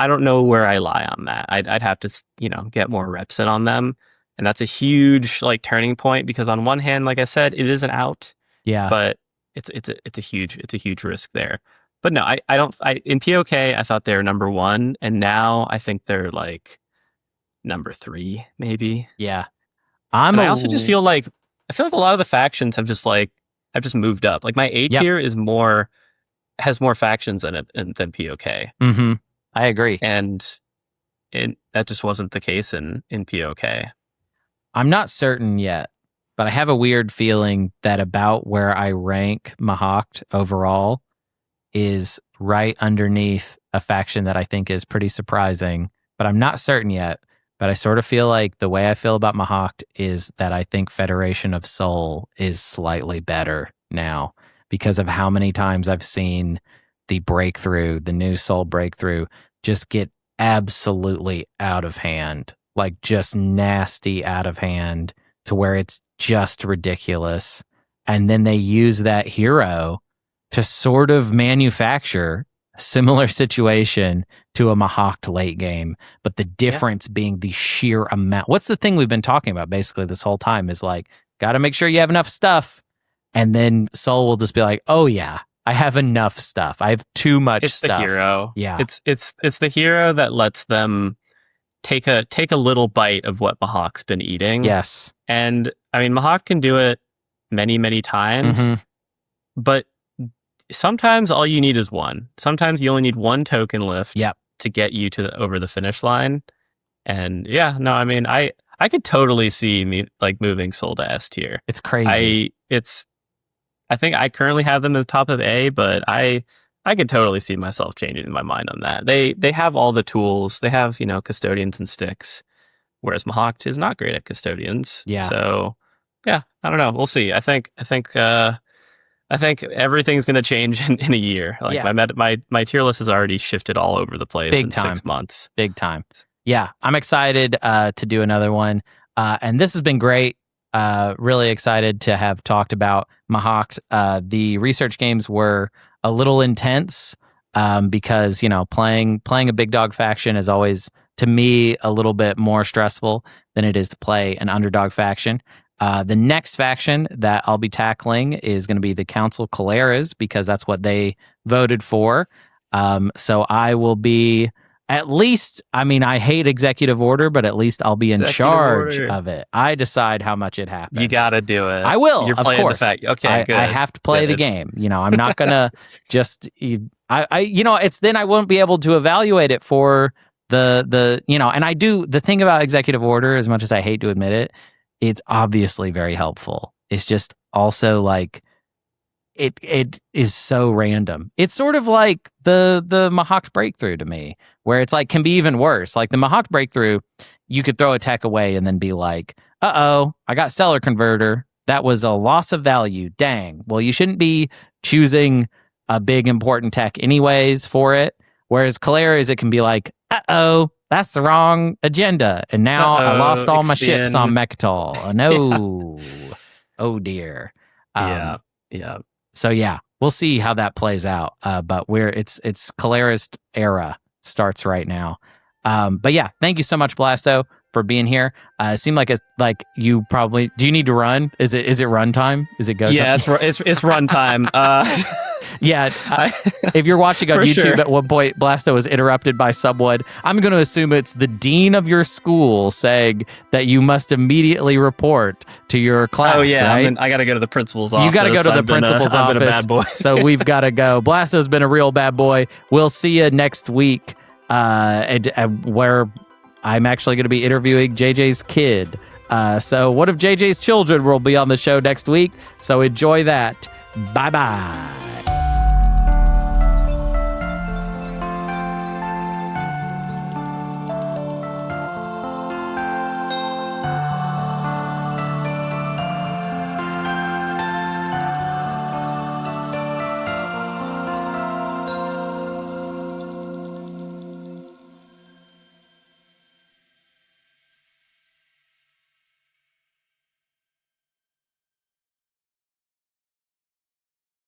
don't know where I lie on that. I'd have to, get more reps in on them. And that's a huge turning point, because on one hand, like I said, it is an out. Yeah. But it's a huge risk there. But no, I don't in POK I thought they were number 1, and now I think they're number 3, maybe. Yeah. I also just feel like a lot of the factions have just moved up. Like my A tier has more factions in it than POK. Mm-hmm. I agree. And that just wasn't the case in POK. I'm not certain yet, but I have a weird feeling that about where I rank Mahact overall is right underneath a faction that I think is pretty surprising, but I'm not certain yet. But I sort of feel like the way I feel about Mahact is that I think Federation of Soul is slightly better now, because of how many times I've seen the new Soul breakthrough, just get absolutely out of hand, like just nasty out of hand, to where it's just ridiculous. And then they use that hero to sort of manufacture a similar situation to a Mahact late game, but the difference being the sheer amount. What's the thing we've been talking about basically this whole time is got to make sure you have enough stuff. And then Soul will just be like, oh yeah, I have enough stuff. I have too much stuff. It's the hero. Yeah. It's the hero that lets them take a little bite of what Mahact's been eating. Yes. And I mean, Mahact can do it many, many times, but sometimes all you need is 1. Sometimes you only need 1 token lift to get you over the finish line. And I I could totally see me like moving Soul to S tier. It's crazy. I think I currently have them as top of A, but I could totally see myself changing my mind on that. They have all the tools. They have, custodians and sticks, whereas Mahact is not great at custodians. Yeah. So, yeah, I don't know. We'll see. I think everything's going to change in a year. Like my tier list has already shifted all over the place in 6 months. Big time. Yeah, I'm excited to do another one. And this has been great. Really excited to have talked about Mahact. The research games were a little intense because, playing a big dog faction is always, to me, a little bit more stressful than it is to play an underdog faction. The next faction that I'll be tackling is going to be the Council Caleras because that's what they voted for. So I will be at least, I hate executive order, but at least I'll be in charge of it. I decide how much it happens. You got to do it. I will, You're of playing course. Okay, good. I have to play the game. I'm not going to just, it's then I won't be able to evaluate it for the and I do, the thing about executive order, as much as I hate to admit it, it's obviously very helpful. It's just also like, it is so random. It's sort of like the Mahact breakthrough to me, where it's like can be even worse. Like the Mahact breakthrough, you could throw a tech away and then be like, I got Stellar Converter. That was a loss of value. Dang. Well, you shouldn't be choosing a big important tech anyways for it. Whereas Caleras, it can be like, that's the wrong agenda. And now I lost all my ships on Mechatol. No. Oh dear. Yeah. So yeah, we'll see how that plays out. But it's Caleras era starts right now. But yeah, thank you so much, Blasto, for being here. It seemed like you probably, do you need to run? Is it run time? Is it go? Yeah, it's run time. Yeah, if you're watching on YouTube, sure. At one point, Blasto was interrupted by someone. I'm going to assume it's the dean of your school saying that you must immediately report to your class. Oh yeah, right? I got to go to the principal's office. You got to go to the principal's office. I've been a bad boy. So we've got to go. Blasto's been a real bad boy. We'll see you next week, where I'm actually going to be interviewing JJ's kid. So one of JJ's children will be on the show next week. So enjoy that. Bye-bye.